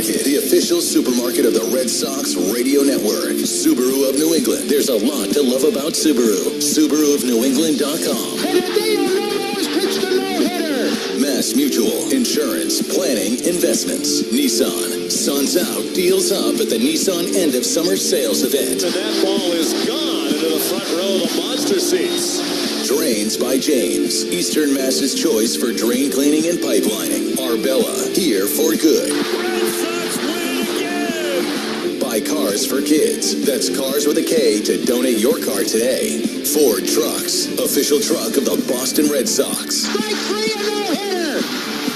Supermarket, the official supermarket of the Red Sox radio network. Subaru of New England. There's a lot to love about Subaru. SubaruofNewEngland.com. And today Romo's pitched a no-hitter. Mass Mutual, insurance, planning, investments. Nissan, sun's out, deals up at the Nissan end of summer sales event. And that ball is gone into the front row of the monster seats. Drains by James, Eastern Mass's choice for drain cleaning and pipelining. Arbella, here for good. Red Sox win again! Buy Cars for Kids. That's Cars with a K to donate your car today. Ford Trucks, official truck of the Boston Red Sox. Strike three, a no-hitter.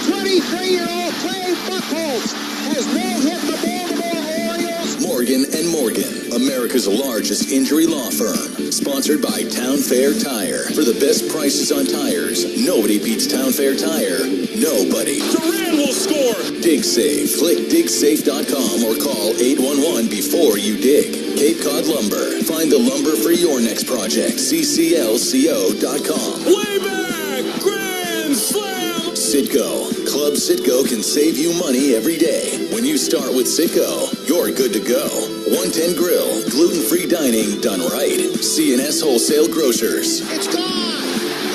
23-year-old Clay Buchholz has no-hit the Baltimore Orioles. Morgan & Morgan, America's largest injury law firm. Sponsored by Town Fair Tire. For the best prices on tires, nobody beats Town Fair Tire. Nobody. Duran will score! Dig Safe. Click digsafe.com or call 811 before you dig. Cape Cod Lumber. Find the lumber for your next project. cclco.com. Way back! Grand slam! Citgo. Club Citgo can save you money every day. When you start with Citgo, you're good to go. 110 Grill, gluten-free dining done right. C&S Wholesale Grocers. It's gone.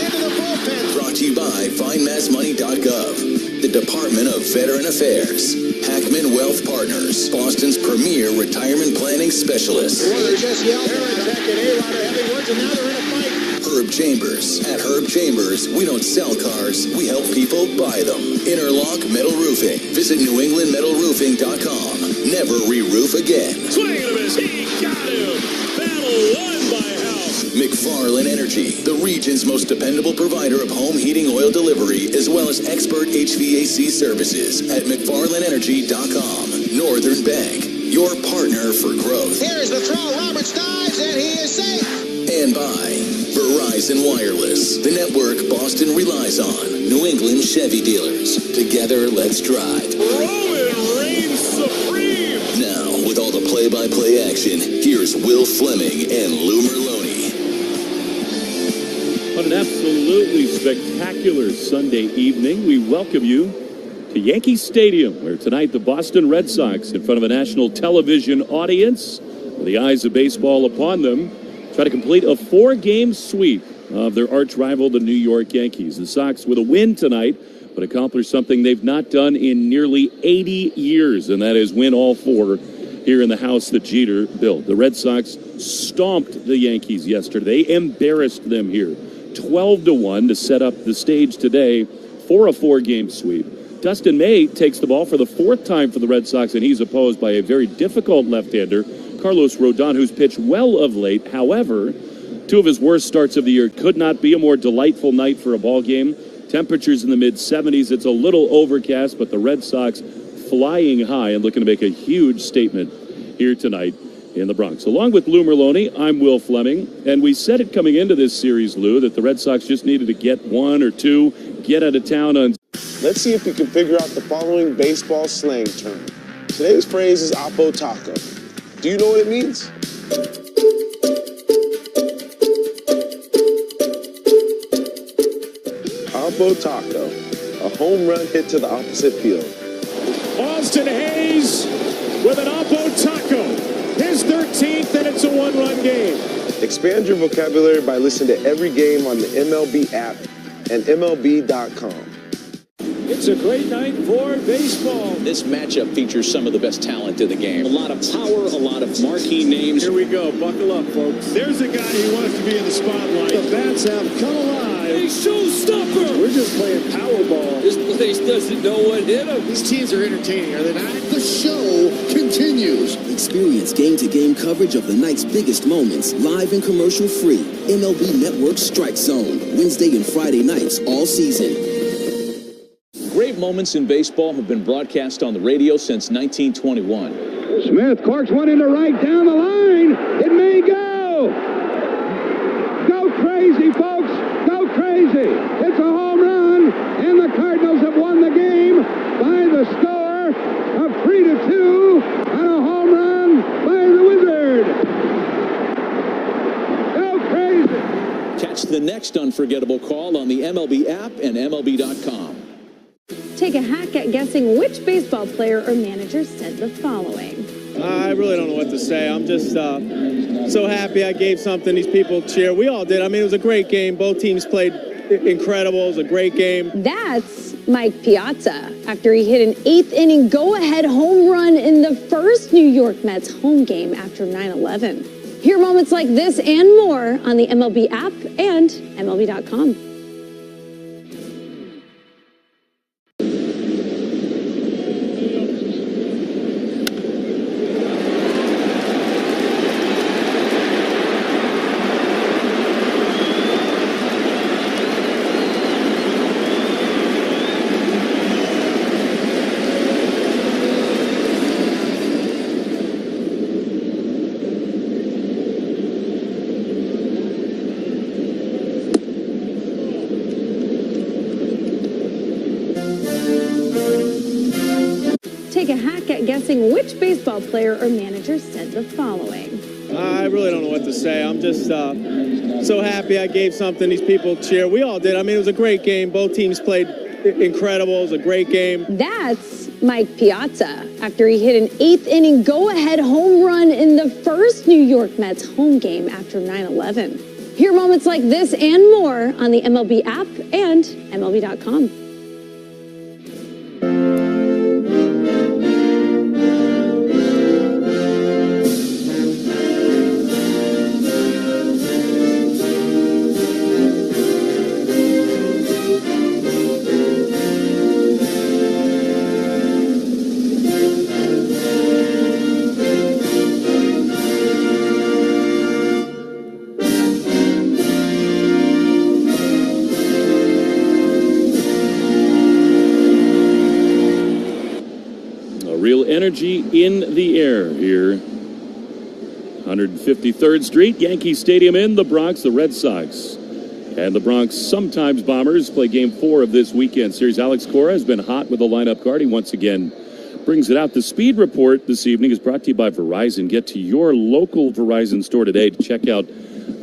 Into the bullpen. Brought to you by FindMassMoney.gov. The Department of Veteran Affairs. Hackman Wealth Partners, Boston's premier retirement planning specialist. They just yelled. Aaron Beck and A-Rod are having words, and now they're in a fight. Herb Chambers. At Herb Chambers, we don't sell cars, we help people buy them. Interlock Metal Roofing. Visit NewEnglandMetalRoofing.com. Never re-roof again. Swing and a miss. He got him. Battle won by House. McFarland Energy, the region's most dependable provider of home heating oil delivery, as well as expert HVAC services at McFarlandEnergy.com. Northern Bank, your partner for growth. Here's the throw. Roberts dives, and he is safe. And by Verizon Wireless, the network Boston relies on. New England Chevy dealers. Together, let's drive. Roman reigns supreme. Now, with all the play-by-play action, here's Will Fleming and Lou Merlone. What an absolutely spectacular Sunday evening. We welcome you to Yankee Stadium, where tonight the Boston Red Sox, in front of a national television audience, with the eyes of baseball upon them, try to complete a 4-game sweep of their arch rival, the New York Yankees. The Sox, with a win tonight, would accomplish something they've not done in nearly 80 years, and that is win all 4 here in the house that Jeter built. The Red Sox stomped the Yankees yesterday, embarrassed them here, 12-1 to set up the stage today for a 4-game sweep. Dustin May takes the ball for the 4th time for the Red Sox, and he's opposed by a very difficult left-hander, Carlos Rodon, who's pitched well of late. However, 2 of his worst starts of the year. Could not be a more delightful night for a ball game. Temperatures in the mid-70s. It's a little overcast, but the Red Sox flying high and looking to make a huge statement here tonight in the Bronx. Along with Lou Merlone, I'm Will Fleming, and we said it coming into this series, Lou, that the Red Sox just needed to get 1 or 2, get out of town on. Let's see if we can figure out the following baseball slang term. Today's phrase is Oppo Taco. Do you know what it means? Oppo Taco, a home run hit to the opposite field. Austin Hayes with an Oppo Taco. His 13th, and it's a 1-run game. Expand your vocabulary by listening to every game on the MLB app and MLB.com. It's a great night for baseball. This matchup features some of the best talent in the game. A lot of power, a lot of marquee names. Here we go. Buckle up, folks. There's a guy who wants to be in the spotlight. The bats have come alive. A showstopper. We're just playing Powerball. This place doesn't know what hit him. These teams are entertaining, are they not? The show continues. Experience game-to-game coverage of the night's biggest moments, live and commercial-free. MLB Network Strike Zone, Wednesday and Friday nights all season. Great moments in baseball have been broadcast on the radio since 1921. Smith corks one into right down the line. It may go. Go crazy, folks. Go crazy. It's a home run, and the Cardinals have won the game by the score of 3-2 on a home run by the Wizard. Go crazy. Catch the next unforgettable call on the MLB app and MLB.com. Take a hack at guessing which baseball player or manager said the following. I really don't know what to say. I'm just so happy I gave something these people cheer. We all did. I mean, it was a great game. Both teams played incredible. It was a great game. That's Mike Piazza after he hit an 8th inning go-ahead home run in the first New York Mets home game after 9/11. Hear moments like this and more on the MLB app and MLB.com. Take a hack at guessing which baseball player or manager said the following. I really don't know what to say. I'm just so happy I gave something these people cheer. We all did. I mean, it was a great game. Both teams played incredible. It was a great game. That's Mike Piazza after he hit an 8th inning go-ahead home run in the first New York Mets home game after 9/11. Hear moments like this and more on the MLB app and MLB.com. Real energy in the air here. 153rd Street, Yankee Stadium in the Bronx. The Red Sox and the Bronx Sometimes Bombers play Game 4 of this weekend series. Alex Cora has been hot with the lineup card. He once again brings it out. The Speed Report this evening is brought to you by Verizon. Get to your local Verizon store today to check out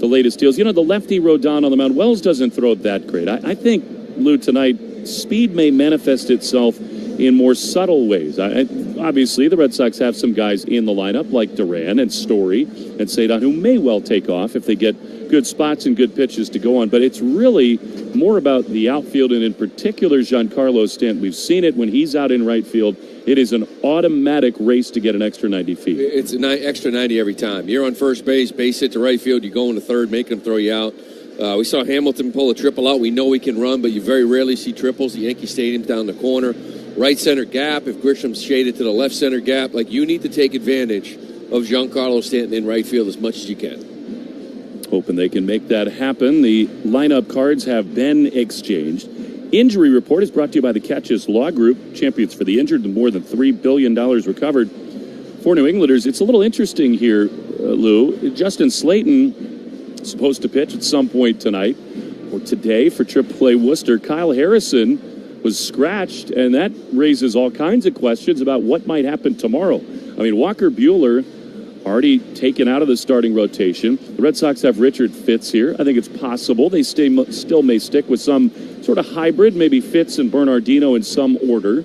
the latest deals. You know, the lefty Rodon on the mound. Wells doesn't throw it that great. I think, Lou, tonight, speed may manifest itself in more subtle ways. Obviously, the Red Sox have some guys in the lineup like Duran and Story and Cedon who may well take off if they get good spots and good pitches to go on. But it's really more about the outfield and in particular Giancarlo Stanton. We've seen it when he's out in right field. It is an automatic race to get an extra 90 feet. It's an extra 90 every time. You're on first base hit to right field, you go into third, make them throw you out. We saw Hamilton pull a triple out. We know he can run, but you very rarely see triples. The Yankee Stadium's down the corner. Right center gap, if Grisham's shaded to the left center gap, like you need to take advantage of Giancarlo Stanton in right field as much as you can. Hoping they can make that happen. The lineup cards have been exchanged. Injury report is brought to you by the Catches Law Group, champions for the injured, and more than $3 billion recovered for New Englanders. It's a little interesting here, Lou. Justin Slayton is supposed to pitch at some point tonight or today for AAA Worcester. Kyle Harrison was scratched, and that raises all kinds of questions about what might happen tomorrow. I mean, Walker Buehler already taken out of the starting rotation. The Red Sox have Richard Fitz here. I think it's possible they still may stick with some sort of hybrid, maybe Fitz and Bernardino in some order.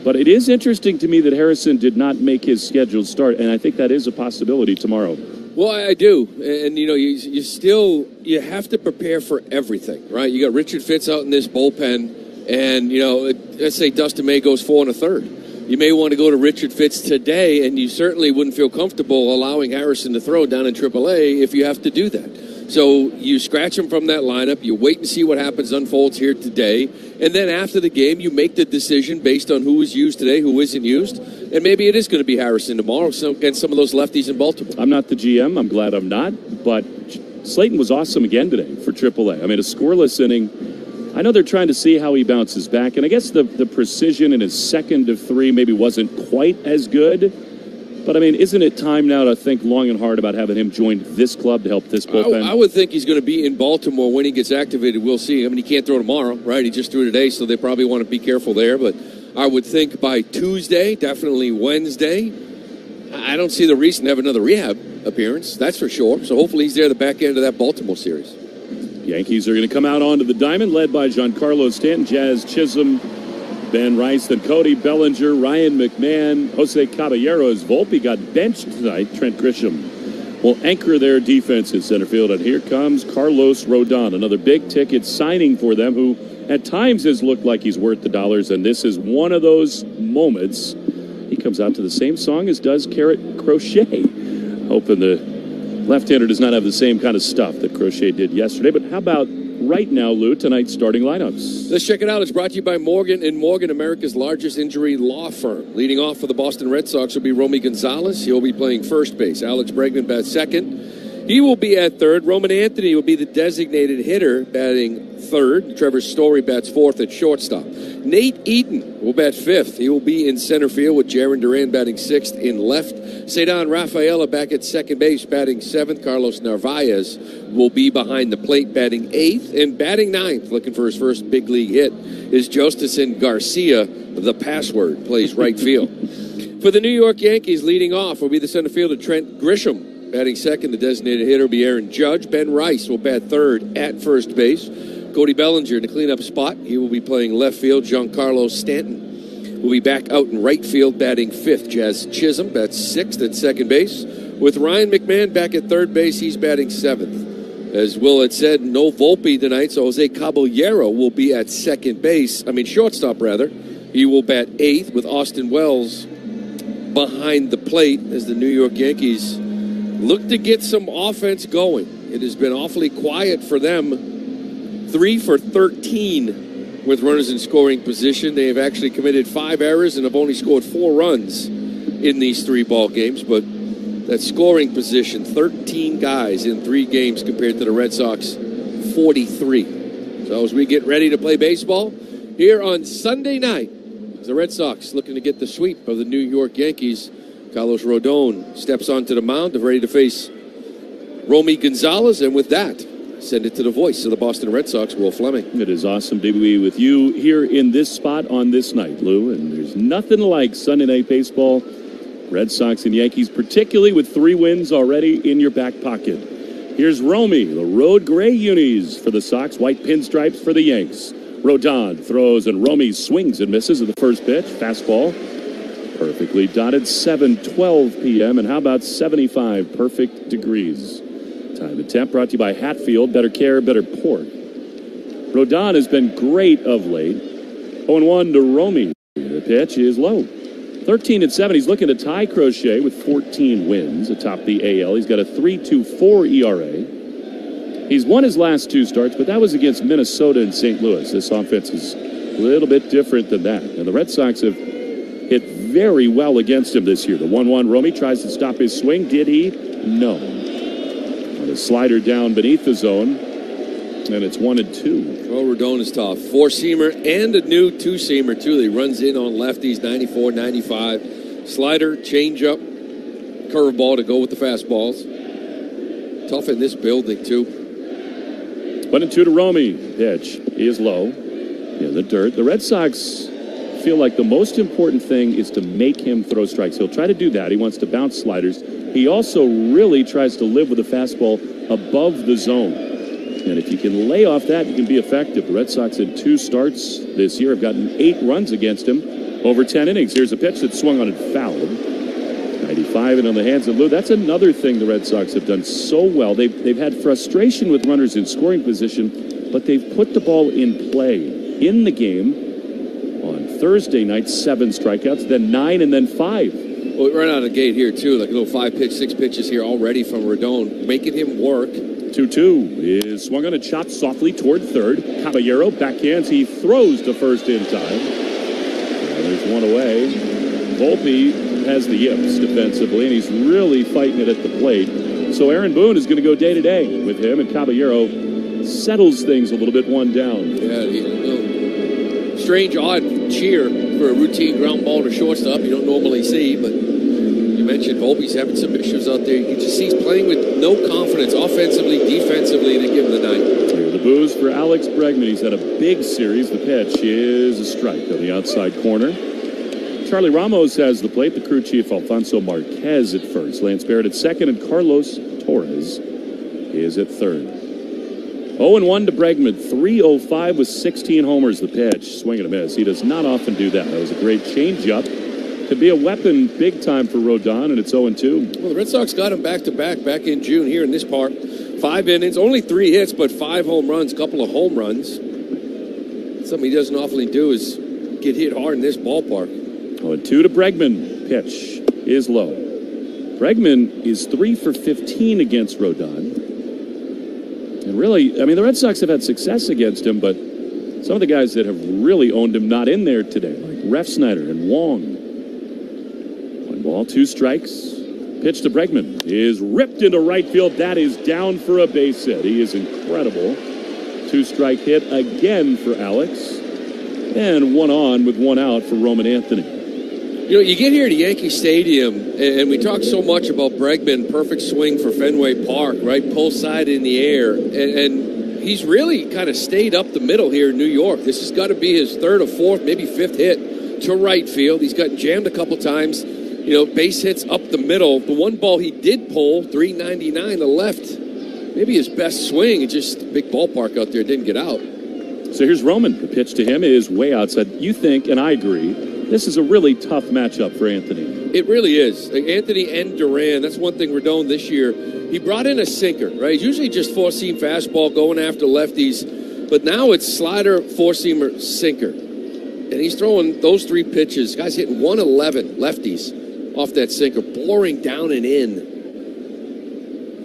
But it is interesting to me that Harrison did not make his scheduled start, and I think that is a possibility tomorrow. Well, I do. And, you know, you have to prepare for everything, right? You got Richard Fitz out in this bullpen. And, you know, let's say Dustin May goes 4 1/3. You may want to go to Richard Fitz today, and you certainly wouldn't feel comfortable allowing Harrison to throw down in AAA if you have to do that. So you scratch him from that lineup, you wait and see what happens, unfolds here today, and then after the game, you make the decision based on who was used today, who isn't used, and maybe it is going to be Harrison tomorrow against some of those lefties in Baltimore. I'm not the GM. I'm glad I'm not, but Slayton was awesome again today for AAA. I mean, a scoreless inning. I know they're trying to see how he bounces back, and I guess the precision in his second of 3 maybe wasn't quite as good. But, I mean, isn't it time now to think long and hard about having him join this club to help this bullpen? I would think he's going to be in Baltimore when he gets activated. We'll see. I mean, he can't throw tomorrow, right? He just threw today, so they probably want to be careful there. But I would think by Tuesday, definitely Wednesday, I don't see the reason to have another rehab appearance. That's for sure. So hopefully he's there at the back end of that Baltimore series. Yankees are going to come out onto the diamond, led by Giancarlo Stanton. Jazz Chisholm Ben Rice, then Cody Bellinger, Ryan McMahon, Jose Caballero as Volpe got benched tonight. Trent Grisham will anchor their defense in center field. And here comes Carlos Rodon, another big-ticket signing for them, who at times has looked like he's worth the dollars, and this is one of those moments. He comes out to the same song as does Carrot Crochet, hoping the left-hander does not have the same kind of stuff that Crochet did yesterday. But how about right now, Lou, tonight's starting lineups? Let's check it out. It's brought to you by Morgan & Morgan, America's largest injury law firm. Leading off for the Boston Red Sox will be Romy Gonzalez. He'll be playing first base. Alex Bregman bats second. He will be at third. Roman Anthony will be the designated hitter, batting third. Trevor Story bats fourth at shortstop. Nate Eaton will bat fifth. He will be in center field with Jaron Duran batting sixth in left. Cedar Rafaela back at second base, batting seventh. Carlos Narvaez will be behind the plate, batting eighth. And batting ninth, looking for his first big league hit, is Jostelson Garcia. The password plays right field. For the New York Yankees, leading off will be the center fielder Trent Grisham. Batting second, the designated hitter will be Aaron Judge. Ben Rice will bat third at first base. Cody Bellinger in the cleanup spot. He will be playing left field. Giancarlo Stanton will be back out in right field, batting fifth. Jazz Chisholm bats sixth at second base. With Ryan McMahon back at third base, he's batting seventh. As Will had said, no Volpe tonight, so Jose Caballero will be at shortstop rather. He will bat eighth with Austin Wells behind the plate as the New York Yankees look to get some offense going. It has been awfully quiet for them. 3 for 13 with runners in scoring position. They have actually committed 5 errors and have only scored 4 runs in these 3 ball games. But that scoring position, 13 guys in 3 games compared to the Red Sox, 43. So as we get ready to play baseball here on Sunday night, the Red Sox looking to get the sweep of the New York Yankees. Carlos Rodon steps onto the mound, ready to face Romy Gonzalez, and with that, send it to the voice of the Boston Red Sox, Will Fleming. It is awesome to be with you here in this spot on this night, Lou, and there's nothing like Sunday Night Baseball, Red Sox and Yankees, particularly with 3 wins already in your back pocket. Here's Romy, the road gray unis for the Sox, white pinstripes for the Yanks. Rodon throws, and Romy swings and misses at the first pitch, fastball. Perfectly dotted, 7:12 p.m. And how about 75 perfect degrees? Time and temp brought to you by Hatfield. Better care, better port. Rodon has been great of late. 0-1 to Romy. The pitch is low. 13-7. He's looking to tie Crochet with 14 wins atop the AL. He's got a 3.24 ERA. He's won his last 2 starts, but that was against Minnesota and St. Louis. This offense is a little bit different than that. And the Red Sox have hit very well against him this year. The 1-1, Romy tries to stop his swing. Did he? No. On a slider down beneath the zone, and it's 1-2. Well, Rodon is tough. 4-seamer and a new 2-seamer, too. He runs in on lefties, 94, 95. Slider, changeup, curveball to go with the fastballs. Tough in this building, too. 1-2 to Romy. Pitch is low. In the dirt. The Red Sox feel like the most important thing is to make him throw strikes. He'll try to do that. He wants to bounce sliders. He also really tries to live with a fastball above the zone. And if you can lay off that, you can be effective. The Red Sox in 2 starts this year have gotten 8 runs against him over 10 innings. Here's a pitch that swung on and fouled. 95 and on the hands of Lou. That's another thing the Red Sox have done so well. They've had frustration with runners in scoring position, but they've put the ball in play in the game. Thursday night, 7 strikeouts, then 9, and then 5. Well, right out of the gate here, too, like a little 5-pitch, 6 pitches here already from Rodon, making him work. 2-2 is swung on and chopped softly toward third. Caballero backhands. He throws to first in time. And there's one away. Volpe has the yips defensively, and he's really fighting it at the plate. So Aaron Boone is going to go day-to-day with him, and Caballero settles things a little bit, 1 down. Yeah, strange, odd cheer for a routine ground ball to shortstop you don't normally see, but you mentioned Volpe's having some issues out there. You can just see he's playing with no confidence offensively, defensively, and they give him the night. Here the boos for Alex Bregman. He's had a big series. The pitch is a strike on the outside corner. Charlie Ramos has the plate. The crew chief Alfonso Marquez at first. Lance Barrett at second, and Carlos Torres is at third. 0-1 to Bregman. 305 with 16 homers. The pitch. Swing and a miss. He does not often do that. That was a great changeup. Could be a weapon big time for Rodon, and it's 0-2. Well, the Red Sox got him back-to-back back in June here in this park. 5 innings, only 3 hits, but 5 home runs, couple of home runs. Something he doesn't often do is get hit hard in this ballpark. 0-2 to Bregman. Pitch is low. Bregman is 3 for 15 against Rodon. And really, I mean, the Red Sox have had success against him, but some of the guys that have really owned him not in there today, like Refsnyder and Wong. 1 ball, 2 strikes. Pitch to Bregman is ripped into right field. That is down for a base hit. He is incredible. 2-strike hit again for Alex. And 1 on with 1 out for Roman Anthony. You know, you get here to Yankee Stadium, and we talk so much about Bregman, perfect swing for Fenway Park, right? Pull side in the air. And he's really kind of stayed up the middle here in New York. This has got to be his 3rd or 4th, maybe 5th hit to right field. He's gotten jammed a couple times. You know, base hits up the middle. The 1 ball he did pull, 399 to left. Maybe his best swing. It's just a big ballpark out there. Didn't get out. So here's Roman. The pitch to him is way outside. You think, and I agree, this is a really tough matchup for Anthony. It really is. Like Anthony and Duran, that's one thing Rodon this year. He brought in a sinker, right? He's usually just 4-seam fastball going after lefties. But now it's slider, 4-seamer, sinker. And he's throwing those 3 pitches. Guy's hitting 111 lefties off that sinker, boring down and in.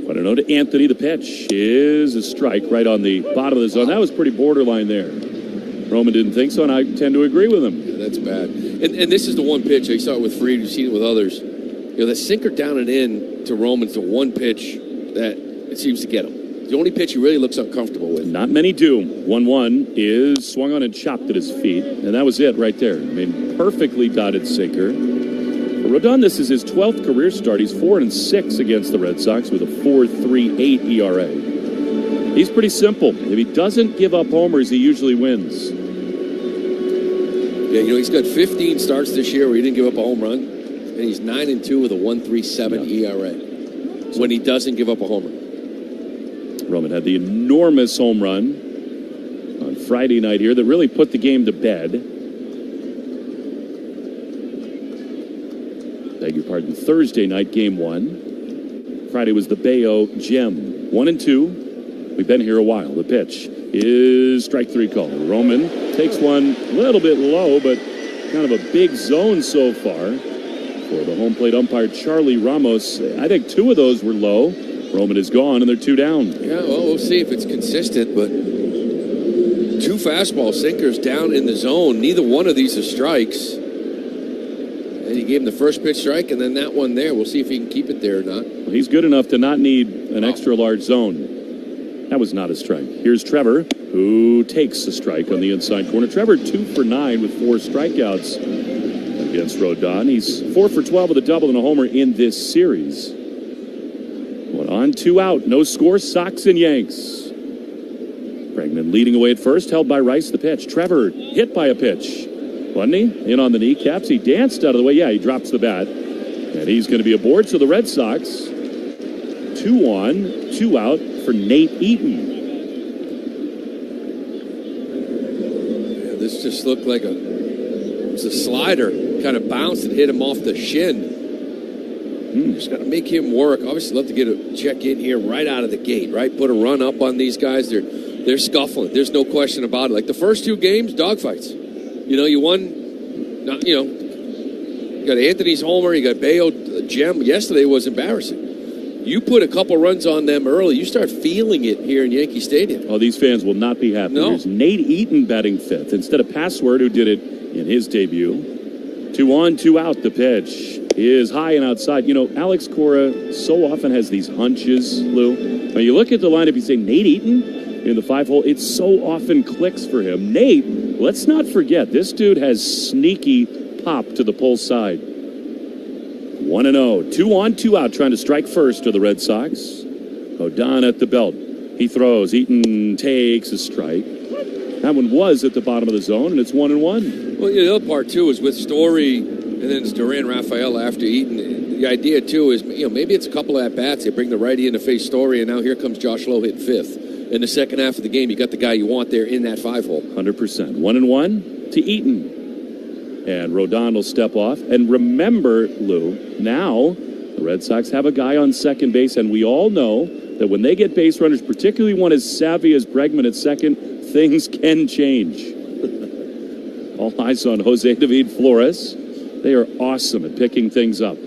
1-0 to Anthony. The pitch is a strike right on the bottom of the zone. That was pretty borderline there. Roman didn't think so, and I tend to agree with him. Yeah, that's bad. And this is the one pitch. I saw it with Fried. We've seen it with others. You know, the sinker down and in to Roman's the one pitch that it seems to get him. The only pitch he really looks uncomfortable with. Not many do. 1-1 is swung on and chopped at his feet, and that was it right there. I mean, perfectly dotted sinker. For Rodon, this is his 12th career start. He's 4-6 against the Red Sox with a 4.38 ERA. He's pretty simple. If he doesn't give up homers, he usually wins. Yeah, you know, he's got 15 starts this year where he didn't give up a home run, and he's 9-2 with a 1.37 ERA when he doesn't give up a homer. Roman had the enormous home run on Friday night here that really put the game to bed. Beg your pardon, Thursday night, game 1. Friday was the Bayo Gem. 1-2. We've been here a while. The pitch is strike 3 call. Roman takes one a little bit low, but kind of a big zone so far for the home plate umpire, Charlie Ramos. I think 2 of those were low. Roman is gone, and they're 2 down. Yeah, well, we'll see if it's consistent, but 2 fastball sinkers down in the zone. Neither one of these are strikes. And he gave him the first pitch strike, and then that one there. We'll see if he can keep it there or not. Well, he's good enough to not need an extra large zone. That was not a strike. Here's Trevor, who takes a strike on the inside corner. Trevor 2 for 9 with 4 strikeouts against Rodon. He's 4 for 12 with a double and a homer in this series. 1 on, 2 out. No score. Sox and Yanks. Bregman leading away at first, held by Rice. The pitch. Trevor hit by a pitch. Wasn't he? In on the kneecaps. He danced out of the way. Yeah, he drops the bat. And he's going to be aboard. So the Red Sox, 2 on, 2 out for Nate Eaton. Yeah, this just looked like it was a slider. Kind of bounced and hit him off the shin. Just got to make him work. Obviously, love to get a check in here right out of the gate, right? Put a run up on these guys. They're scuffling. There's no question about it. Like the first 2 games, dogfights. You know, you won, you know, you got Anthony's homer, you got Bayo Gem. Yesterday was embarrassing. You put a couple runs on them early, you start feeling it here in Yankee Stadium. Oh, these fans will not be happy. No. There's Nate Eaton batting 5th instead of Password, who did it in his debut. 2 on, 2 out. The pitch is high and outside. You know, Alex Cora so often has these hunches, Lou. When you look at the lineup, you say Nate Eaton in the 5-hole. It so often clicks for him. Nate, let's not forget, this dude has sneaky pop to the pull side. 1-0. 2 on, 2 out, trying to strike first to the Red Sox. Rodon at the belt. He throws. Eaton takes a strike. That one was at the bottom of the zone, and it's 1-1. Well, you know, the other part, too, is with Story, and then it's Duran Rafael after Eaton. The idea, too, is, you know, maybe it's a couple of at-bats. They bring the righty in to face Story, and now here comes Josh Lowe hitting 5th. in the second half of the game, you got the guy you want there in that 5-hole. 100%. 1-1 to Eaton. And Rodon will step off. And remember, Lou, now the Red Sox have a guy on second base, and we all know that when they get base runners, particularly one as savvy as Bregman at second, things can change. All eyes on Jose David Flores. They are awesome at picking things up.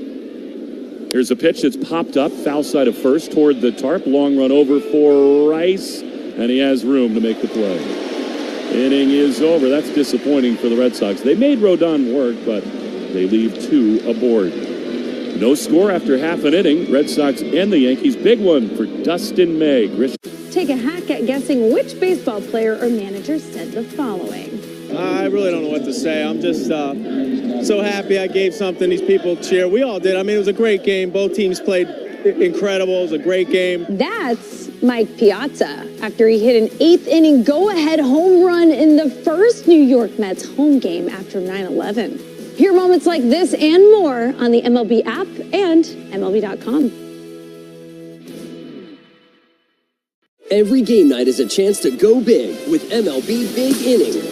Here's a pitch that's popped up, foul side of first toward the tarp. Long run over for Rice, and he has room to make the play. Inning is over. That's disappointing for the Red Sox. They made Rodon work, but they leave 2 aboard. No score after half an inning. Red Sox and the Yankees. Big one for Dustin May. Take a hack at guessing which baseball player or manager said the following. I really don't know what to say. I'm just so happy I gave something these people cheer. We all did. I mean, it was a great game. Both teams played incredible. It was a great game. That's Mike Piazza after he hit an 8th inning go-ahead home run in the first New York Mets home game after 9/11. Hear moments like this and more on the MLB app and MLB.com. Every game night is a chance to go big with MLB Big Inning.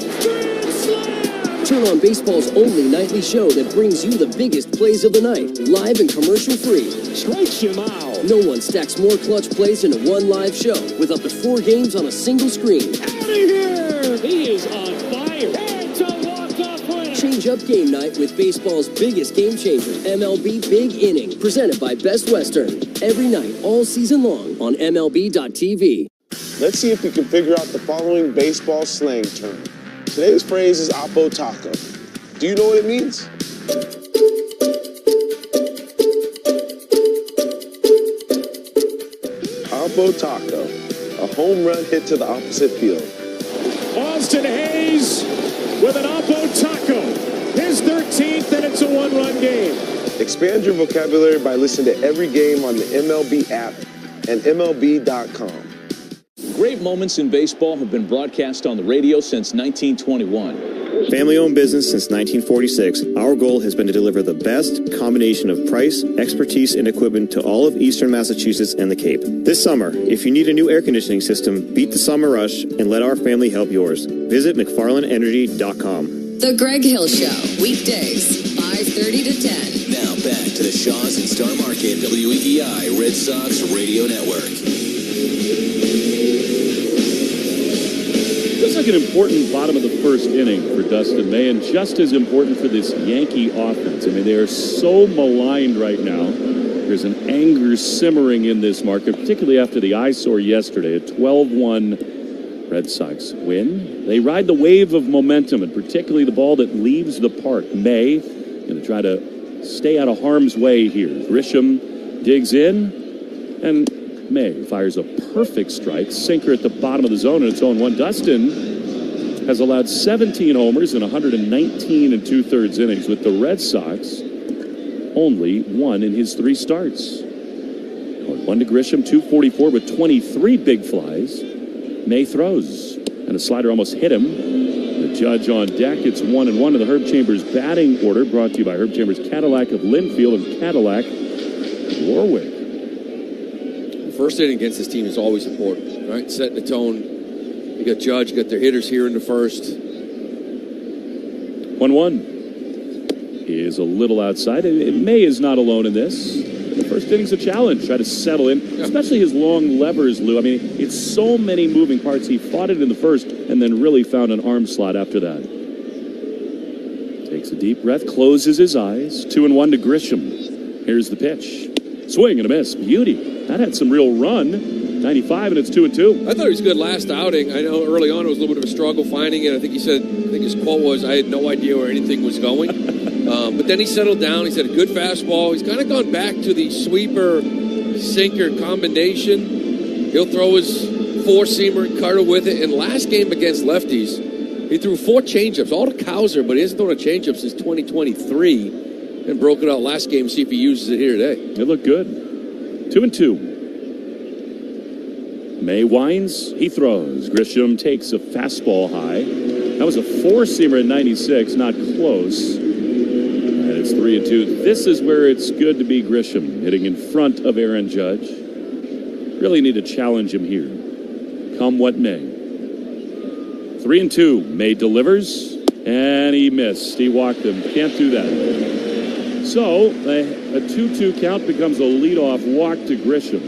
Turn on baseball's only nightly show that brings you the biggest plays of the night, live and commercial-free. Strikes him out. No one stacks more clutch plays into one live show with up to 4 games on a single screen. Out of here! He is on fire. It's a walk-off win. Change up game night with baseball's biggest game changer, MLB Big Inning, presented by Best Western. Every night, all season long on MLB.tv. Let's see if we can figure out the following baseball slang term. Today's phrase is Oppo Taco. Do you know what it means? Oppo Taco, a home run hit to the opposite field. Austin Hayes with an Oppo Taco. His 13th, and it's a 1-run game. Expand your vocabulary by listening to every game on the MLB app and MLB.com. Great moments in baseball have been broadcast on the radio since 1921. Family-owned business since 1946, our goal has been to deliver the best combination of price, expertise, and equipment to all of Eastern Massachusetts and the Cape. This summer, if you need a new air conditioning system, beat the summer rush and let our family help yours. Visit McFarlandEnergy.com. The Greg Hill Show, weekdays, 5:30 to 10. Now back to the Shaws and Star Market WEEI Red Sox Radio Network. Looks like an important bottom of the first inning for Dustin May, and just as important for this Yankee offense. I mean, they are so maligned right now. There's an anger simmering in this market, particularly after the eyesore yesterday. A 12-1 Red Sox win. They ride the wave of momentum, and particularly the ball that leaves the park. May going to try to stay out of harm's way here. Grisham digs in, and May fires a perfect strike, sinker at the bottom of the zone, and it's 0-1. Dustin has allowed 17 homers in 119 2/3 innings, with the Red Sox only 1 in his 3 starts. 1 to Grisham, 244 with 23 big flies. May throws, and a slider almost hit him. The judge on deck. It's 1-1 in the Herb Chambers batting order, brought to you by Herb Chambers Cadillac of Linfield and Cadillac Warwick. First inning against this team is always important, right? Setting the tone. You got Judge, you got their hitters here in the first. 1-1 is a little outside. May is not alone in this. The first inning's a challenge. Try to settle in, especially his long levers, Lou. I mean, it's so many moving parts. He fought it in the first and then really found an arm slot after that. Takes a deep breath, closes his eyes. 2-1 to Grisham. Here's the pitch. Swing and a miss. Beauty. That had some real run. 95, and it's 2-2. I thought he was good last outing. I know early on it was a little bit of a struggle finding it. I think his quote was, I had no idea where anything was going. But then he settled down. He's had a good fastball. He's kind of gone back to the sweeper-sinker combination. He'll throw his 4-seamer and cutter with it. And last game against lefties, he threw 4 changeups, all to Cowser, but he hasn't thrown a changeup since 2023 and broke it out last game. See if he uses it here today. It looked good. 2-2. May winds, he throws. Grisham takes a fastball high. That was a 4-seamer at 96, not close. And it's 3-2. This is where it's good to be Grisham, hitting in front of Aaron Judge. Really need to challenge him here. come what may. 3-2. May delivers, and he missed. He walked him. Can't do that. So a 2-2 count becomes a leadoff walk to Grisham.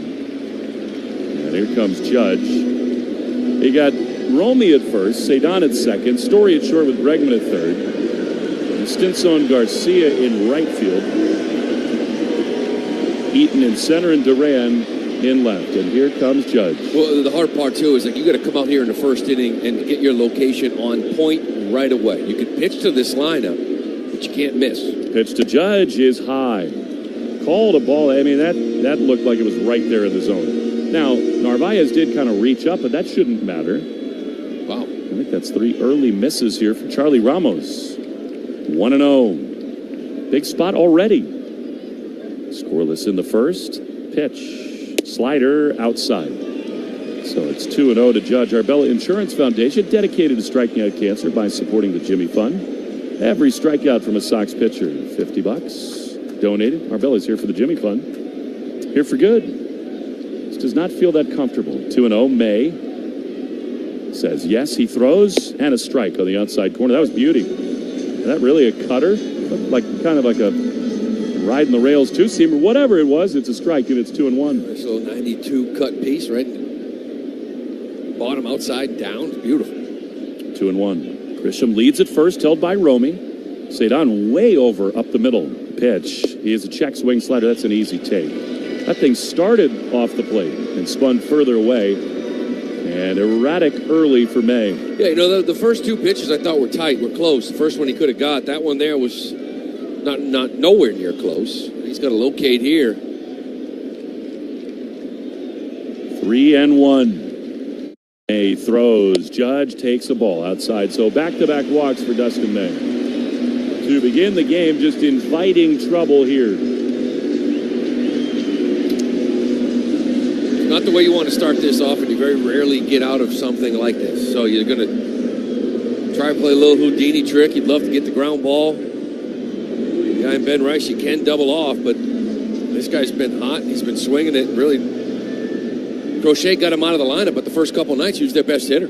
And here comes Judge. He got Romy at first, Cedon at second, Story at short with Bregman at third, and Stinson Garcia in right field, Eaton in center, and Duran in left. And here comes Judge. Well, the hard part, too, is like you got to come out here in the first inning and get your location on point right away. You can pitch to this lineup, but you can't miss. Pitch to Judge is high. Called a ball. I mean, that looked like it was right there in the zone. Now, Narvaez did kind of reach up, but that shouldn't matter. Wow. I think that's 3 early misses here for Charlie Ramos. 1-0. Big spot already. Scoreless in the first. Pitch. Slider outside. So it's 2-0 to Judge. Arbella Insurance Foundation, dedicated to striking out cancer by supporting the Jimmy Fund. Every strikeout from a Sox pitcher, $50. Donated. Arbella's here for the Jimmy Fund. Here for good. This does not feel that comfortable. 2-0. May says yes. He throws, and a strike on the outside corner. That was beauty. Is that really a cutter? Looked like kind of like a riding the rails two-seamer, whatever it was. It's a strike, and it's 2-1. Nice little 92 cut piece, right? Bottom outside down. Beautiful. 2-1. Grisham leads at first, held by Romy. Cedon way over up the middle. Pitch. He has a check swing slider. That's an easy take. That thing started off the plate and spun further away. And erratic early for May. Yeah, you know, the first 2 pitches I thought were tight, were close. The first one he could have got. That one there was not nowhere near close. He's got to locate here. 3-1. May throws. Judge takes a ball outside. So back-to-back walks for Dustin May. To begin the game, just inviting trouble here. It's not the way you want to start this off, and you very rarely get out of something like this. So you're going to try and play a little Houdini trick. You'd love to get the ground ball. The guy in Ben Rice, you can double off, but this guy's been hot. He's been swinging it. Really, Crochet got him out of the lineup, but the first couple nights he was their best hitter.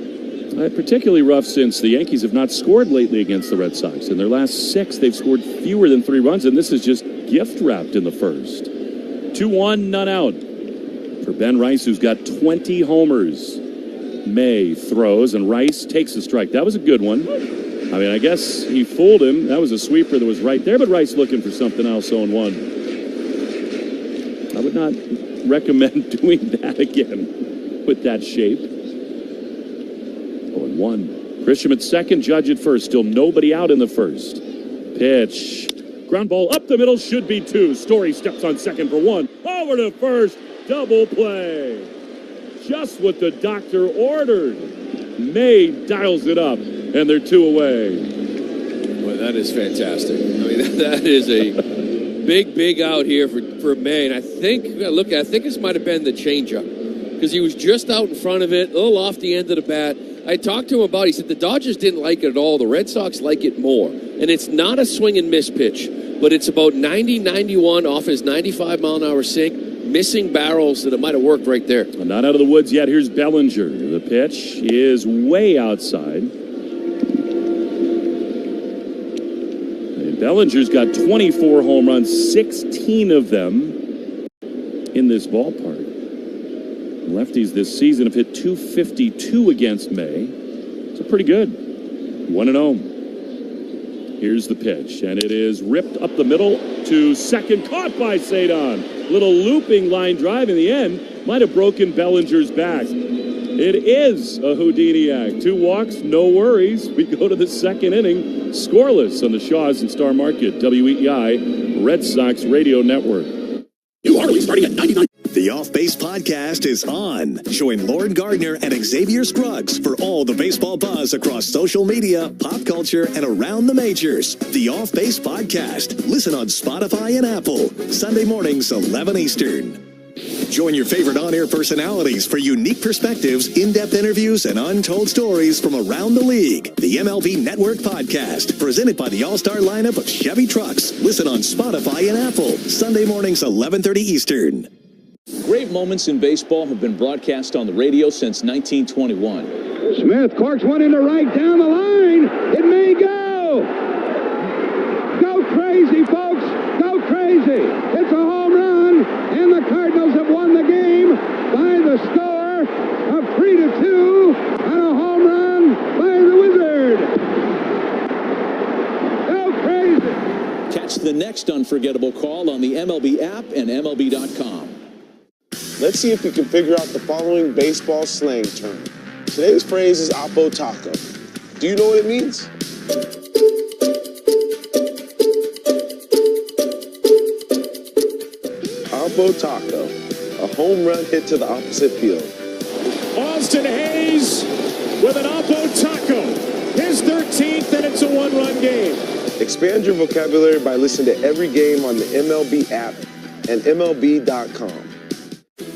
Particularly rough since the Yankees have not scored lately against the Red Sox. In their last 6, they've scored fewer than 3 runs, and this is just gift-wrapped in the first. 2-1, none out for Ben Rice, who's got 20 homers. May throws, and Rice takes a strike. That was a good one. I mean, I guess he fooled him. That was a sweeper that was right there, but Rice looking for something else, 0-1. I would not recommend doing that again with that shape. 0-1. Grisham at second, Judge at first. Still nobody out in the first. Pitch. Ground ball up the middle, should be 2. Story steps on second for 1. Over to first. Double play. Just what the doctor ordered. May dials it up, and they're 2 away. Boy, that is fantastic. I mean, that is a big out here for May. And I think this might have been the changeup, because he was just out in front of it, a little off the end of the bat. I talked to him about it. He said the Dodgers didn't like it at all. The Red Sox like it more. And it's not a swing and miss pitch, but it's about 90-91 off his 95-mile-an-hour sink, missing barrels that it might have worked right there. Not out of the woods yet. Here's Bellinger. The pitch is way outside. And Bellinger's got 24 home runs, 16 of them in this ballpark. Lefties this season have hit .252 against May. So pretty good. 1-0. Here's the pitch, and it is ripped up the middle to second, caught by Cedon. Little looping line drive in the end might have broken Bellinger's back. It is a Houdini act. 2 walks, no worries. We go to the second inning, scoreless on the Shaws and Star Market, WEEI Red Sox Radio Network. New Harley starting at $99. The Off Base Podcast is on. Join Lauren Gardner and Xavier Scruggs for all the baseball buzz across social media, pop culture, and around the majors. The Off Base Podcast. Listen on Spotify and Apple. Sunday mornings, 11 Eastern. Join your favorite on-air personalities for unique perspectives, in-depth interviews, and untold stories from around the league. The MLB Network Podcast, presented by the all-star lineup of Chevy trucks. Listen on Spotify and Apple. Sunday mornings, 11:30 Eastern. Great moments in baseball have been broadcast on the radio since 1921. Smith corks one into right down the line. It may go. Go crazy, folks. Go crazy. It's a home run, and the Cardinals have won the game by the score of 3-2 on a home run by the Wizard. Go crazy. Catch the next unforgettable call on the MLB app and MLB.com. Let's see if we can figure out the following baseball slang term. Today's phrase is Oppo Taco. Do you know what it means? Oppo Taco, a home run hit to the opposite field. Austin Hayes with an Oppo Taco. His 13th, and it's a one-run game. Expand your vocabulary by listening to every game on the MLB app and MLB.com.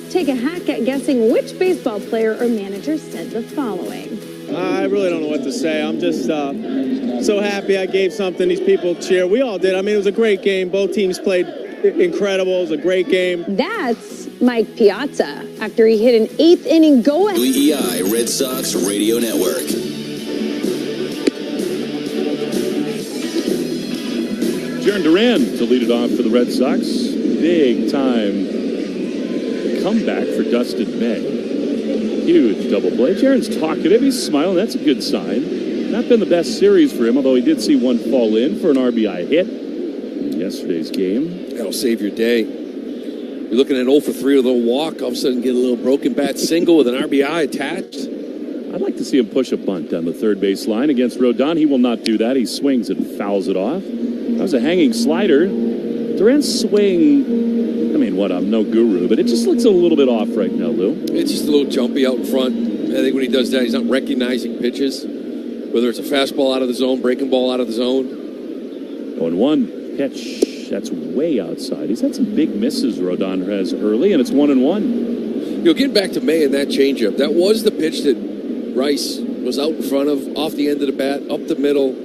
Take a hack at guessing which baseball player or manager said the following. I really don't know what to say. I'm just so happy I gave something these people cheer. We all did. I mean, it was a great game. Both teams played incredible. It was a great game. That's Mike Piazza after he hit an 8th inning go-ahead. WEI Red Sox Radio Network. Jarren Duran to lead it off for the Red Sox. Big time comeback for Dustin May. Huge double play. Jarren's talkative. He's smiling. That's a good sign. Not been the best series for him, although he did see one fall in for an RBI hit in yesterday's game. That'll save your day. You're looking at 0 for 3 with a little walk. All of a sudden get a little broken bat single with an RBI attached. I'd like to see him push a bunt down the third base line against Rodon. He will not do that. He swings and fouls it off. That was a hanging slider. Duran's swing, I mean, I'm no guru, but it just looks a little bit off right now, Lou. It's just a little jumpy out in front. I think when he does that, he's not recognizing pitches. Whether it's a fastball out of the zone, breaking ball out of the zone. 0-1 pitch. That's way outside. He's had some big misses Rodon has early, and it's 1-1. Getting back to May and that changeup, that was the pitch that Rice was out in front of, off the end of the bat, up the middle.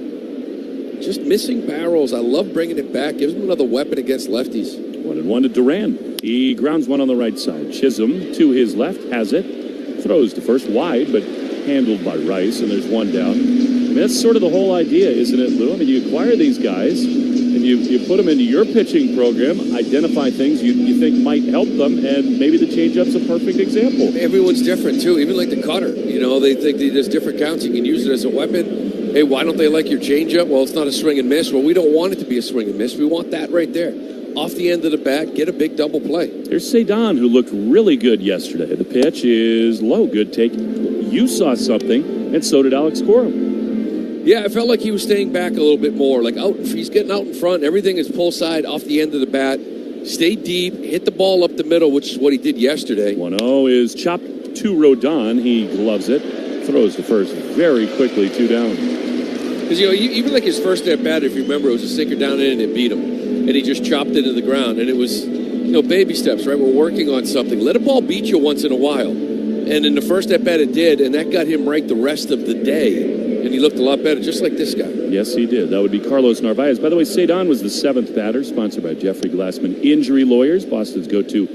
Just missing barrels. I love bringing it back. Gives him another weapon against lefties. 1-1 to Duran. He grounds one on the right side. Chisholm to his left, has it. Throws to first wide, but handled by Rice, and there's one down. I mean, that's sort of the whole idea, isn't it, Lou? I mean, you acquire these guys, and you put them into your pitching program, identify things you think might help them, and maybe the changeup's a perfect example. Everyone's different, too. Even like the cutter. They think there's different counts. You can use it as a weapon. Hey, why don't they like your changeup? Well, it's not a swing and miss. Well, we don't want it to be a swing and miss. We want that right there. Off the end of the bat, get a big double play. There's Cedon, who looked really good yesterday. The pitch is low. Good take. You saw something, and so did Alex Cora. Yeah, I felt like he was staying back a little bit more. Like he's getting out in front. Everything is pull side off the end of the bat. Stay deep, hit the ball up the middle, which is what he did yesterday. 1-0 is chopped to Rodon. He gloves it. Throws to first very quickly, 2 down. Because, even like his first at bat, if you remember, it was a sinker down in and it beat him. And he just chopped it into the ground. And it was, baby steps, right? We're working on something. Let a ball beat you once in a while. And in the first at bat, it did. And that got him right the rest of the day. And he looked a lot better, just like this guy. Yes, he did. That would be Carlos Narvaez. By the way, Cedon was the 7th batter, sponsored by Jeffrey Glassman Injury Lawyers, Boston's go-to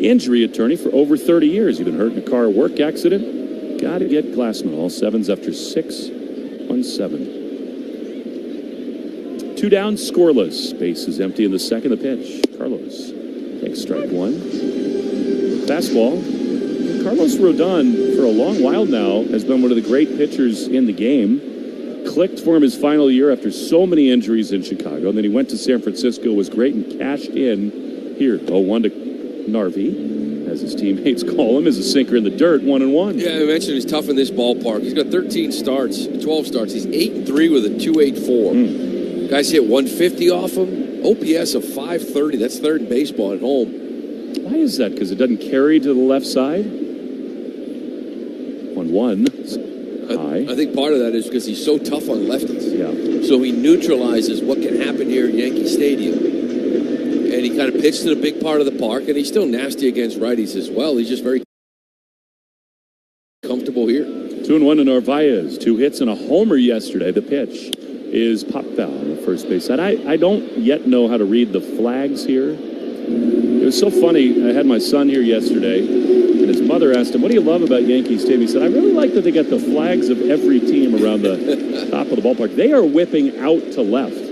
injury attorney for over 30 years. You've been hurt in a car or work accident? Got to get Glassman. All 7s after 6 on 7. 2 down, scoreless. Base is empty in the second. The pitch. Carlos takes strike 1. Fastball. Carlos Rodon, for a long while now, has been one of the great pitchers in the game. Clicked for him his final year after so many injuries in Chicago. And then he went to San Francisco, was great, and cashed in here. 0-1 to Narvi, as his teammates call him, is a sinker in the dirt, 1-1. Yeah, I mentioned he's tough in this ballpark. He's got 13 starts, 12 starts. He's 8-3 with a 2.84. Guys hit 150 off him. OPS of 530. That's third in baseball at home. Why is that? Because it doesn't carry to the left side? 1-1. I think part of that is because he's so tough on lefties. Yeah. So he neutralizes what can happen here at Yankee Stadium. And he kind of pitched in a big part of the park, and he's still nasty against righties as well. He's just very comfortable here. 2-1 to Narvaez. 2 hits and a homer yesterday. The pitch is pop foul on the first base side. I don't yet know how to read the flags here. It was so funny. I had my son here yesterday, and his mother asked him, "What do you love about Yankee Stadium?" He said, "I really like that they got the flags of every team around the top of the ballpark. They are whipping out to left."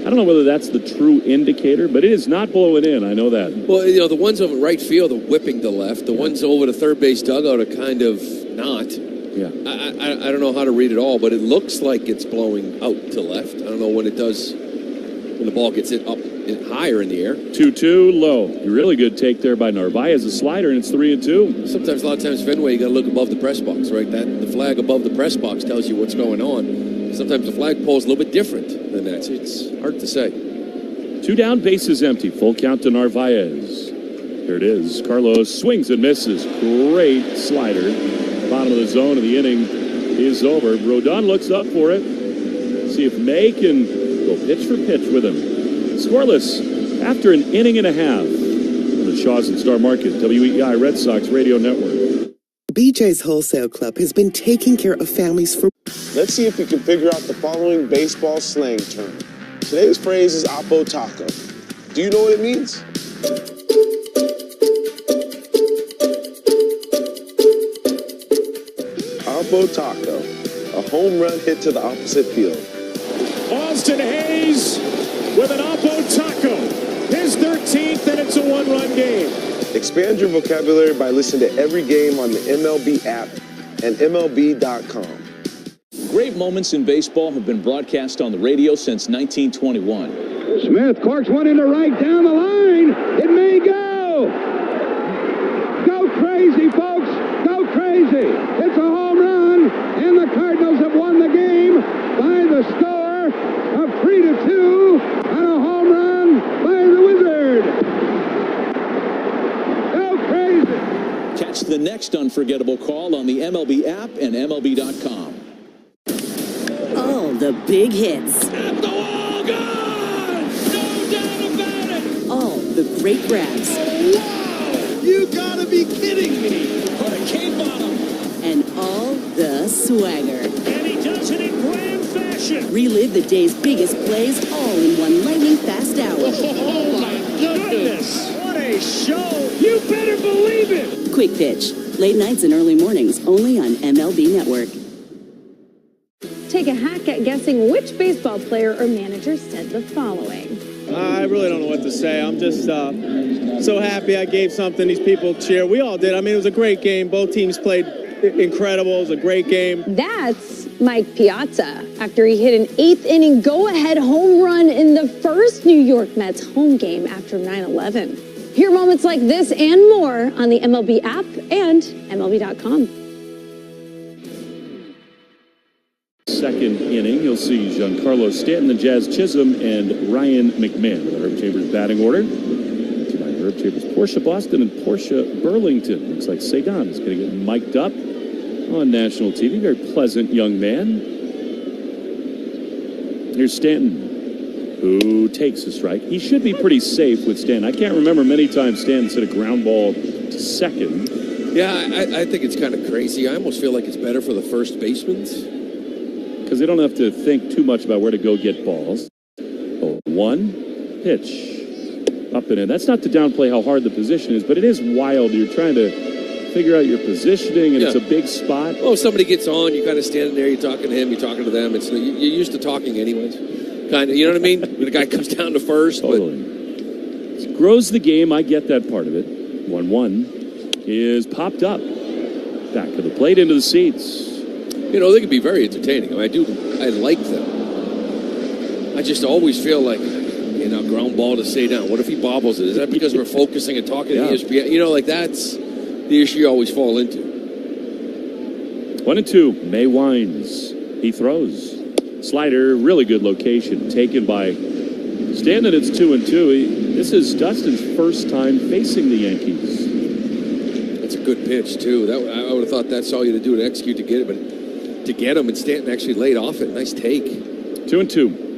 I don't know whether that's the true indicator, but it is not blowing in. I know that. Well, you know, the ones over right field are whipping to left. The ones over the third base dugout are kind of not. Yeah. I don't know how to read it all, but it looks like it's blowing out to left. I don't know when it does, when the ball gets it up higher in the air. 2-2 low. Really good take there by Narvaez, a slider, and it's 3-2. Sometimes, a lot of times, Fenway, you got to look above the press box, right? The flag above the press box tells you what's going on. Sometimes the flagpole is a little bit different than that. It's hard to say. 2 down, bases empty. Full count to Narvaez. Here it is. Carlos swings and misses. Great slider. Bottom of the zone, and the inning is over. Rodon looks up for it. See if May can go pitch for pitch with him. Scoreless after an inning and a half. On the Shaw's and Star Market, WEI Red Sox Radio Network. BJ's Wholesale Club has been taking care of families for... Let's see if we can figure out the following baseball slang term. Today's phrase is Oppo Taco. Do you know what it means? Oppo Taco, a home run hit to the opposite field. Austin Hayes with an Oppo Taco. His 13th, and it's a one-run game. Expand your vocabulary by listening to every game on the MLB app and MLB.com. Great moments in baseball have been broadcast on the radio since 1921. Smith corks one into right down the line. It may go. Go crazy, folks. Go crazy. It's a home run, and the Cardinals have won the game by the score of 3-2 on a home run by the Wizard. Go crazy. Catch the next unforgettable call on the MLB app and MLB.com. All the big hits. At the wall, gone! No doubt about it! All the great grabs. Oh, wow! You gotta be kidding me! Put a cape on him! And all the swagger. And he does it in grand fashion! Relive the day's biggest plays all in one lightning-fast hour. Oh, my goodness! What a show! You better believe it! Quick Pitch. Late nights and early mornings only on MLB Network. Take a hack at guessing which baseball player or manager said the following. I really don't know what to say. I'm just so happy I gave something these people cheer. We all did. I mean, it was a great game. Both teams played incredible. It was a great game. That's Mike Piazza after he hit an 8th inning go-ahead home run in the first New York Mets home game after 9/11. Hear moments like this and more on the MLB app and MLB.com. Second inning, you'll see Giancarlo Stanton, the Jazz Chisholm, and Ryan McMahon. The Herb Chambers batting order. Tonight, Herb Chambers, Porsche Boston, and Porsche Burlington. Looks like Sagan is going to get mic'd up on national TV. Very pleasant young man. Here's Stanton, who takes a strike. He should be pretty safe with Stanton. I can't remember many times Stanton's hit a ground ball to second. Yeah, I think it's kind of crazy. I almost feel like it's better for the first baseman. Because they don't have to think too much about where to go get balls. 1 pitch. Up and in. That's not to downplay how hard the position is, but it is wild. You're trying to figure out your positioning, and it's a big spot. Oh, if somebody gets on, you're kind of standing there, you're talking to him, you're talking to them. You're used to talking anyways. Kind of, you know what I mean? When the guy comes down to first. Totally. It grows the game. I get that part of it. 1-1 is popped up. Back to the plate, into the seats. You know, they can be very entertaining. I like them. I just always feel like, ground ball to stay down. What if he bobbles it? Is that because we're focusing and talking to ESPN? You know, like that's the issue you always fall into. 1-2. May winds. He throws. Slider, really good location. Taken by Stanton. It's 2-2. This is Dustin's first time facing the Yankees. That's a good pitch, too. I would have thought that's all you had to do to execute to get it, but to get him, and Stanton actually laid off it. Nice take. 2-2.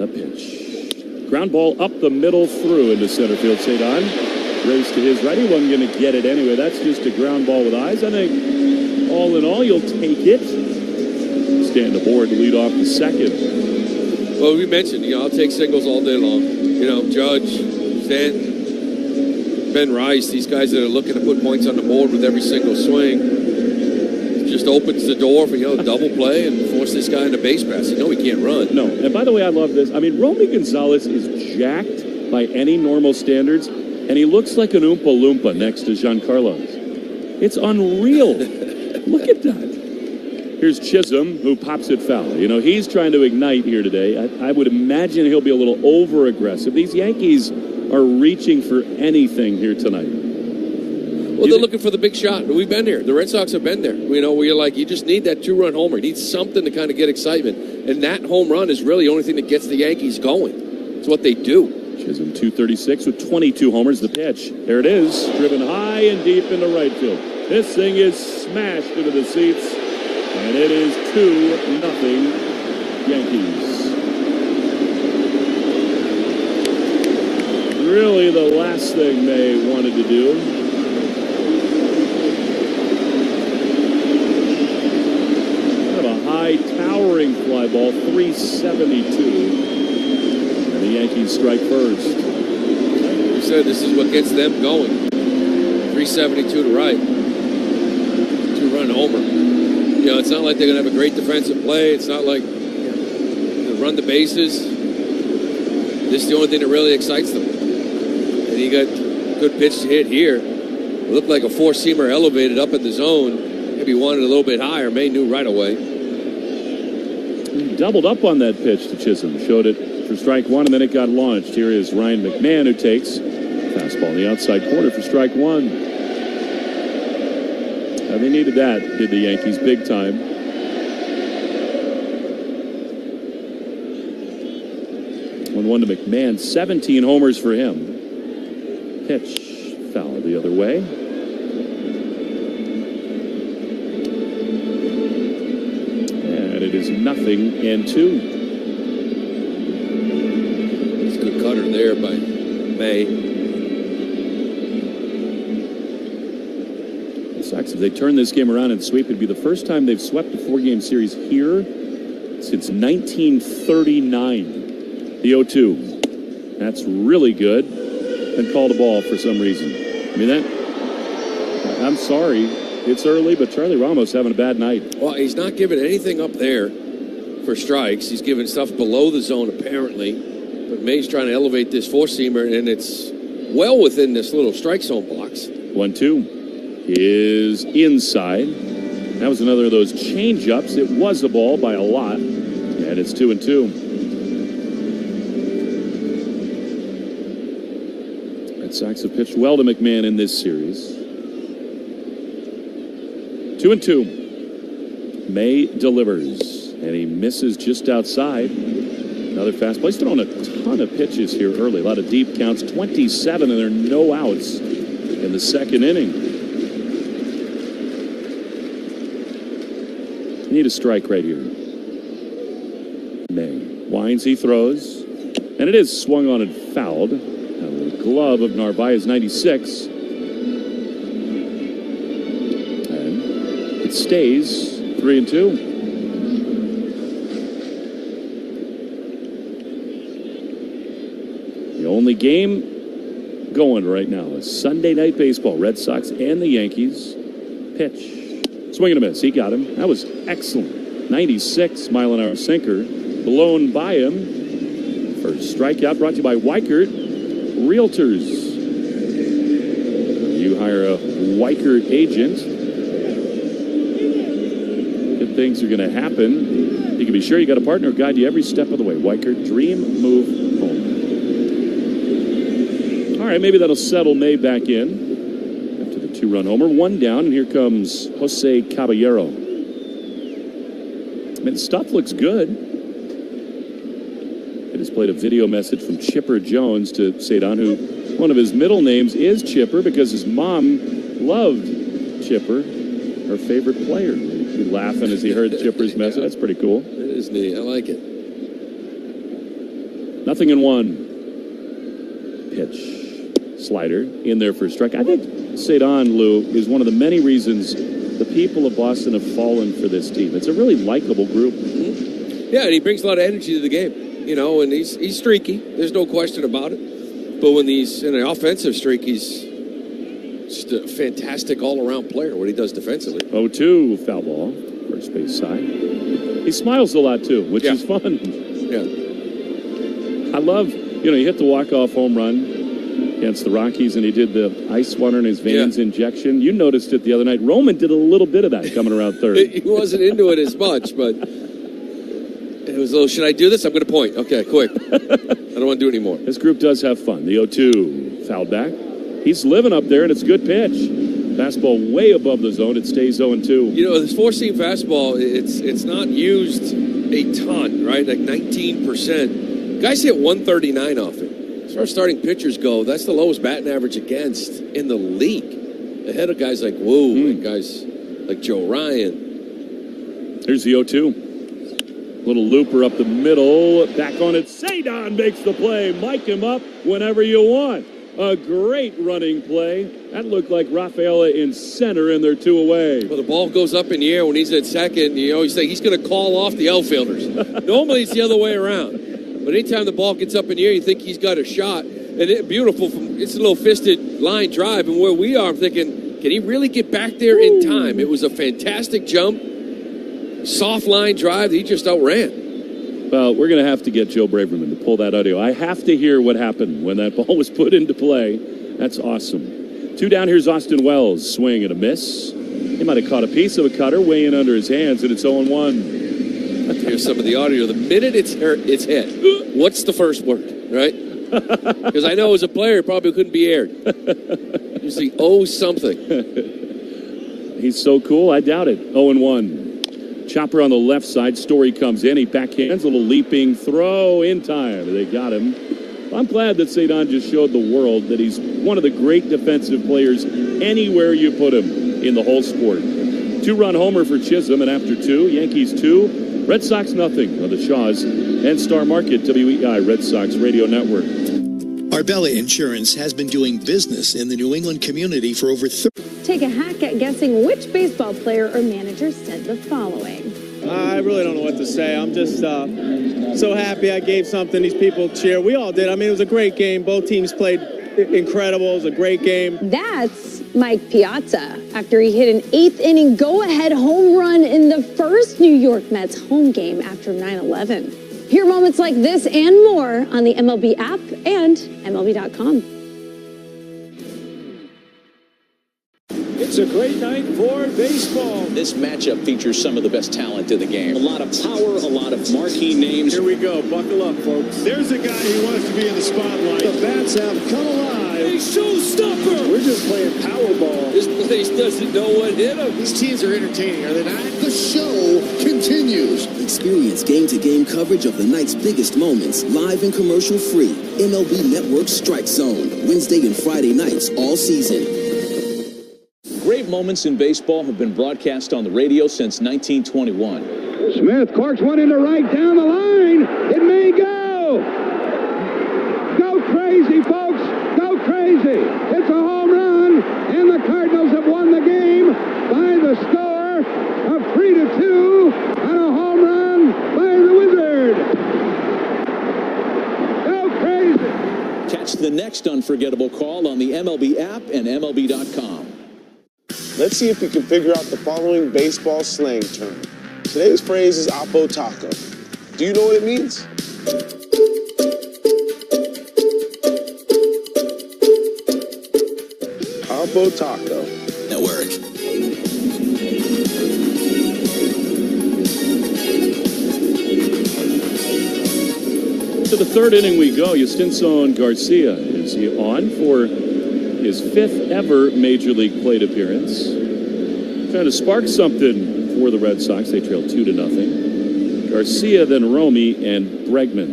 A pitch. Ground ball up the middle through into center field. Sagan race to his right. He wasn't going to get it anyway. That's just a ground ball with eyes. I think all in all, you'll take it. Stanton aboard to lead off the second. Well, we mentioned, I'll take singles all day long. Judge, Stanton, Ben Rice, these guys that are looking to put points on the board with every single swing, just opens the door for, double play and force this guy into base pass. He can't run. No, and by the way, I love this. I mean, Romy Gonzalez is jacked by any normal standards, and he looks like an Oompa Loompa next to Giancarlo's. It's unreal. Look at that. Here's Chisholm, who pops it foul. He's trying to ignite here today. I would imagine he'll be a little over-aggressive. These Yankees are reaching for anything here tonight. Well, they're looking for the big shot. We've been there. The Red Sox have been there. Where you're like, you just need that two-run homer. You need something to kind of get excitement. And that home run is really the only thing that gets the Yankees going. It's what they do. Chisholm, 236 with 22 homers. The pitch. There it is. Driven high and deep into right field. This thing is smashed into the seats. And it is 2-0 Yankees. Really the last thing May wanted to do. Kind of a high towering fly ball, 372. And the Yankees strike first. You said this is what gets them going. 372 to right. Two-run homer. It's not like they're going to have a great defensive play. It's not like they run the bases. This is the only thing that really excites them. And he got a good pitch to hit here. It looked like a four-seamer elevated up in the zone. Maybe wanted a little bit higher. May knew right away. He doubled up on that pitch to Chisholm. Showed it for strike one, and then it got launched. Here is Ryan McMahon, who takes fastball in the outside corner for strike one. They needed that, did the Yankees, big time. 1-1 to McMahon, 17 homers for him. Pitch, foul the other way. And it is 0-2. It's a good cutter there by May. If they turn this game around and sweep, it'd be the first time they've swept a four-game series here since 1939. The 0-2. That's really good. And called a ball for some reason. I mean, I'm sorry. It's early, but Charlie Ramos having a bad night. Well, he's not giving anything up there for strikes. He's giving stuff below the zone, apparently. But May's trying to elevate this four-seamer, and it's well within this little strike zone box. 1-2. Is inside. That was another of those change-ups. It was a ball by a lot, and it's 2-2. Red Sox have pitched well to McMahon in this series. 2-2. May delivers, and he misses just outside. Another fastball. He's thrown a ton of pitches here early. A lot of deep counts. 27, and there are no outs in the second inning. Need a strike right here. May winds, he throws, and it is swung on and fouled. The glove of Narvaez, 96, and it stays 3-2. The only game going right now is Sunday Night Baseball. Red Sox and the Yankees. Pitch. Swing and a miss. He got him. That was excellent. 96 mile-an-hour sinker. Blown by him. First strikeout brought to you by Weichert Realtors. You hire a Weichert agent, good things are going to happen. You can be sure you got a partner who guide you every step of the way. Weichert, dream, move, home. All right, maybe that'll settle May back in. Two-run homer, one down, and here comes Jose Caballero. I mean, the stuff looks good. It has played a video message from Chipper Jones to Cedon, who one of his middle names is Chipper because his mom loved Chipper, her favorite player. He laughing as he heard Chipper's message. That's pretty cool. It is neat. I like it. 0-1. Pitch. Slider in there for a strike. I think Cedon, Lou, is one of the many reasons the people of Boston have fallen for this team. It's a really likable group. Yeah, and he brings a lot of energy to the game, and he's streaky. There's no question about it. But when he's in an offensive streak, he's just a fantastic all-around player, what he does defensively. 0-2, foul ball, first base side. He smiles a lot, too, which is fun. Yeah. I love, he hit the walk-off home run against the Rockies, and he did the ice water in his veins injection. You noticed it the other night. Roman did a little bit of that coming around third. He wasn't into it as much, but it was a little, should I do this? I'm going to point. Okay, quick. I don't want to do it anymore. This group does have fun. The 0-2, fouled back. He's living up there, and it's a good pitch. Fastball way above the zone. It stays 0-2. This four-seam fastball, it's not used a ton, right? Like 19%. Guys hit 139 off it. As far as starting pitchers go, that's the lowest batting average against in the league. Ahead of guys like Wu and guys like Joe Ryan. Here's the 0-2. Little looper up the middle. Back on it. Cedon makes the play. Mic him up whenever you want. A great running play. That looked like Rafaela in center, and they're 2 away. Well, the ball goes up in the air when he's at second. You always think he's going to call off the outfielders. Normally, it's the other way around. But anytime the ball gets up in the air, you think he's got a shot. And it's a little fisted line drive. And where we are, I'm thinking, can he really get back there in time? It was a fantastic jump. Soft line drive that he just outran. Well, we're going to have to get Joe Braverman to pull that audio. I have to hear what happened when that ball was put into play. That's awesome. 2 down, here's Austin Wells. Swing and a miss. He might have caught a piece of a cutter way in under his hands, and it's 0-1. Here's some of the audio. The minute it's hit, what's the first word, right? Because I know as a player, it probably couldn't be aired. You see, something. He's so cool, I doubt it. 0-1. Chopper on the left side. Story comes in. He backhands. A little leaping throw in time. They got him. I'm glad that Cedon just showed the world that he's one of the great defensive players anywhere you put him in the whole sport. 2-run homer for Chisholm, and after 2, Yankees 2, Red Sox nothing on the Shaws and Star Market WEI Red Sox Radio Network. Arbella Insurance has been doing business in the New England community for over 30 years. Take a hack at guessing which baseball player or manager said the following. I really don't know what to say. I'm just so happy I gave something these people cheer. We all did. I mean, it was a great game. Both teams played incredible. It was a great game. That's Mike Piazza after he hit an 8th inning go-ahead home run in the first New York Mets home game after 9/11. Hear moments like this and more on the MLB app and MLB.com. It's a great night for baseball. This matchup features some of the best talent in the game. A lot of power, a lot of marquee names. Here we go. Buckle up, folks. There's a guy who wants to be in the spotlight. The bats have come alive. A showstopper. We're just playing Powerball. This place doesn't know what hit him. These teams are entertaining, are they not? The show continues. Experience game-to-game coverage of the night's biggest moments, live and commercial-free. MLB Network Strike Zone, Wednesday and Friday nights all season. Great moments in baseball have been broadcast on the radio since 1921. Smith corks one into right down the line. It may go. Go crazy, folks. Go crazy. It's a home run, and the Cardinals have won the game by the score of 3-2 on a home run by the Wizard. Go crazy. Catch the next unforgettable call on the MLB app and MLB.com. Let's see if we can figure out the following baseball slang term. Today's phrase is Oppo Taco. Do you know what it means? Oppo Taco. Network. To the 3rd inning we go. Yustinson Garcia. Is he on for his 5th ever Major League plate appearance? Trying to spark something for the Red Sox. They trail 2-0. Garcia, then Romy, and Bregman.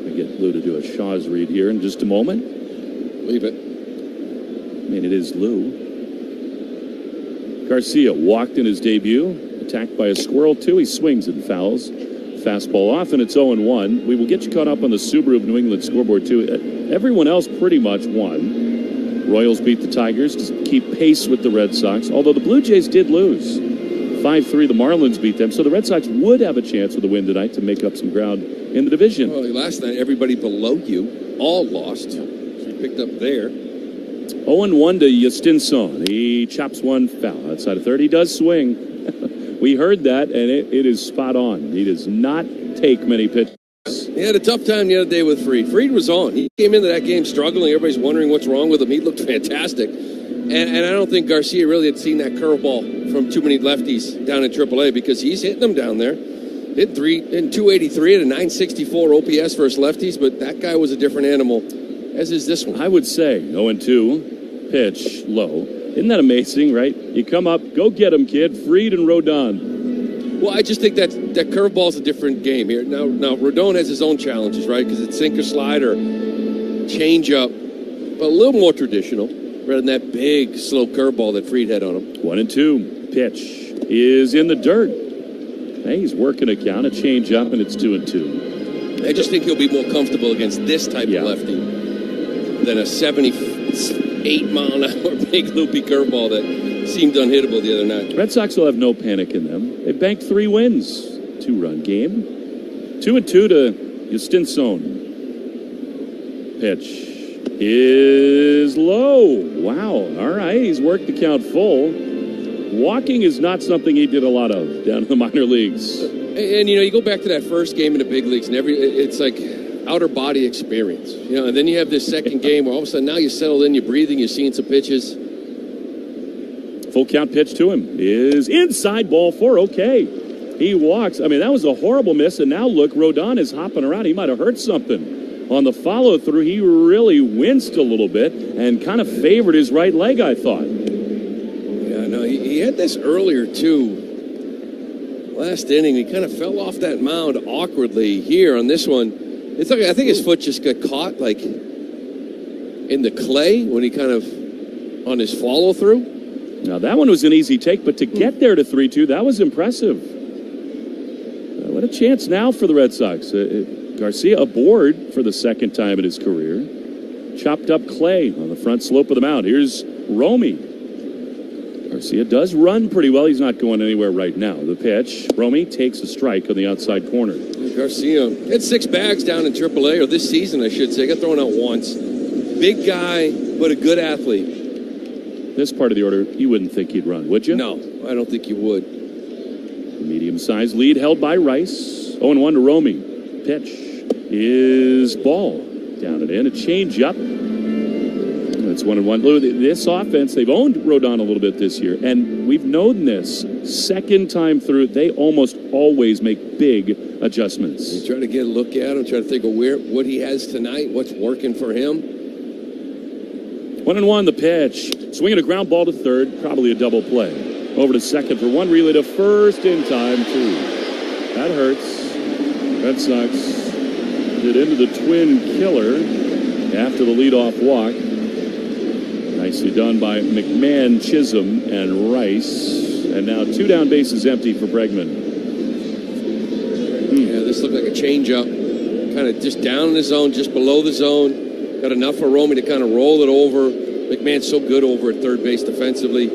I get Lou to do a Shaw's read here in just a moment. Leave it. I mean, it is Lou. Garcia walked in his debut. Attacked by a squirrel, too. He swings and fouls. Fastball off, and it's 0-1. We will get you caught up on the Subaru of New England scoreboard, too. Everyone else pretty much won. Royals beat the Tigers to keep pace with the Red Sox, although the Blue Jays did lose. 5-3, the Marlins beat them, so the Red Sox would have a chance with a win tonight to make up some ground in the division. Well, last night, everybody below you all lost. So you picked up there. 0-1 to Justinson. He chops one foul outside of third. He does swing. We heard that, and it is spot on. He does not take many pitches. He had a tough time the other day with Fried. Fried was on. He came into that game struggling. Everybody's wondering what's wrong with him. He looked fantastic. And I don't think Garcia really had seen that curveball from too many lefties down in AAA because he's hitting them down there. Hit 283 at a 964 OPS versus lefties, but that guy was a different animal, as is this one. I would say 0-2, pitch low. Isn't that amazing, right? You come up, go get him, kid. Fried and Rodon. Well, I just think that curveball is a different game here. Now Rodon has his own challenges, right? Because it's sinker, slider, change up, but a little more traditional rather than that big, slow curveball that Fried had on him. 1-2. Pitch is in the dirt. Hey, he's working a count, a change up, and it's 2-2. I just think he'll be more comfortable against this type of lefty than a 78-mile-an-hour big loopy curveball that seemed unhittable the other night. Red Sox will have no panic in them. They banked 3 wins. 2-run game. 2-2 to Justinson. Pitch is low. Wow. All right. He's worked the count full. Walking is not something he did a lot of down in the minor leagues. And you go back to that first game in the big leagues, and it's like outer body experience. And then you have this second game where all of a sudden now you settled in, you're breathing, you're seeing some pitches. Full count pitch to him is inside, ball 4. Okay. He walks. I mean, that was a horrible miss, and now look, Rodon is hopping around. He might have hurt something. On the follow-through, he really winced a little bit and kind of favored his right leg, I thought. Yeah, no, he had this earlier, too. Last inning, he kind of fell off that mound awkwardly. Here on this one, I think his foot just got caught, like, in the clay when he kind of, on his follow-through. Now, that one was an easy take, but to get there to 3-2, that was impressive. What a chance now for the Red Sox. Garcia aboard for the second time in his career. Chopped up clay on the front slope of the mound. Here's Romy. Garcia does run pretty well. He's not going anywhere right now. The pitch. Romy takes a strike on the outside corner. Garcia had 6 bags down in AAA, or this season, I should say. Got thrown out once. Big guy, but a good athlete. This part of the order, you wouldn't think he'd run, would you? No, I don't think you would. The medium-sized lead held by Rice. 0-1 to Romy. Pitch is ball. Down and in. A change-up. It's 1-1. This offense, they've owned Rodon a little bit this year, and we've known this. Second time through, they almost always make big adjustments. You try to get a look at him, try to think of what he has tonight, what's working for him. 1-1 the pitch. Swinging a ground ball to third, probably a double play. Over to second for 1, relay to first in time 2. That hurts. Red Sox did into the twin killer after the leadoff walk. Nicely done by McMahon, Chisholm, and Rice. And now 2 down bases empty for Bregman. Yeah, this looked like a changeup. Kind of just down in the zone, just below the zone. Got enough for Romy to kind of roll it over. McMahon's so good over at third base defensively.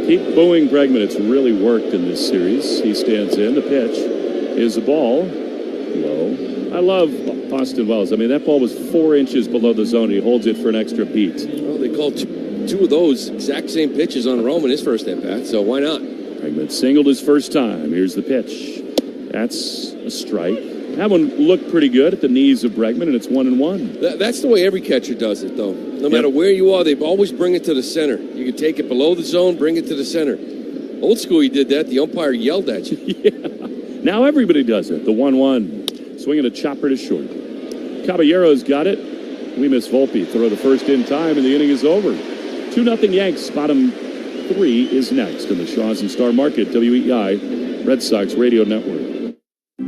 Keep booing Bregman. It's really worked in this series. He stands in. The pitch is a ball. Low. I love Austin Wells. I mean, that ball was 4 inches below the zone. He holds it for an extra beat. Well, they called two of those exact same pitches on Roman his first at-bat, so why not? Bregman singled his first time. Here's the pitch. That's a strike. That one looked pretty good at the knees of Bregman, and it's 1-1. That's the way every catcher does it, though. No matter where you are, they always bring it to the center. You can take it below the zone, bring it to the center. Old school, you did that. The umpire yelled at you. Yeah. Now everybody does it. The 1-1. Swinging a chopper to short. Caballero's got it. We miss Volpe. Throw the first in time, and the inning is over. 2-0 Yanks. Bottom 3 is next in the Shaws and Star Market, WEI, Red Sox Radio Network.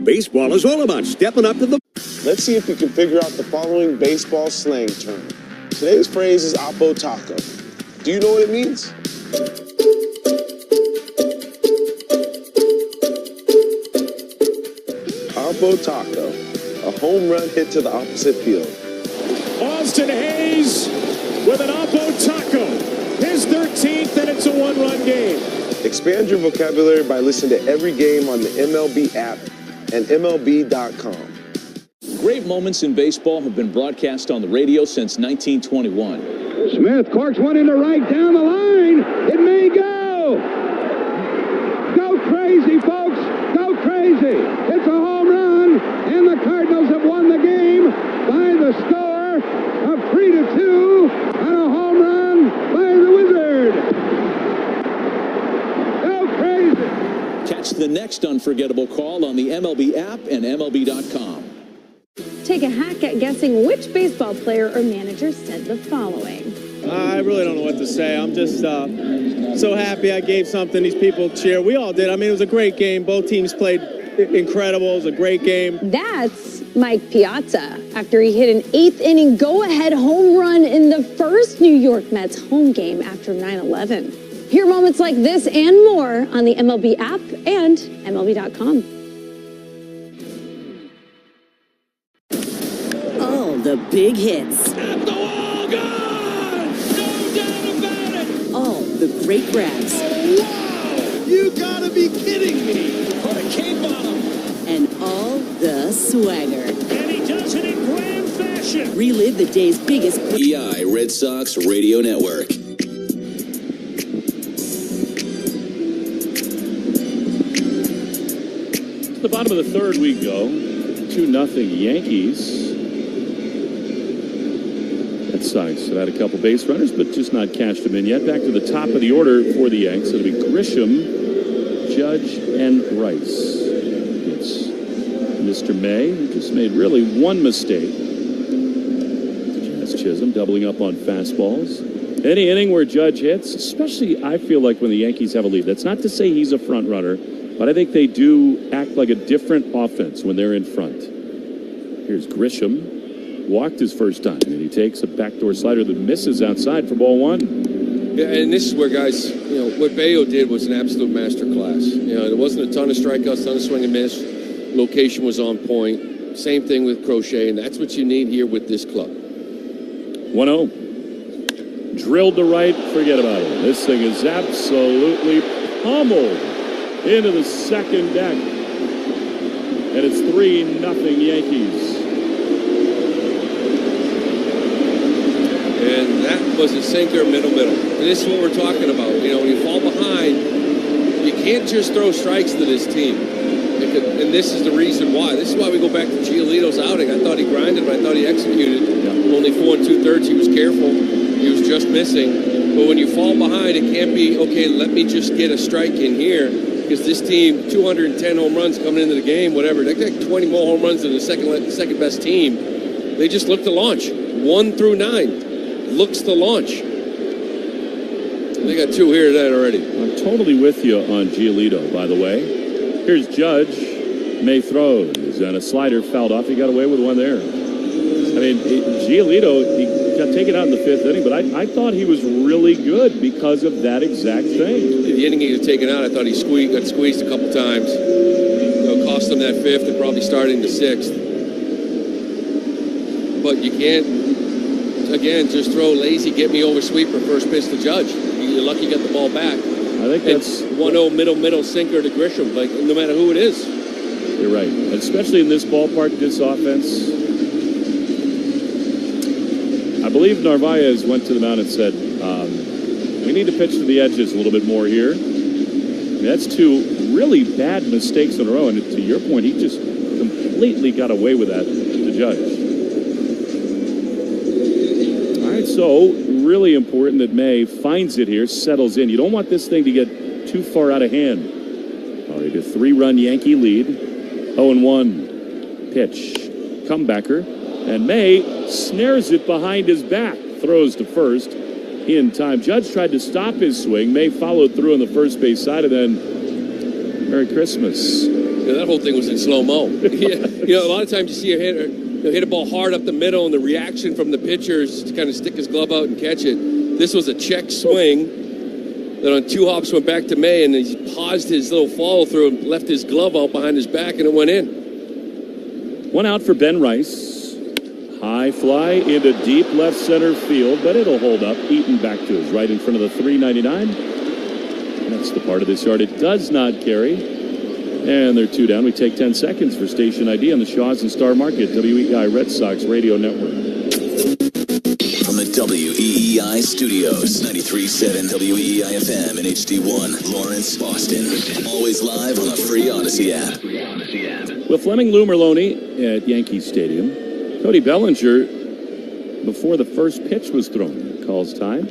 Baseball is all about stepping up to the... Let's see if we can figure out the following baseball slang term. Today's phrase is Oppo Taco. Do you know what it means? Oppo Taco, a home run hit to the opposite field. Austin Hayes with an Oppo Taco. His 13th, and it's a 1-run game. Expand your vocabulary by listening to every game on the MLB app and MLB.com. Great moments in baseball have been broadcast on the radio since 1921. Smith corks one into right down the line. It may go. Go crazy, folks. Go crazy. It's a home run, and the Cardinals have won the game by the score of 3-2 on a home run by the Wizard. Go crazy. Catch the next unforgettable call on the MLB app and MLB.com. Take a hack at guessing which baseball player or manager said the following. I really don't know what to say. I'm just so happy I gave something these people cheer. We all did. I mean, it was a great game. Both teams played incredible. It was a great game. That's Mike Piazza after he hit an 8th inning go-ahead home run in the first New York Mets home game after 9/11. Hear moments like this and more on the MLB app and MLB.com. All the big hits. At the wall, gone! No doubt about it! All the great grabs. Oh, wow! You gotta be kidding me! Put a cape on him! And all the swagger. And he does it in grand fashion! Relive the day's biggest... EI Red Sox Radio Network. To the bottom of the third we go. 2-0 Yankees. Red Sox have had a couple base runners, but just not cashed them in yet. Back to the top of the order for the Yanks. It'll be Grisham, Judge, and Rice. It's Mr. May, who just made really one mistake. Jazz Chisholm doubling up on fastballs. Any inning where Judge hits, especially I feel like when the Yankees have a lead. That's not to say he's a front runner, but I think they do act like a different offense when they're in front. Here's Grisham. Walked his first time, and he takes a backdoor slider that misses outside for ball one. Yeah, and this is where guys, what Bayo did was an absolute masterclass. There wasn't a ton of strikeouts, ton of swing and miss. Location was on point. Same thing with Crochet, and that's what you need here with this club. 1-0. Drilled to right, forget about it. This thing is absolutely pummeled into the second deck. And it's 3-0 Yankees. And that was a sinker middle. And this is what we're talking about. When you fall behind, you can't just throw strikes to this team. And this is the reason why. This is why we go back to Giolito's outing. I thought he grinded, but I thought he executed. Yeah. Only 4 2/3. He was careful. He was just missing. But when you fall behind, it can't be, okay, let me just get a strike in here. Because this team, 210 home runs coming into the game, whatever. They got 20 more home runs than the second best team. They just look to launch. 1 through 9. Looks to launch. They got 2 here tonight already. I'm totally with you on Giolito, by the way. Here's Judge. May throws, and a slider fouled off. He got away with one there. I mean, Giolito, he got taken out in the 5th inning, but I thought he was really good because of that exact thing. The inning he got taken out, I thought he got squeezed a couple times. Cost him that 5th and probably starting the 6th. But you can't, again, just throw lazy, get me over sweeper, first pitch to Judge. You're lucky you got the ball back. I think that's 1-0 middle sinker to Grisham, like no matter who it is. You're right, especially in this ballpark, this offense. I believe Narvaez went to the mound and said, we need to pitch to the edges a little bit more here. I mean, that's 2 really bad mistakes in a row, and to your point, he just completely got away with that to Judge. So, really important that May finds it here, settles in. You don't want this thing to get too far out of hand. All right, a 3-run Yankee lead. 0-1 pitch. Comebacker. And May snares it behind his back. Throws to first in time. Judge tried to stop his swing. May followed through on the first base side, and then Merry Christmas. Yeah, that whole thing was in slow-mo. Yeah, a lot of times you see a hitter hit a ball hard up the middle, and the reaction from the pitcher is to kind of stick his glove out and catch it. This was a check swing that on 2 hops went back to May, and he paused his little follow-through and left his glove out behind his back, and it went in. 1 out for Ben Rice. High fly into deep left center field, but it'll hold up. Eaton back to his right in front of the 399. That's the part of this yard it does not carry. And they're 2 down. We take 10 seconds for station ID on the Shaws and Star Market, WEI Red Sox Radio Network. From the WEEI studios, 93.7 WEEI FM and HD1, Lawrence, Boston. Always live on the free Odyssey app. With Fleming Lou Merlone at Yankee Stadium, Cody Bellinger, before the first pitch was thrown, calls time.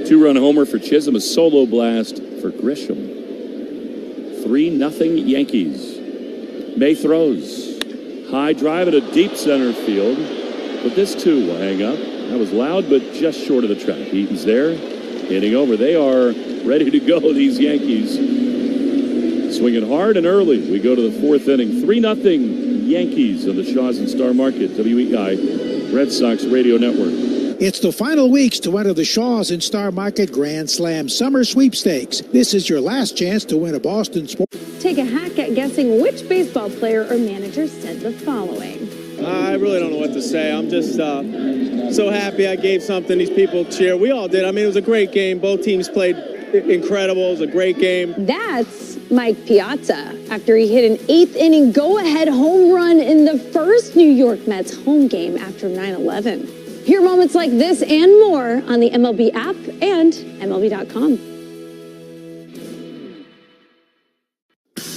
2-run homer for Chisholm, a solo blast for Grisham. 3-0 Yankees. May throws. High drive at a deep center field. But this, too, will hang up. That was loud, but just short of the track. Eaton's there, hitting over. They are ready to go, these Yankees. Swinging hard and early. We go to the 4th inning. 3-0 Yankees on the Shaws and Star Market, WEI Red Sox Radio Network. It's the final weeks to enter the Shaws and Star Market Grand Slam Summer Sweepstakes. This is your last chance to win a Boston Sport. Take a hack at guessing which baseball player or manager said the following. I really don't know what to say. I'm just so happy I gave something these people cheer. We all did. I mean, it was a great game. Both teams played incredible. It was a great game. That's Mike Piazza after he hit an 8th inning go-ahead home run in the first New York Mets home game after 9/11. Hear moments like this and more on the MLB app and MLB.com.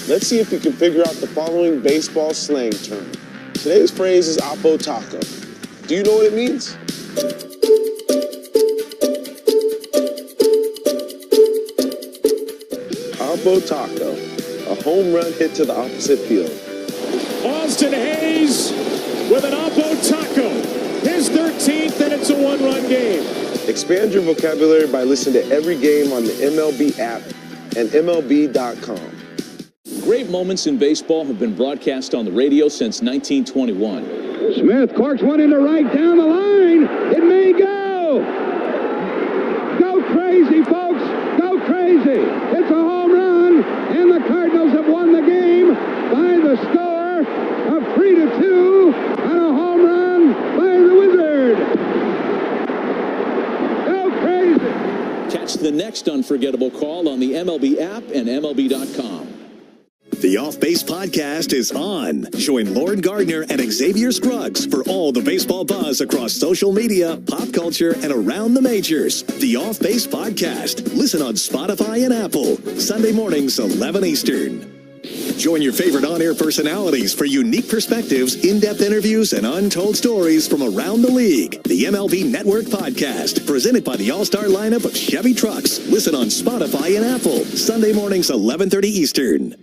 Let's see if you can figure out the following baseball slang term. Today's phrase is Oppo Taco. Do you know what it means? Oppo Taco, a home run hit to the opposite field. Austin Hayes with an Oppo Taco. His 13th, and it's a 1-run game. Expand your vocabulary by listening to every game on the MLB app and MLB.com. Great moments in baseball have been broadcast on the radio since 1921. Smith corks one into right down the line. It may go. Go crazy, folks. Go crazy. It's a home run, and the Cardinals have won the game by the score of 3-2 on a home run by the Wizard. Go crazy. Catch the next unforgettable call on the MLB app and MLB.com. The Off Base Podcast is on. Join Lauren Gardner and Xavier Scruggs for all the baseball buzz across social media, pop culture, and around the majors. The Off Base Podcast. Listen on Spotify and Apple. Sunday mornings, 11 Eastern. Join your favorite on-air personalities for unique perspectives, in-depth interviews, and untold stories from around the league. The MLB Network Podcast, presented by the all-star lineup of Chevy trucks. Listen on Spotify and Apple. Sunday mornings, 11:30 Eastern.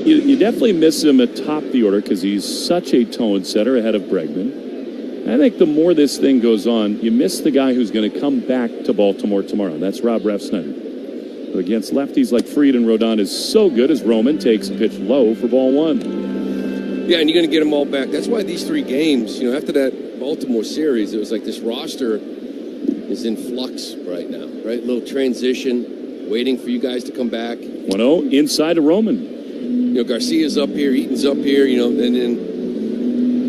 You definitely miss him atop the order because he's such a tone setter ahead of Bregman. I think the more this thing goes on, you miss the guy who's going to come back to Baltimore tomorrow. That's Rob Refsnyder. But against lefties like Fried and Rodon is so good as Roman takes a pitch low for ball 1. Yeah, and you're going to get them all back. That's why these 3 games, after that Baltimore series, it was like this roster is in flux right now, right? A little transition, waiting for you guys to come back. 1-0 inside to Roman. Garcia's up here, Eaton's up here, and then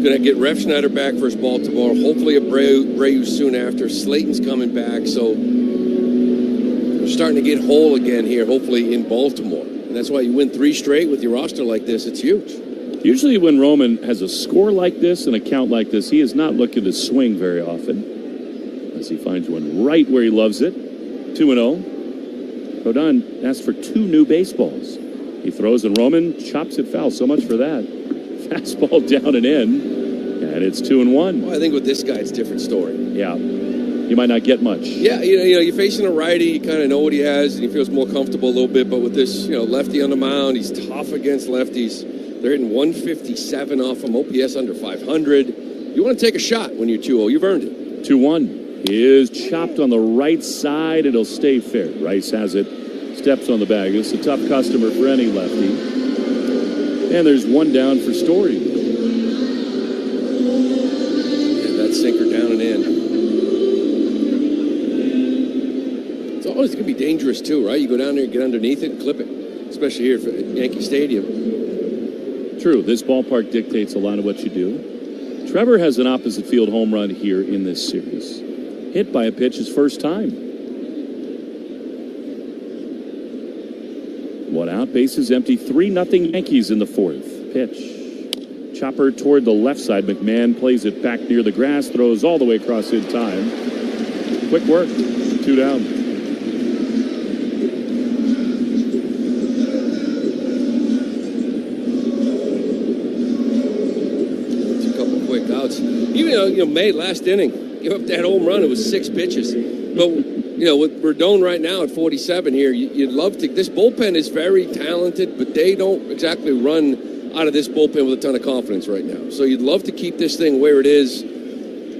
going to get Refsnyder back versus Baltimore. Hopefully Abreu soon after. Slayton's coming back, so we're starting to get whole again here, hopefully in Baltimore. And that's why you win 3 straight with your roster like this. It's huge. Usually when Roman has a score like this and a count like this, he is not looking to swing very often. As he finds one right where he loves it. 2-0. Rodon asked for 2 new baseballs. He throws and Roman chops it foul. So much for that. Fastball down and in. And it's 2-1. Well, I think with this guy, it's a different story. Yeah. You might not get much. Yeah, you're facing a righty. You kind of know what he has, and he feels more comfortable a little bit. But with this, lefty on the mound, he's tough against lefties. They're hitting 157 off him, OPS under 500. You want to take a shot when you're 2-0. You've earned it. 2-1. He is chopped on the right side. It'll stay fair. Rice has it. Steps on the bag. It's a tough customer for any lefty. And there's 1 down for Story. Yeah, that sinker down and in. It's always going to be dangerous too, right? You go down there and get underneath it and clip it, especially here at Yankee Stadium. True. This ballpark dictates a lot of what you do. Trevor has an opposite field home run here in this series. Hit by a pitch his first time. One out, bases empty, 3-0 Yankees in the fourth. Pitch. Chopper toward the left side. McMahon plays it back near the grass, throws all the way across in time. Quick work, 2 down. Even May last inning, give up that home run. It was 6 pitches. But with Rodon right now at 47 here, you'd love to. This bullpen is very talented, but they don't exactly run out of this bullpen with a ton of confidence right now. So you'd love to keep this thing where it is,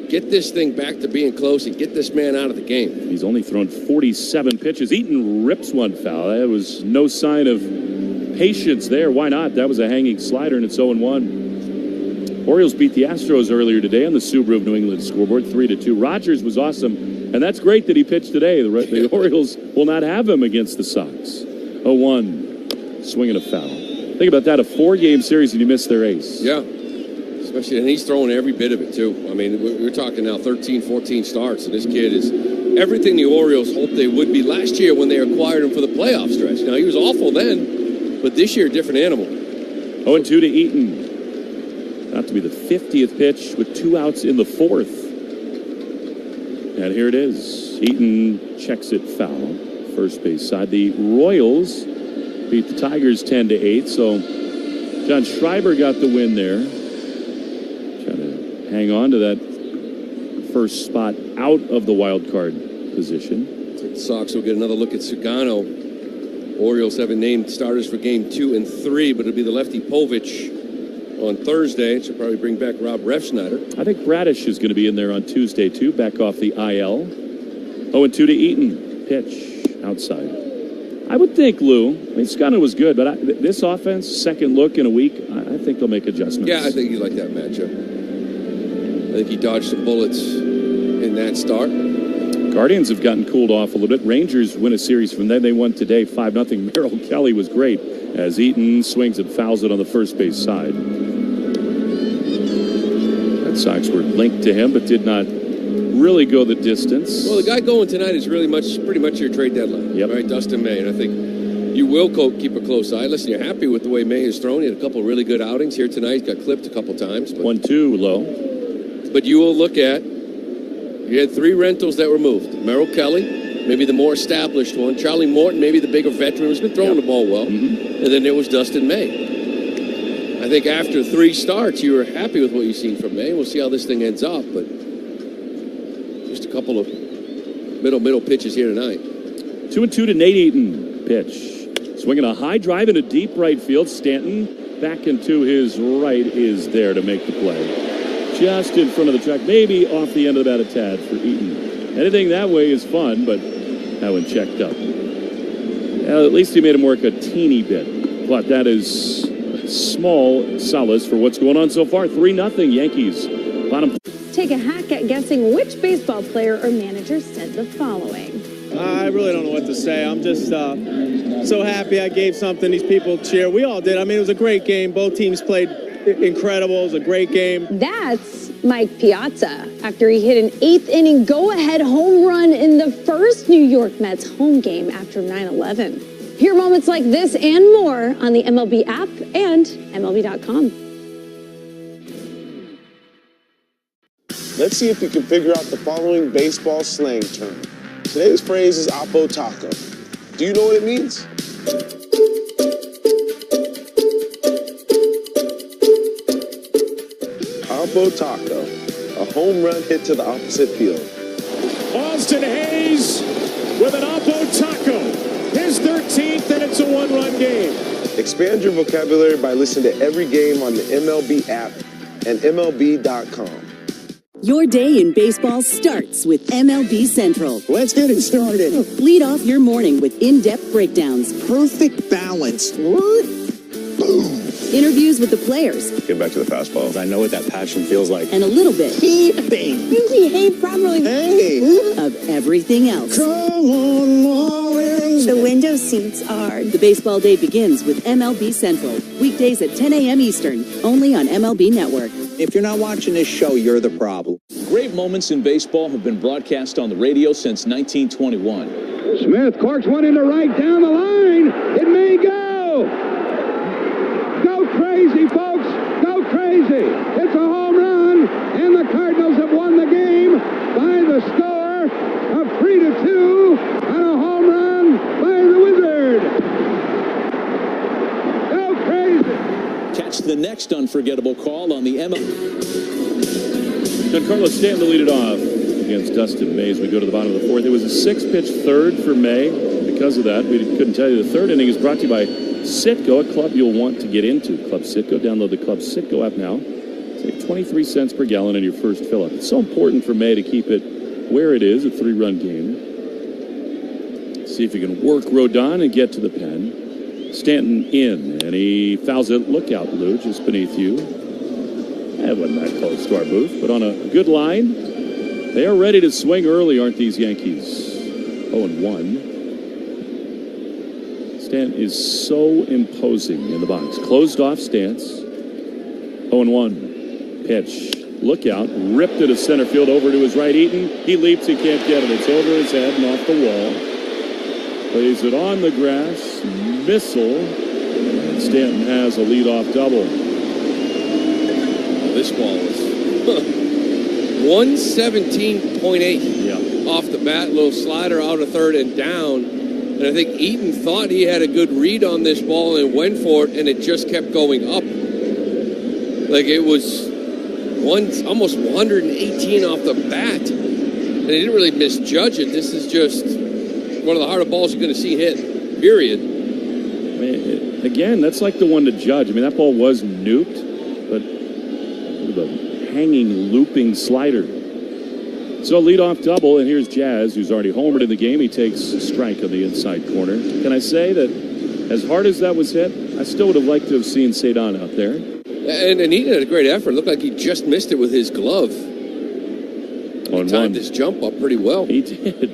get this thing back to being close, and get this man out of the game. He's only thrown 47 pitches. Eaton rips one foul. There was no sign of patience there. Why not? That was a hanging slider, and it's 0-1. Orioles beat the Astros earlier today on the Subaru of New England scoreboard, 3-2. Rogers was awesome, and that's great that he pitched today. The Orioles will not have him against the Sox. 0-1, swinging a foul. Think about that, a 4-game series and you miss their ace. Yeah, especially, and he's throwing every bit of it, too. I mean, we're talking now 13, 14 starts, and this kid is everything the Orioles hoped they would be last year when they acquired him for the playoff stretch. Now, he was awful then, but this year, different animal. 0-2 to Eaton. About to be the 50th pitch with 2 outs in the fourth. And here it is. Eaton checks it foul. First base side. The Royals beat the Tigers 10-8. So John Schreiber got the win there. Trying to hang on to that first spot out of the wild card position. The Sox will get another look at Sugano. Orioles haven't named starters for game 2 and 3, but it'll be the lefty Povich on Thursday. Should probably bring back Rob Refsnyder. I think Bradish is going to be in there on Tuesday, too, back off the IL. 0-2 to Eaton. Pitch outside. I would think, Lou, I mean, Scunna was good, but this offense, second look in a week, I think they'll make adjustments. Yeah, I think you like that matchup. I think he dodged some bullets in that start. Guardians have gotten cooled off a little bit. Rangers win a series from them. They won today 5-0. Merrill Kelly was great as Eaton swings and fouls it on the first base side. Red Sox were linked to him, but did not really go the distance. Well, the guy going tonight is really pretty much your trade deadline. Yep. Right, Dustin May. And I think you will keep a close eye. Listen, you're happy with the way May has thrown. He had a couple of really good outings here tonight. He got clipped a couple times. 1-2 low. But you will look at, you had 3 rentals that were moved. Merrill Kelly, maybe the more established one. Charlie Morton, maybe the bigger veteran who's been throwing the ball well. Mm-hmm. And then there was Dustin May. I think after 3 starts, you were happy with what you've seen from May. We'll see how this thing ends up, but just a couple of middle pitches here tonight. 2-2 to Nate Eaton. Pitch. Swinging a high drive into deep right field. Stanton back into his right is there to make the play. Just in front of the track, maybe off the end of the bat a tad for Eaton. Anything that way is fun, but that one checked up. Well, at least he made him work a teeny bit, but that is small solace for what's going on so far. 3-0 Yankees. Bottom. Take a hack at guessing which baseball player or manager said the following. I really don't know what to say. I'm just so happy I gave something these people cheer. We all did. I mean, it was a great game. Both teams played incredible. It was a great game. That's Mike Piazza after he hit an 8th inning go-ahead home run in the first New York Mets home game after 9/11. Hear moments like this and more on the MLB app and MLB.com. Let's see if you can figure out the following baseball slang term. Today's phrase is Oppo Taco. Do you know what it means? Oppo Taco, a home run hit to the opposite field. Austin Hayes with an Oppo Taco. His 13th, and it's a 1-run game. Expand your vocabulary by listening to every game on the MLB app and MLB.com. Your day in baseball starts with MLB Central. Let's get it started. Lead off your morning with in-depth breakdowns. Perfect balance. Boom. Interviews with the players. Get back to the fastballs. I know what that passion feels like. And a little bit. Keeping. Behave properly. Hey. Of everything else. Come on, Lawrence. The window seats are. The baseball day begins with MLB Central. Weekdays at 10 a.m. Eastern. Only on MLB Network. If you're not watching this show, you're the problem. Great moments in baseball have been broadcast on the radio since 1921. Smith corks one into right down the line. It may go. go! Go crazy, folks! Go crazy! It's a home run, and the Cardinals have won the game by the score of 3-2 on a home run by the Wizard. Go crazy! Catch the next unforgettable call on the MLB. Giancarlo Stanton to lead it off against Dustin May as we go to the bottom of the fourth. It was a 6-pitch third for May. Because of that, we couldn't tell you. The third inning is brought to you by Citgo, a club you'll want to get into. Club Citgo. Download the Club Citgo app now. Save 23 cents per gallon on your first fill-up. It's so important for May to keep it where it is, a 3-run game. See if you can work Rodon and get to the pen. Stanton in, and he fouls it. Look out, Lou, just beneath you. That wasn't that close to our booth, but on a good line. They are ready to swing early, aren't these Yankees? 0-1. Stanton is so imposing in the box. Closed off stance. 0-1. Pitch. Look out. Ripped it to center field over to his right. Eaton. He leaps. He can't get it. It's over his head and off the wall. Plays it on the grass. Missile. And Stanton has a leadoff double. This ball is 117.8 off the bat. Little slider out of third and down. And I think Eaton thought he had a good read on this ball and went for it, and it just kept going up. Like it was almost 118 off the bat. And he didn't really misjudge it. This is just one of the harder balls you're going to see hit, period. I mean, again, that's like the one to judge. I mean, that ball was nuked, but with a hanging, looping slider. So leadoff double, and here's Jazz, who's already homered in the game. He takes a strike on the inside corner. Can I say that as hard as that was hit, I still would have liked to have seen Cedon out there. And he had a great effort. It looked like he just missed it with his glove. He timed this jump up pretty well. He did.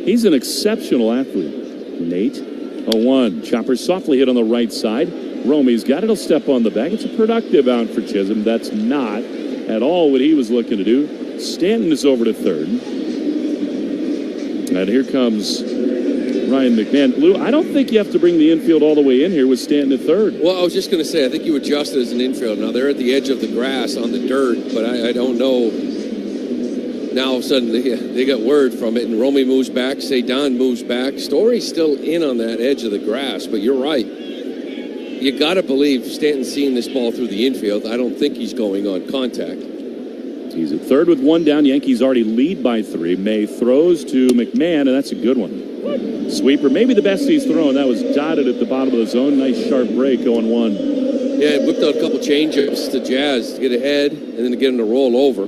He's an exceptional athlete, Nate. 0-1. Chopper softly hit on the right side. Romey's got it. He'll step on the back. It's a productive out for Chisholm. That's not at all what he was looking to do. Stanton is over to third. And here comes Ryan McMahon. Lou, I don't think you have to bring the infield all the way in here with Stanton at third. Well, I was just going to say, I think you adjust it as an infield. Now, they're at the edge of the grass on the dirt, but I don't know. Now, all of a sudden, they got word from it, and Romey moves back, Cedon moves back. Story's still in on that edge of the grass, but you're right. You got to believe Stanton's seeing this ball through the infield. I don't think he's going on contact. He's at third with one down. Yankees already lead by 3. May throws to McMahon, and that's a good one. Sweeper, maybe the best he's thrown. That was dotted at the bottom of the zone. Nice sharp break, 0-1. Yeah, it whipped out a couple change-ups to Jazz to get ahead and then to get him to roll over.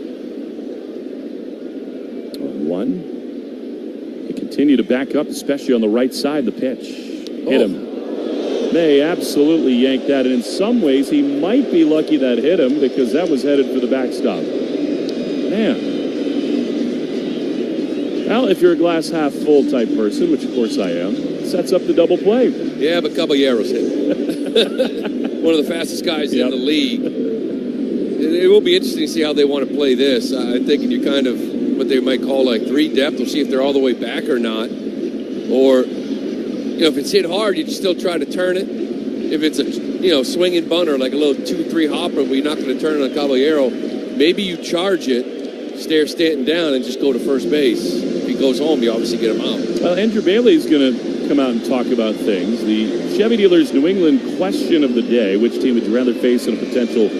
0-1. They continue to back up, especially on the right side. The pitch. Hit him. May absolutely yanked that, and in some ways he might be lucky that hit him because that was headed for the backstop. Man. Well, if you're a glass half full type person, which of course I am, sets up the double play. Yeah, but Caballero's hit. One of the fastest guys in the league. It will be interesting to see how they want to play this. I'm thinking you're kind of what they might call like 3 depth. We'll see if they're all the way back or not. Or, if it's hit hard, you still try to turn it. If it's a, swinging bunter, like a little 2-3 hopper, but you're not going to turn it on Caballero, maybe you charge it, stare Stanton down, and just go to first base. If he goes home, you obviously get him out. Well, Andrew Bailey's going to come out and talk about things. The Chevy Dealers New England question of the day: which team would you rather face in a potential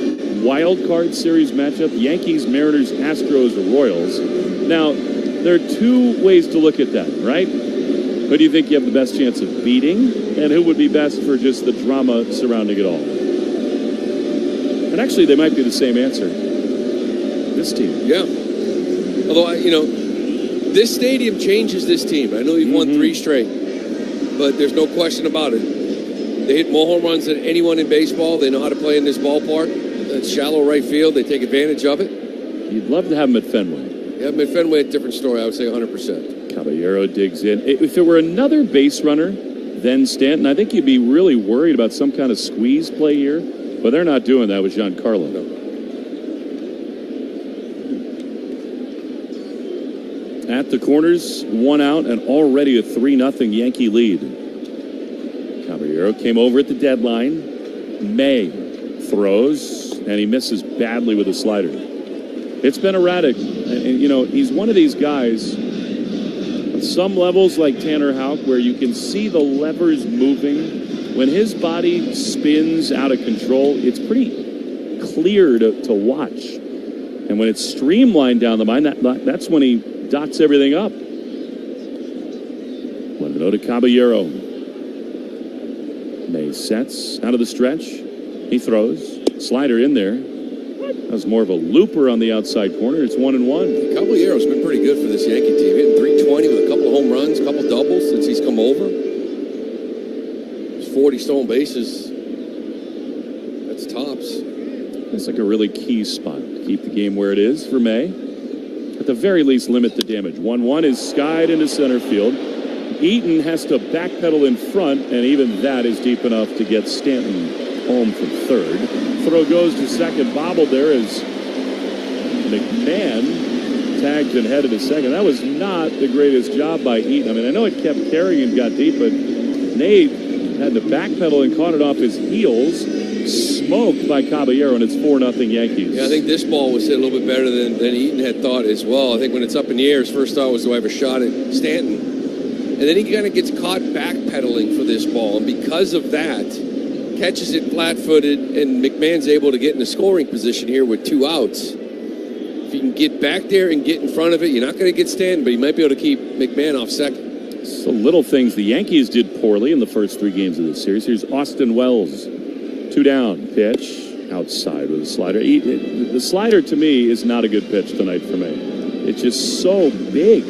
wild card series matchup? Yankees, Mariners, Astros, or Royals? Now, there are 2 ways to look at that, right? Who do you think you have the best chance of beating? And who would be best for just the drama surrounding it all? And actually, they might be the same answer. This team. Yeah. Although, this stadium changes this team. I know you've won 3 straight, but there's no question about it. They hit more home runs than anyone in baseball. They know how to play in this ballpark. It's shallow right field. They take advantage of it. You'd love to have them at Fenway. Yeah, at Fenway, a different story. I would say 100%. Caballero digs in. If there were another base runner than Stanton, I think you'd be really worried about some kind of squeeze play here. But they're not doing that with Giancarlo. No. At the corners, 1 out, and already a 3-0 Yankee lead. Caballero Caballero came over at the deadline. May throws, and he misses badly with a slider. It's been erratic. And, you know, he's one of these guys, at some levels like Tanner Houck, where you can see the levers moving. When his body spins out of control, it's pretty clear to watch. And when it's streamlined down the line, that's when he dots everything up. 1-0 to Caballero. May sets out of the stretch. He throws. Slider in there. That was more of a looper on the outside corner. It's 1-1. Caballero's been pretty good for this Yankee team. Hitting 320 with a couple of home runs, a couple doubles since he's come over. 40 stolen bases. That's tops. It's like a really key spot to keep the game where it is for May. At the very least, limit the damage. 1-1 is skied into center field. Eaton has to backpedal in front, and even that is deep enough to get Stanton home from third. Throw goes to second, bobbled there as McMahon tagged and headed to second. That was not the greatest job by Eaton. I mean, I know it kept carrying and got deep, but Nate had to backpedal and caught it off his heels. Smoked by Caballero, and it's 4-0 Yankees. Yeah, I think this ball was hit a little bit better than Eaton had thought as well. I think when it's up in the air, his first thought was, do I have a shot at Stanton? And then he kind of gets caught backpedaling for this ball, and because of that, catches it flat-footed, and McMahon's able to get in a scoring position here with 2 outs. If you can get back there and get in front of it, you're not going to get Stanton, but you might be able to keep McMahon off second. So little things the Yankees did poorly in the first 3 games of this series. Here's Austin Wells. 2 down, pitch, outside with a slider. The slider, to me, is not a good pitch tonight for me. It's just so big.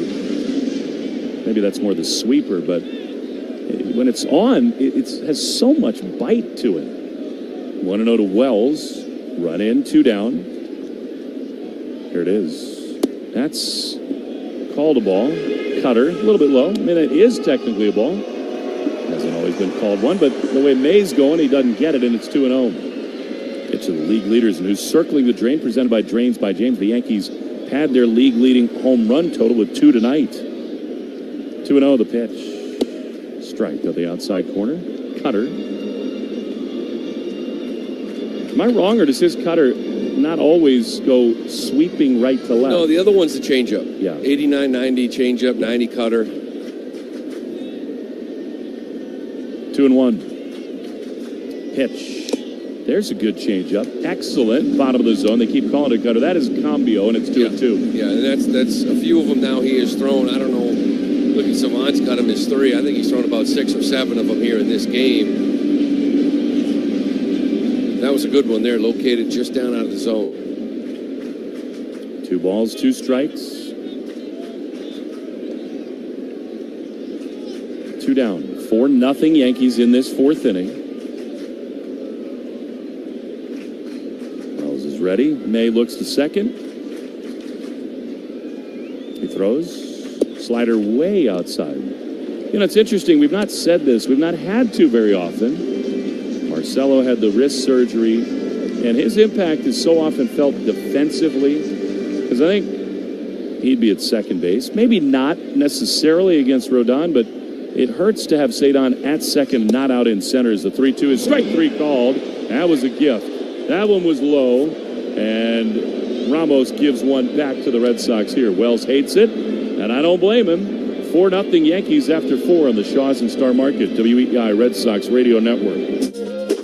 Maybe that's more the sweeper, but when it's on, it has so much bite to it. 1-0 to Wells. Run in, 2 down. Here it is. That's called a ball. Cutter, a little bit low. I mean, it is technically a ball. Hasn't always been called one, but the way May's going, he doesn't get it, and it's 2-0. Pitch to the league leaders, and who's circling the drain, presented by Drains by James. The Yankees pad their league-leading home run total with 2 tonight. 2-0 the pitch. Strike to the outside corner. Cutter. Am I wrong, or does his cutter not always go sweeping right to left? No, the other one's the changeup. Yeah. 89, 90 changeup, 90 cutter. 2-1. Pitch. There's a good changeup. Excellent. Bottom of the zone. They keep calling it a cutter. That is Cambio, and it's 2-2. Yeah, and that's a few of them now he has thrown. I don't know. Look at Savant's got him as 3. I think he's thrown about 6 or 7 of them here in this game. That was a good one there, located just down out of the zone. 2 balls, 2 strikes. 2 down. 4-0 Yankees in this 4th inning. Wells is ready. May looks to second. He throws. Slider way outside. You know, it's interesting. We've not said this. We've not had to very often. Marcelo had the wrist surgery, and his impact is so often felt defensively, because I think he'd be at second base. Maybe not necessarily against Rodon, but it hurts to have Cedon at second, not out in center. As the 3-2 is strike 3 called. That was a gift. That one was low, and Ramos gives one back to the Red Sox here. Wells hates it, and I don't blame him. 4-0 Yankees after 4 on the Shaws and Star Market, WEI Red Sox Radio Network.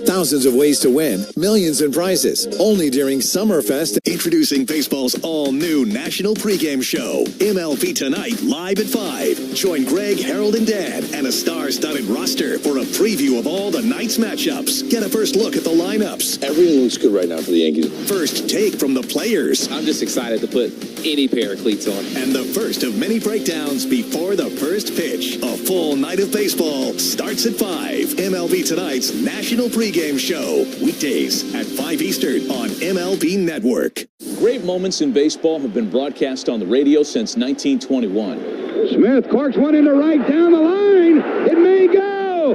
Thousands of ways to win, millions in prizes, only during Summerfest. Introducing baseball's all-new national pregame show, MLB Tonight, live at 5. Join Greg, Harold, and Dan, and a star-studded roster for a preview of all the night's matchups. Get a first look at the lineups. Everything looks good right now for the Yankees. First take from the players. I'm just excited to put any pair of cleats on. And the first of many breakdowns before the first pitch. A full night of baseball starts at 5. MLB Tonight's national pregame show. Weekdays at 5 Eastern on MLB Network. Great moments in baseball have been broadcast on the radio since 1921. Smith corks one into right down the line. It may go.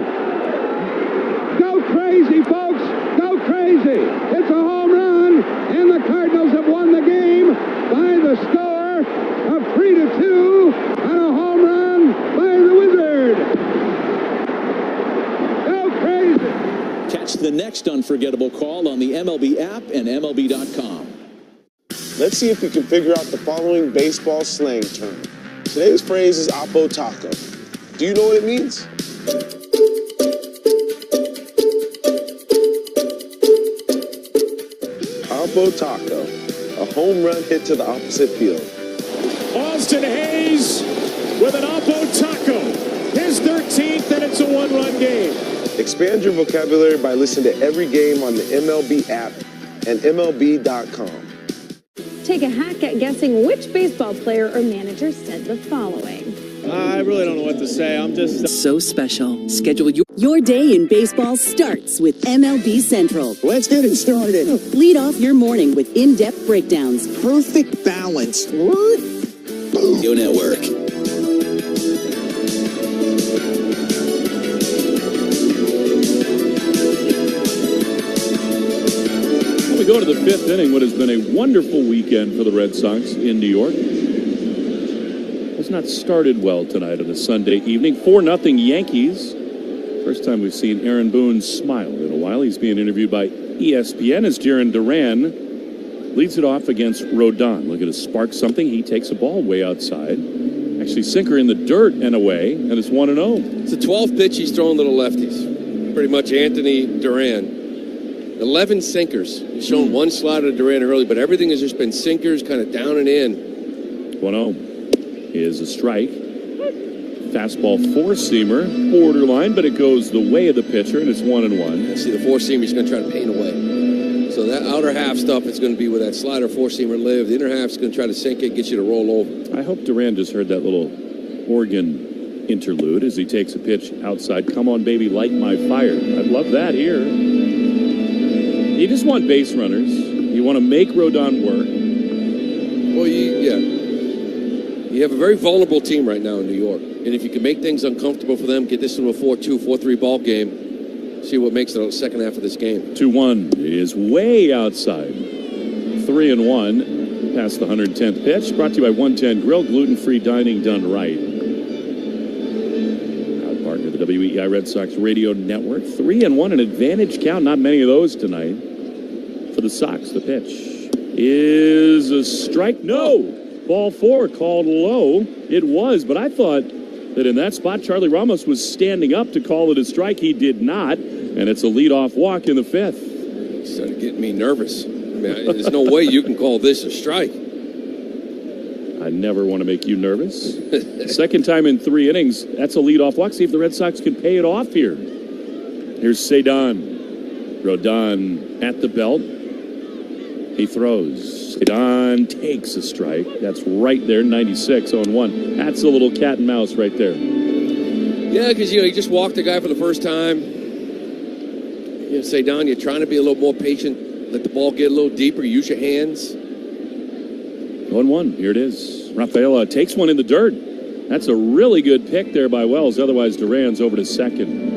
Go crazy, folks. Go crazy. It's a home run, and the Cardinals have won the game by the score of 3-2 on a home run by the Wizard. Go crazy. next unforgettable call on the MLB app and MLB.com. Let's see if we can figure out the following baseball slang term. Today's phrase is Oppo Taco. Do you know what it means? Oppo Taco, a home run hit to the opposite field. Austin Hayes with an Oppo Taco. His 13th, and it's a one-run game. Expand your vocabulary by listening to every game on the MLB app and MLB.com. Take a hack at guessing which baseball player or manager said the following. I really don't know what to say. I'm just so special. Schedule your day in baseball starts with MLB Central. Let's get it started. Lead off your morning with in-depth breakdowns. Perfect balance. Your network. We go to the fifth inning, what has been a wonderful weekend for the Red Sox in New York. Has not started well tonight on a Sunday evening. 4-0 Yankees. First time we've seen Aaron Boone smile in a while. He's being interviewed by ESPN as Jarren Duran leads it off against Rodon. Looking to spark something. He takes a ball way outside. Actually, sinker in the dirt and away, and it's 1-0. It's the 12th pitch he's throwing to the lefties. Pretty much Anthony Duran. 11 sinkers. He's shown one slider to Duran early, but everything has just been sinkers, kind of down and in. 1-0 is a strike. Fastball four-seamer, borderline, but it goes the way of the pitcher, and it's 1-1. See, the four-seamer he's going to try to paint away. So that outer half stuff is going to be where that slider four-seamer live. The inner half is going to try to sink it, get you to roll over. I hope Duran just heard that little organ interlude as he takes a pitch outside. Come on, baby, light my fire. I'd love that here. You just want base runners. You want to make Rodon work. Well, you have a very vulnerable team right now in New York. And if you can make things uncomfortable for them, get this into a 4-2, 4-3 ball game, see what makes it the second half of this game. 2-1 is way outside. 3-1 past the 110th pitch. Brought to you by 110 Grill, gluten-free dining done right. Proud partner of the WEI Red Sox Radio Network. 3-1, an advantage count. Not many of those tonight for the Sox. The pitch is a strike. No! Ball four called low. It was, but I thought that in that spot, Charlie Ramos was standing up to call it a strike. He did not, and it's a leadoff walk in the fifth. It started getting me nervous. I mean, there's no way you can call this a strike. I never want to make you nervous. Second time in 3 innings, that's a leadoff walk. See if the Red Sox can pay it off here. Here's Cedon. Rodon at the belt. He throws. Cedon takes a strike. That's right there, 96 on 1. That's a little cat and mouse right there. Yeah, because, you just walked the guy for the first time. Cedon, you're trying to be a little more patient. Let the ball get a little deeper. Use your hands. 1-1. Here it is. Rafaela takes one in the dirt. That's a really good pick there by Wells. Otherwise, Duran's over to second.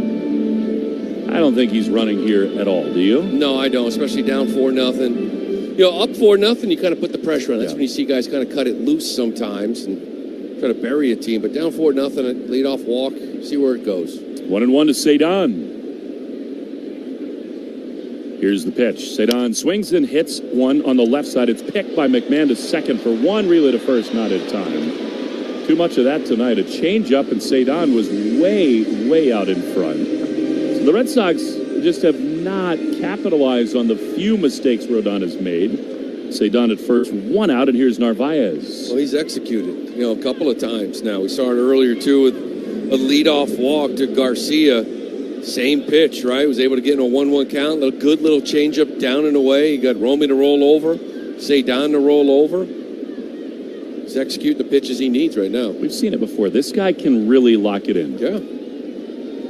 I don't think he's running here at all. Do you? No, I don't, especially down 4-0. Up 4-0, you kind of put the pressure on. That's when you see guys kind of cut it loose sometimes and try to bury a team. But down 4-0, lead off walk, see where it goes. 1-1 to Cedon. Here's the pitch. Cedon swings and hits one on the left side. It's picked by McMahon to second for one. Relay to first, not in time. Too much of that tonight. A changeup, and Cedon was way, way out in front. So the Red Sox just have not capitalized on the few mistakes Rodon has made. Cedon at first, one out, and here's Narvaez. Well, he's executed, a couple of times now. We saw it earlier, too, with a leadoff walk to Garcia. Same pitch, right? Was able to get in a 1-1 count. A good little changeup down and away. He got Romy to roll over, Cedon to roll over. He's executing the pitches he needs right now. We've seen it before. This guy can really lock it in. Yeah.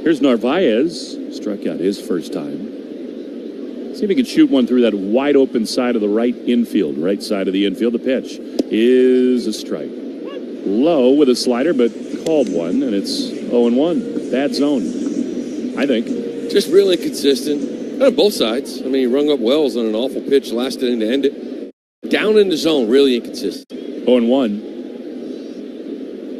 Here's Narvaez. Struck out his first time. See if he can shoot one through that wide open side of the right side of the infield. The pitch is a strike. Low with a slider, but called one, and it's 0-1. Bad zone, I think. Just really inconsistent on both sides. I mean, he rung up Wells on an awful pitch last inning to end it. Down in the zone, really inconsistent. 0-1.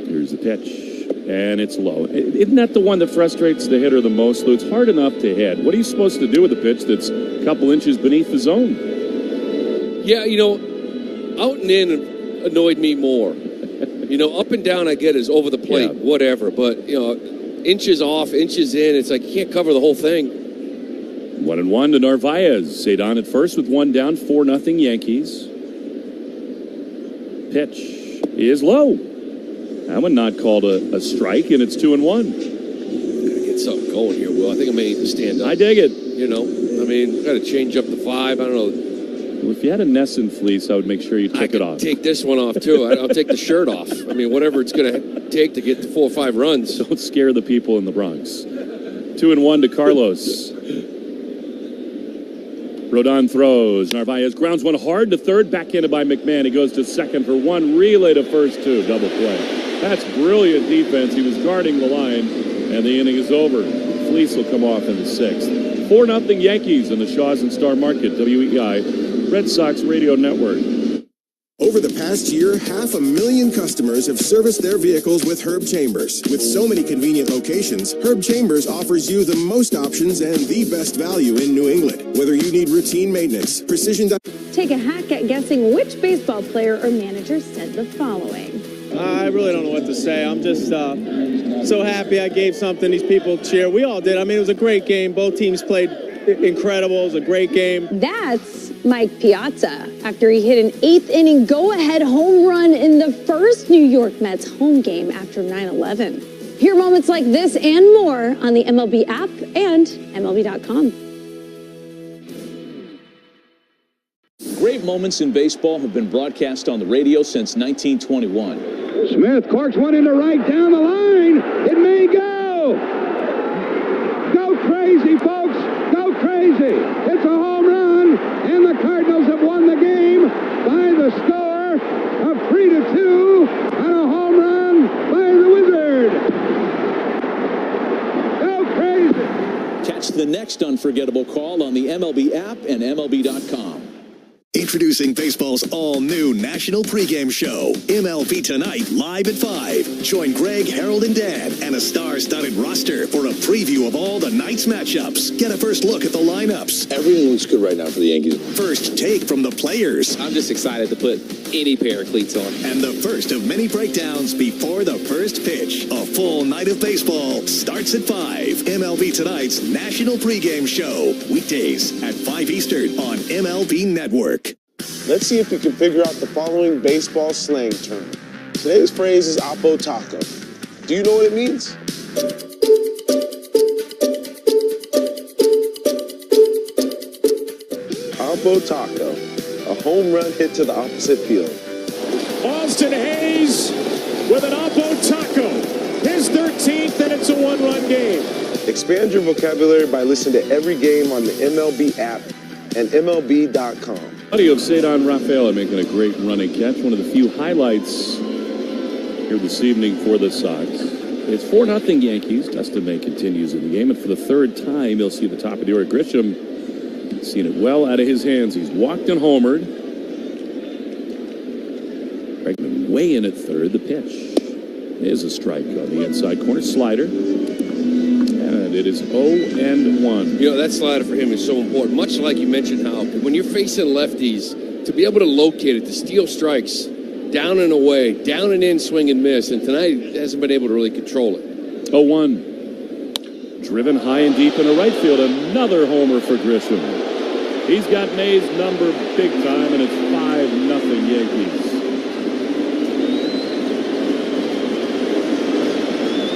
Here's the pitch. And it's low. Isn't that the one that frustrates the hitter the most, Lou? It's hard enough to hit. What are you supposed to do with a pitch that's a couple inches beneath the zone? Yeah, out and in annoyed me more. Up and down I get is over the plate, whatever. But, inches off, inches in, it's like you can't cover the whole thing. 1-1 to Narvaez. Cedon at first with one down, 4-0 Yankees. Pitch is low. That one not called a strike, and it's 2-1. Gotta get something going here, Will. I think I may need to stand up. I dig it. Gotta change up the 5. I don't know. Well, if you had a Nesson fleece, I would make sure you took it off. Take this one off, too. I'll take the shirt off. Whatever it's going to take to get to 4 or 5 runs. Don't scare the people in the Bronx. 2-1 to Carlos. Rodon throws. Narvaez grounds one hard to third. Backhanded by McMahon. He goes to second for 1. Relay to first 2. Double play. That's brilliant defense. He was guarding the line, and the inning is over. Fleece will come off in the 6th. 4-0 Yankees in the Shaws and Star Market. WEI. Red Sox Radio Network. Over the past year, 500,000 customers have serviced their vehicles with Herb Chambers. With so many convenient locations, Herb Chambers offers you the most options and the best value in New England. Whether you need routine maintenance, precision... Take a hack at guessing which baseball player or manager said the following. I really don't know what to say. I'm just so happy I gave something these people cheer. We all did. It was a great game. Both teams played incredible. It was a great game. That's Mike Piazza after he hit an 8th inning go-ahead home run in the first New York Mets home game after 9/11. Hear moments like this and more on the MLB app and MLB.com. Great moments in baseball have been broadcast on the radio since 1921. Smith corks one into right down the line. It may go. Go crazy, folks. Go crazy. It's a home run, and the Cardinals have won the game by the score of 3-2 on a home run by the Wizard. Go crazy. Catch the next unforgettable call on the MLB app and MLB.com. Introducing baseball's all-new national pregame show, MLB Tonight, live at 5. Join Greg, Harold, and Dan, and a star-studded roster for a preview of all the night's matchups. Get a first look at the lineups. Everything looks good right now for the Yankees. First take from the players. I'm just excited to put any pair of cleats on. And the first of many breakdowns before the first pitch. A full night of baseball starts at 5. MLB Tonight's national pregame show. Weekdays at 5 Eastern on MLB Network. Let's see if we can figure out the following baseball slang term. Today's phrase is Oppo Taco. Do you know what it means? Oppo Taco, a home run hit to the opposite field. Austin Hayes with an Oppo Taco. His 13th, and it's a 1-run game. Expand your vocabulary by listening to every game on the MLB app and MLB.com. Audio of Cedon Rafaela making a great running catch. One of the few highlights here this evening for the Sox. It's 4-0 Yankees. Dustin May continues in the game, and for the third time, you'll see the top of the order. Grisham seen it well out of his hands. He's walked and homered. Bregman way in at third. The pitch is a strike on the inside corner. Slider. And it is 0-1. That slider for him is so important. Much like you mentioned how when you're facing lefties, to be able to locate it, to steal strikes, down and away, down and in, swing and miss. And tonight he hasn't been able to really control it. 0-1. Driven high and deep into right field. Another homer for Grisham. He's got May's number big time, and it's 5-0 Yankees.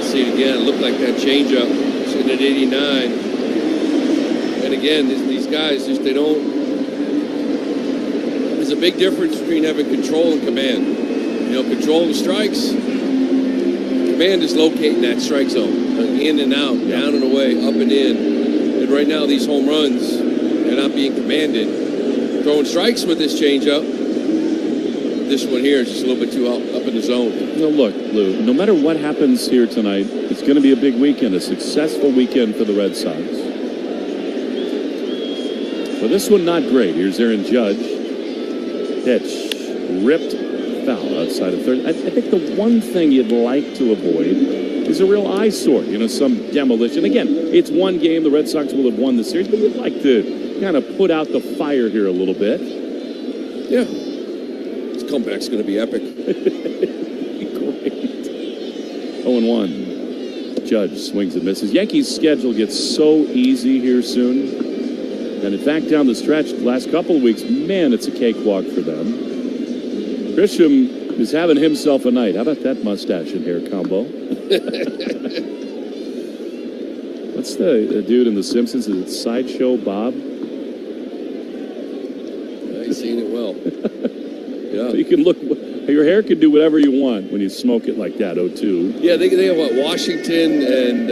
See it again. It looked like that changeup. Sitting at 89. And again, these guys just, they don't. There's a big difference between having control and command. Control the strikes. Command is locating that strike zone. In and out, down and away, up and in. And right now, these home runs, they're not being commanded. Throwing strikes with this changeup. This one here is just a little bit too up in the zone. Look, Lou, no matter what happens here tonight, it's going to be a big weekend, a successful weekend for the Red Sox. But this one, not great. Here's Aaron Judge. Pitch ripped foul outside of third. I think the one thing you'd like to avoid is a real eyesore. You know, some demolition. Again, it's one game. The Red Sox will have won the series, but you'd like to kind of put out the fire here a little bit. Yeah. This comeback's going to be epic. Great. 0-1. Judge swings and misses. Yankees' schedule gets so easy here soon. And in fact, down the stretch, the last couple of weeks, man, it's a cakewalk for them. Grisham is having himself a night. How about that mustache and hair combo? What's the dude in The Simpsons? Is it Sideshow Bob? I've seen it well. Yeah. You can look. Your hair can do whatever you want when you smoke it like that. 0-2. Yeah, they have what, Washington and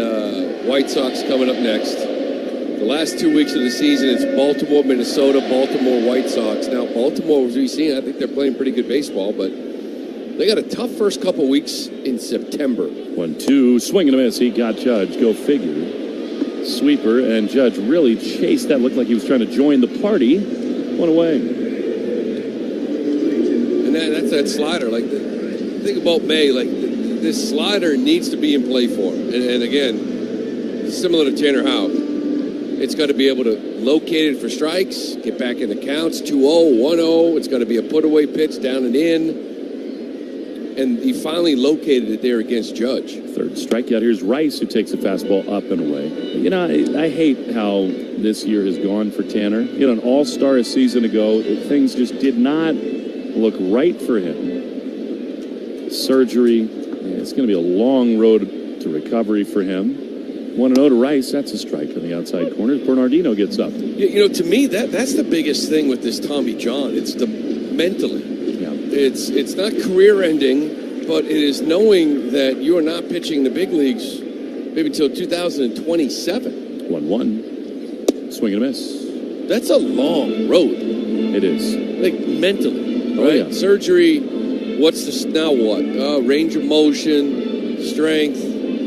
White Sox coming up next. The last 2 weeks of the season, it's Baltimore, Minnesota, Baltimore, White Sox. Now, Baltimore, as we've seen, I think they're playing pretty good baseball, but they got a tough first couple weeks in September. 1-2, swing and a miss. He got Judge. Go figure. Sweeper, and Judge really chased that. Looked like he was trying to join the party. One away. And that's that slider. Like, think about May. Like, this slider needs to be in play for him. And again, similar to Tanner Houck. It's got to be able to locate it for strikes, get back in the counts, 2-0, 1-0. It's got to be a put-away pitch down and in. And he finally located it there against Judge. Third strikeout. Here's Rice, who takes a fastball up and away. You know, I hate how this year has gone for Tanner. You know, an all-star a season ago, things just did not look right for him. Surgery. It's going to be a long road to recovery for him. 1-0 to Rice. That's a strike on the outside corner. Bernardino gets up. You know, to me, that's the biggest thing with this Tommy John. It's the mentally. Yeah. It's not career-ending, but it is knowing that you are not pitching the big leagues maybe until 2027. 1-1. Swing and a miss. That's a long road. It is. Like, mentally, Oh, right? yeah. Surgery, now what? Range of motion, strength.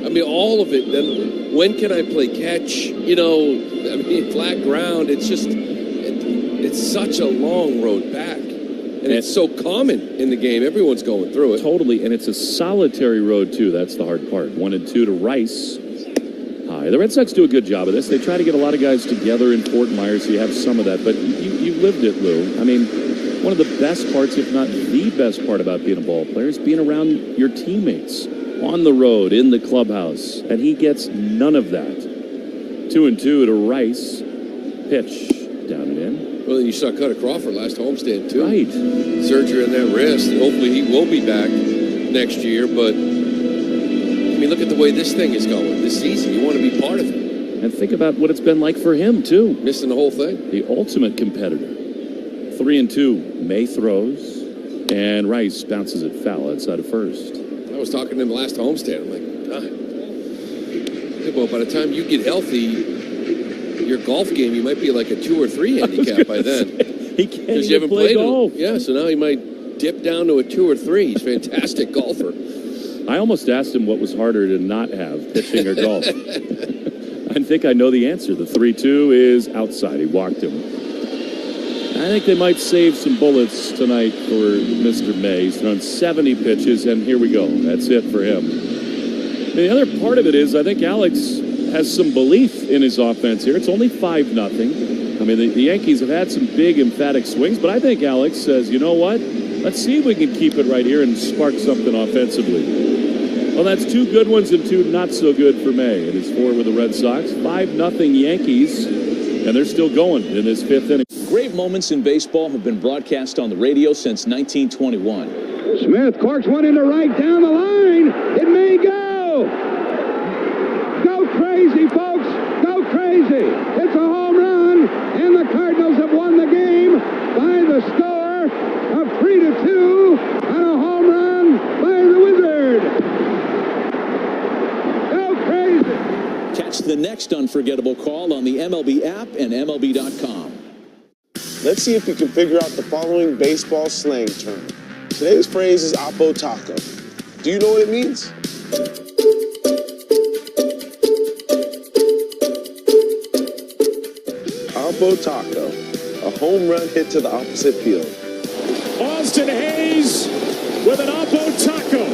I mean, all of it. Then when can I play catch? You know, I mean, flat ground. It's just, it's such a long road back. And it's so common in the game. Everyone's going through it. Totally, and it's a solitary road, too. That's the hard part. 1-2 to Rice. High. The Red Sox do a good job of this. They try to get a lot of guys together in Fort Myers, so you have some of that. But you lived it, Lou. I mean, one of the best parts, if not the best part about being a ball player is being around your teammates. On the road, in the clubhouse. And he gets none of that. 2-2 to Rice. Pitch. Down and in. Well, then you saw Cutter Crawford last homestand, too. Right. Surgery on that wrist. Hopefully he will be back next year. But, I mean, look at the way this thing is going this season. You want to be part of it. And think about what it's been like for him, too. Missing the whole thing. The ultimate competitor. 3-2. May throws. And Rice bounces it foul outside of first. I was talking to him last homestand. I'm like, God. Well, by the time you get healthy, your golf game, you might be like a 2 or 3 handicap by then. He can't because you haven't play played golf. Yeah, so now he might dip down to a 2 or 3. He's a fantastic golfer. I almost asked him what was harder to not have, pitching or golf. I think I know the answer. The 3-2 is outside. He walked him. I think they might save some bullets tonight for Mr. May. He's thrown 70 pitches, and here we go. That's it for him. And the other part of it is I think Alex has some belief in his offense here. It's only 5-0. I mean, the Yankees have had some big, emphatic swings, but I think Alex says, you know what? Let's see if we can keep it right here and spark something offensively. Well, that's 2 good ones and 2 not so good for May. It is 4 with the Red Sox. 5-0 Yankees, and they're still going in this 5th inning. Great moments in baseball have been broadcast on the radio since 1921. Smith corks one into right down the line. It may go. Go crazy, folks. Go crazy. It's a home run, and the Cardinals have won the game by the score of 3-2 on a home run by the Wizard. Go crazy. Catch the next unforgettable call on the MLB app and MLB.com. Let's see if we can figure out the following baseball slang term. Today's phrase is Oppo Taco. Do you know what it means? Oppo Taco, a home run hit to the opposite field. Austin Hayes with an Oppo Taco.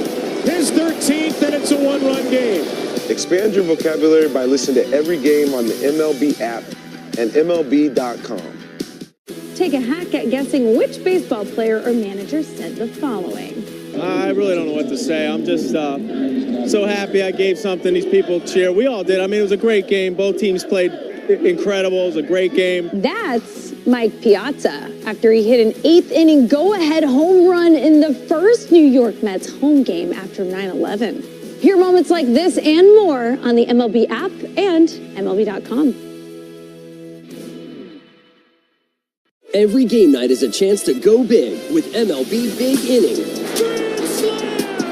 His 13th, and it's a 1-run game. Expand your vocabulary by listening to every game on the MLB app and MLB.com. Take a hack at guessing which baseball player or manager said the following. I really don't know what to say. I'm just so happy I gave something these people cheer. We all did. I mean, it was a great game. Both teams played incredible. It was a great game. That's Mike Piazza after he hit an 8th inning go-ahead home run in the first New York Mets home game after 9/11. Hear moments like this and more on the MLB app and MLB.com. Every game night is a chance to go big with MLB Big Inning.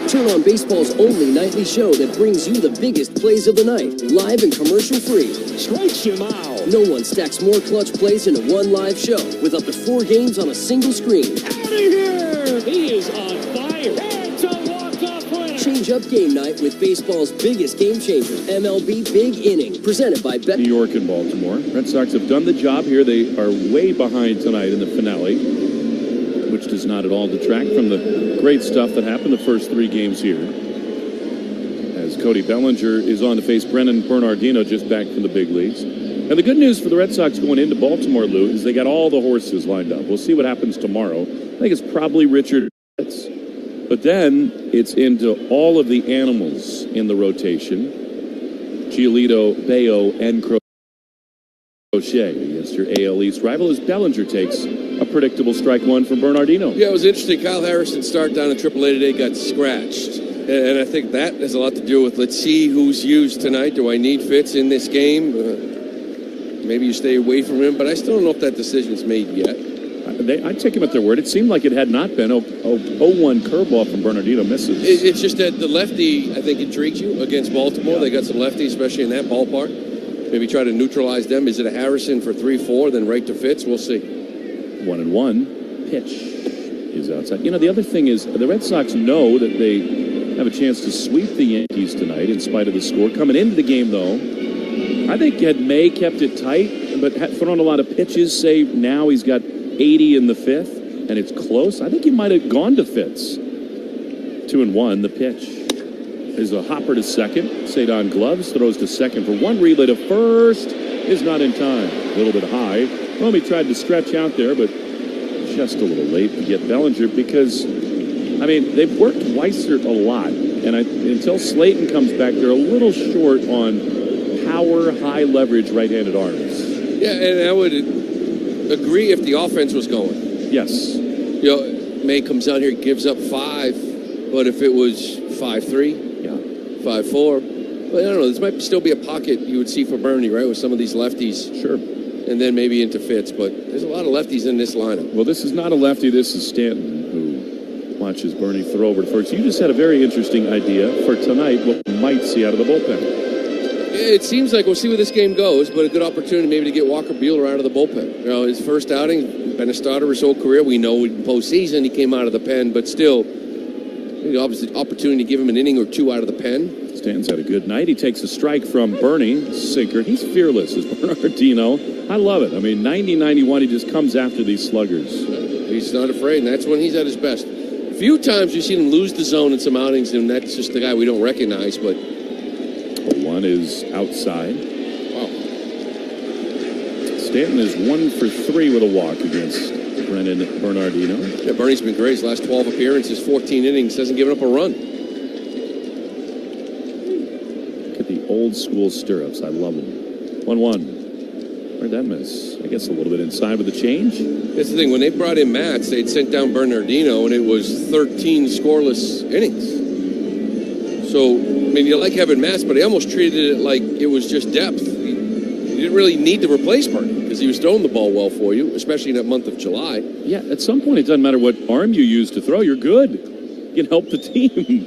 Turn on baseball's only nightly show that brings you the biggest plays of the night, live and commercial-free. Strikes him out. No one stacks more clutch plays into one live show with up to 4 games on a single screen. Out of here! He is on fire. It's a walk-off winner. Change up game night with baseball's biggest game changer, MLB Big Inning, presented by New York and Baltimore. Red Sox have done the job here. They are way behind tonight in the finale, which does not at all detract from the great stuff that happened the first 3 games here. As Cody Bellinger is on to face Brennan Bernardino, just back from the big leagues. And the good news for the Red Sox going into Baltimore, Lou, is they got all the horses lined up. We'll see what happens tomorrow. I think it's probably Richard. But then it's into all of the animals in the rotation. Giolito, Bayo, and Crochet against your AL East rival as Bellinger takes a predictable strike one from Bernardino. Yeah, it was interesting. Kyle Harrison start down in AAA today, got scratched. And I think that has a lot to do with, let's see who's used tonight. Do I need Fitz in this game? Maybe you stay away from him, but I still don't know if that decision's made yet. I'd take him at their word. It seemed like it had not been. 0-1 curveball from Bernardino misses. It's just that the lefty, I think, intrigues you against Baltimore. Yeah. They got some lefties, especially in that ballpark. Maybe try to neutralize them. Is it a Harrison for 3-4, then right to Fitz? We'll see. 1-1. Pitch is outside. You know, the other thing is the Red Sox know that they have a chance to sweep the Yankees tonight in spite of the score. Coming into the game, though, I think had May kept it tight, but had thrown a lot of pitches, say now he's got 80 in the 5th, and it's close. I think he might have gone to Fitz. 2-1, the pitch. There's a hopper to second. Cedon Gloves throws to second for 1. Relay to first is not in time. A little bit high. Romy tried to stretch out there, but just a little late to get Bellinger because, I mean, they've worked Weissert a lot, and until Slayton comes back, they're a little short on power, high leverage right-handed arms. Yeah, and I would agree if the offense was going. Yes. You know, May comes out here, gives up 5, but if it was 5-3, 5-4, well, I don't know. This might still be a pocket you would see for Bernie, right, with some of these lefties. Sure. And then maybe into Fitz, but there's a lot of lefties in this lineup. Well, this is not a lefty. This is Stanton, who watches Bernie throw over to first. You just had a very interesting idea for tonight, what we might see out of the bullpen. It seems like we'll see where this game goes, but a good opportunity maybe to get Walker Buehler out of the bullpen. You know, his first outing, been a starter his whole career. We know in postseason he came out of the pen, but still, obviously, opportunity to give him an inning or 2 out of the pen. Stanton's had a good night. He takes a strike from Bernie, sinker. He's fearless as Bernardino. I love it. I mean, 90-91, he just comes after these sluggers. He's not afraid, and that's when he's at his best. A few times we've seen him lose the zone in some outings, and that's just the guy we don't recognize, but... 1 is outside. Wow. Stanton is 1 for 3 with a walk against Brennan Bernardino. Yeah, Bernie's been great. His last 12 appearances, 14 innings, hasn't given up a run. Look at the old school stirrups. I love them. 1-1. Where'd that miss? I guess a little bit inside with the change. That's the thing. When they brought in Matz, they'd sent down Bernardino, and it was 13 scoreless innings. So, I mean, you like having Matz, but he almost treated it like it was just depth. You didn't really need to replace Bernie because he was throwing the ball well for you, especially in that month of July. Yeah, at some point it doesn't matter what arm you use to throw. You're good. You can help the team.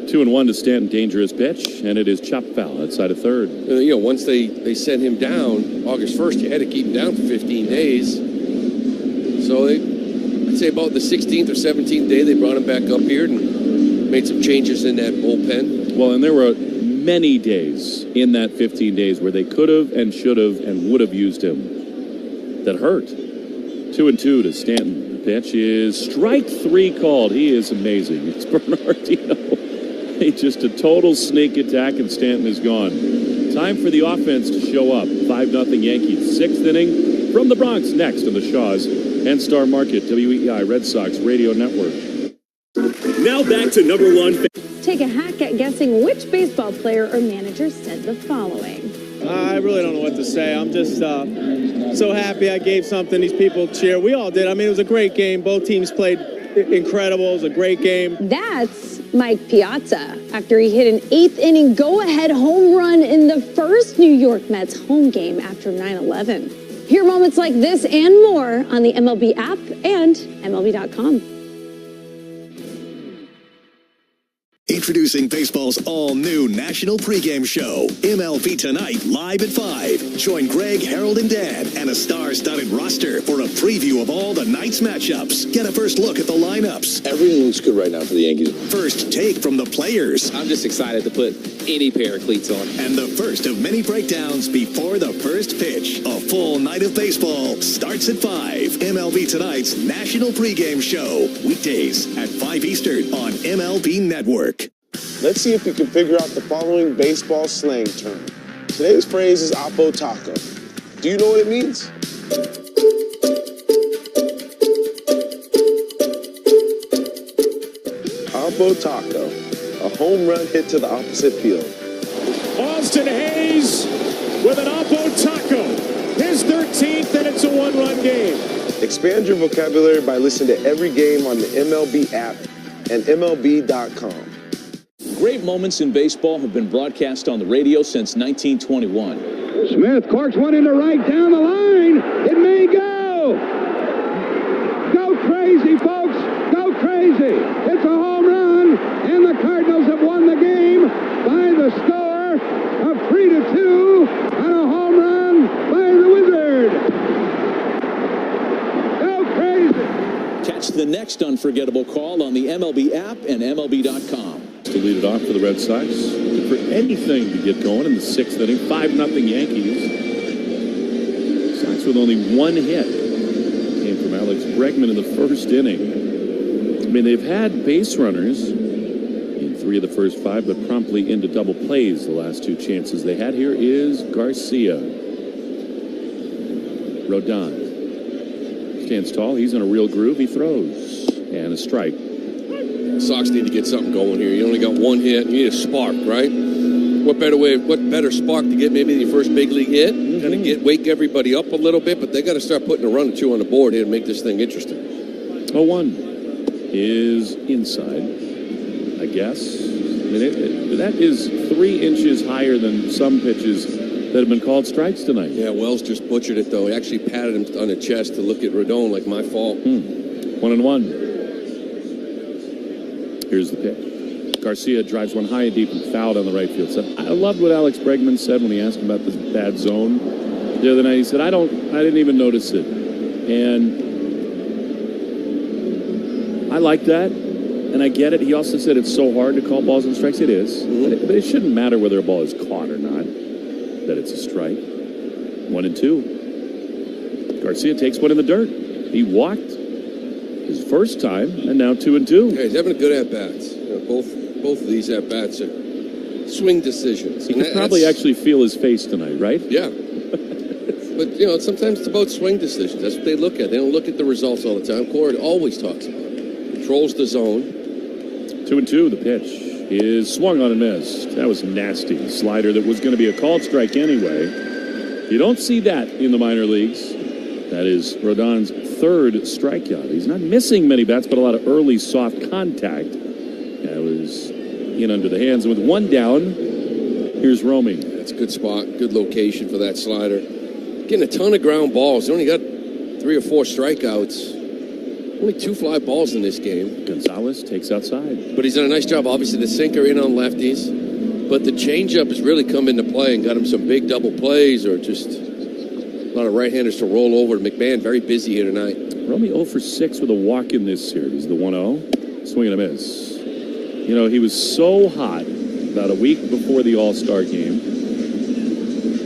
2-1 to Stanton, dangerous pitch, and it is chopped foul outside of third. You know, once they sent him down August 1st, you had to keep him down for 15 days. So I'd say about the 16th or 17th day, they brought him back up here and made some changes in that bullpen. Well, and there were many days in that 15 days where they could have and should have and would have used him that hurt. 2-2 to Stanton. The pitch is strike 3 called. He is amazing. It's Bernardino. Just a total sneak attack, and Stanton is gone. Time for the offense to show up. 5-0 Yankees. 6th inning from the Bronx. Next on the Shaws and Star Market, WEI Red Sox Radio Network. Now back to number one. Take a hack at guessing which baseball player or manager said the following. I really don't know what to say. I'm just so happy I gave something these people cheer. We all did. I mean, it was a great game. Both teams played incredible. It was a great game. That's Mike Piazza after he hit an 8th inning go-ahead home run in the first New York Mets home game after 9/11. Hear moments like this and more on the MLB app and MLB.com. Introducing baseball's all-new national pregame show, MLB Tonight, live at 5. Join Greg, Harold, and Dan, and a star-studded roster for a preview of all the night's matchups. Get a first look at the lineups. Everything looks good right now for the Yankees. First take from the players. I'm just excited to put any pair of cleats on. And the first of many breakdowns before the first pitch. A full night of baseball starts at 5. MLB Tonight's national pregame show. Weekdays at 5 Eastern on MLB Network. Let's see if we can figure out the following baseball slang term. Today's phrase is Oppo Taco. Do you know what it means? Oppo Taco, a home run hit to the opposite field. Austin Hayes with an Oppo Taco. His 13th, and it's a one-run game. Expand your vocabulary by listening to every game on the MLB app and MLB.com. Great moments in baseball have been broadcast on the radio since 1921. Smith corks one into right down the line. It may go. Go crazy, folks. Go crazy. It's a home run, and the Cardinals have won the game by the score of 3-2 on a home run by the Wizard. Go crazy. Catch the next unforgettable call on the MLB app and MLB.com. To lead it off for the Red Sox. For anything to get going in the 6th inning. 5-0 Yankees. Sox with only one hit. Came from Alex Bregman in the first inning. I mean, they've had base runners in 3 of the first 5, but promptly into double plays the last 2 chances they had. Here is Garcia. Rodon stands tall. He's in a real groove. He throws. And a strike. Sox need to get something going here. You only got one hit. You need a spark, right? What better spark to get maybe your first big league hit? Kind of wake everybody up a little bit, but they got to start putting a run or two on the board here to make this thing interesting. 0-1 is inside, I guess. I mean, that is 3 inches higher than some pitches that have been called strikes tonight. Yeah, Wells just butchered it, though. He actually patted him on the chest to look at Rodon like my fault. 1-1. Here's the pitch. Garcia drives one high and deep and fouled on the right field. So I loved what Alex Bregman said when he asked him about this bad zone the other night. He said, I didn't even notice it. And I like that, and I get it. He also said it's so hard to call balls and strikes. It is. But it shouldn't matter whether a ball is caught or not, that it's a strike. 1-2. Garcia takes one in the dirt. He walked his first time, and now 2-2. Yeah, he's having a good at-bats. Both of these at-bats are swing decisions. He could probably actually feel his face tonight, right? Yeah. But, sometimes it's about swing decisions. That's what they look at. They don't look at the results all the time. Corey always talks about it. Controls the zone. 2-2, the pitch is swung on and missed. That was nasty. Slider that was going to be a called strike anyway. You don't see that in the minor leagues. That is Rodon's 3rd strikeout. He's not missing many bats, but a lot of early soft contact. That was in under the hands. And with one down, here's roaming. That's a good spot, good location for that slider. Getting a ton of ground balls. They only got 3 or 4 strikeouts. Only 2 fly balls in this game. Gonzalez takes outside. But he's done a nice job. Obviously, the sinker in on lefties. But the changeup has really come into play and got him some big double plays or just a lot of right-handers to roll over. McMahon very busy here tonight. Romy 0 for 6 with a walk in this series. The 1-0. Swing and a miss. He was so hot about a week before the All-Star game.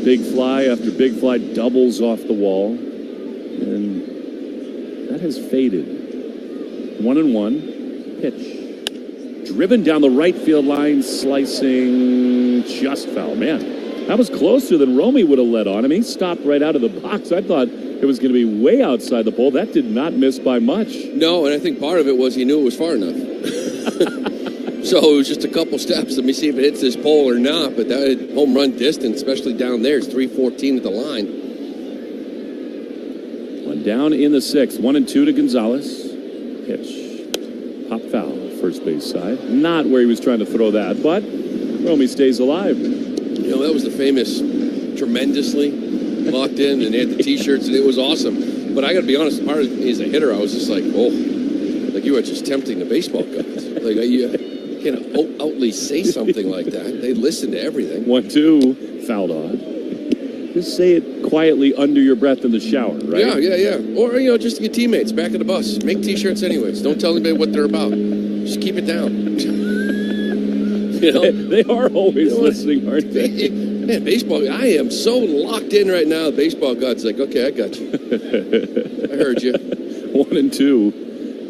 Big fly after big fly, doubles off the wall. And that has faded. 1-1. Pitch. driven down the right field line, slicing, just foul. Man, that was closer than Romy would have let on him. He stopped right out of the box. I thought it was going to be way outside the pole. That did not miss by much. No, and I think part of it was he knew it was far enough. So it was just a couple steps. Let me see if it hits this pole or not. But that home run distance, especially down there, is 314 at the line. One down in the sixth. 1-2 to Gonzalez. Pitch. Pop foul. First base side. Not where he was trying to throw that, but Romy stays alive. You know, that was the famous tremendously locked in, and they had the T-shirts, and it was awesome. But I got to be honest, part of me as a hitter, I was just like, oh, like you are just tempting the baseball gods. Like you can't outly say something like that. They listen to everything. 1-2, fouled off. Just say it quietly under your breath in the shower, right? Yeah. Or, you know, just your teammates back at the bus. Make T-shirts anyways. Don't tell anybody what they're about. Just keep it down. You know? They are always listening, aren't they? Man, baseball, I am so locked in right now. Baseball God's like, okay, I got you. I heard you. 1-2.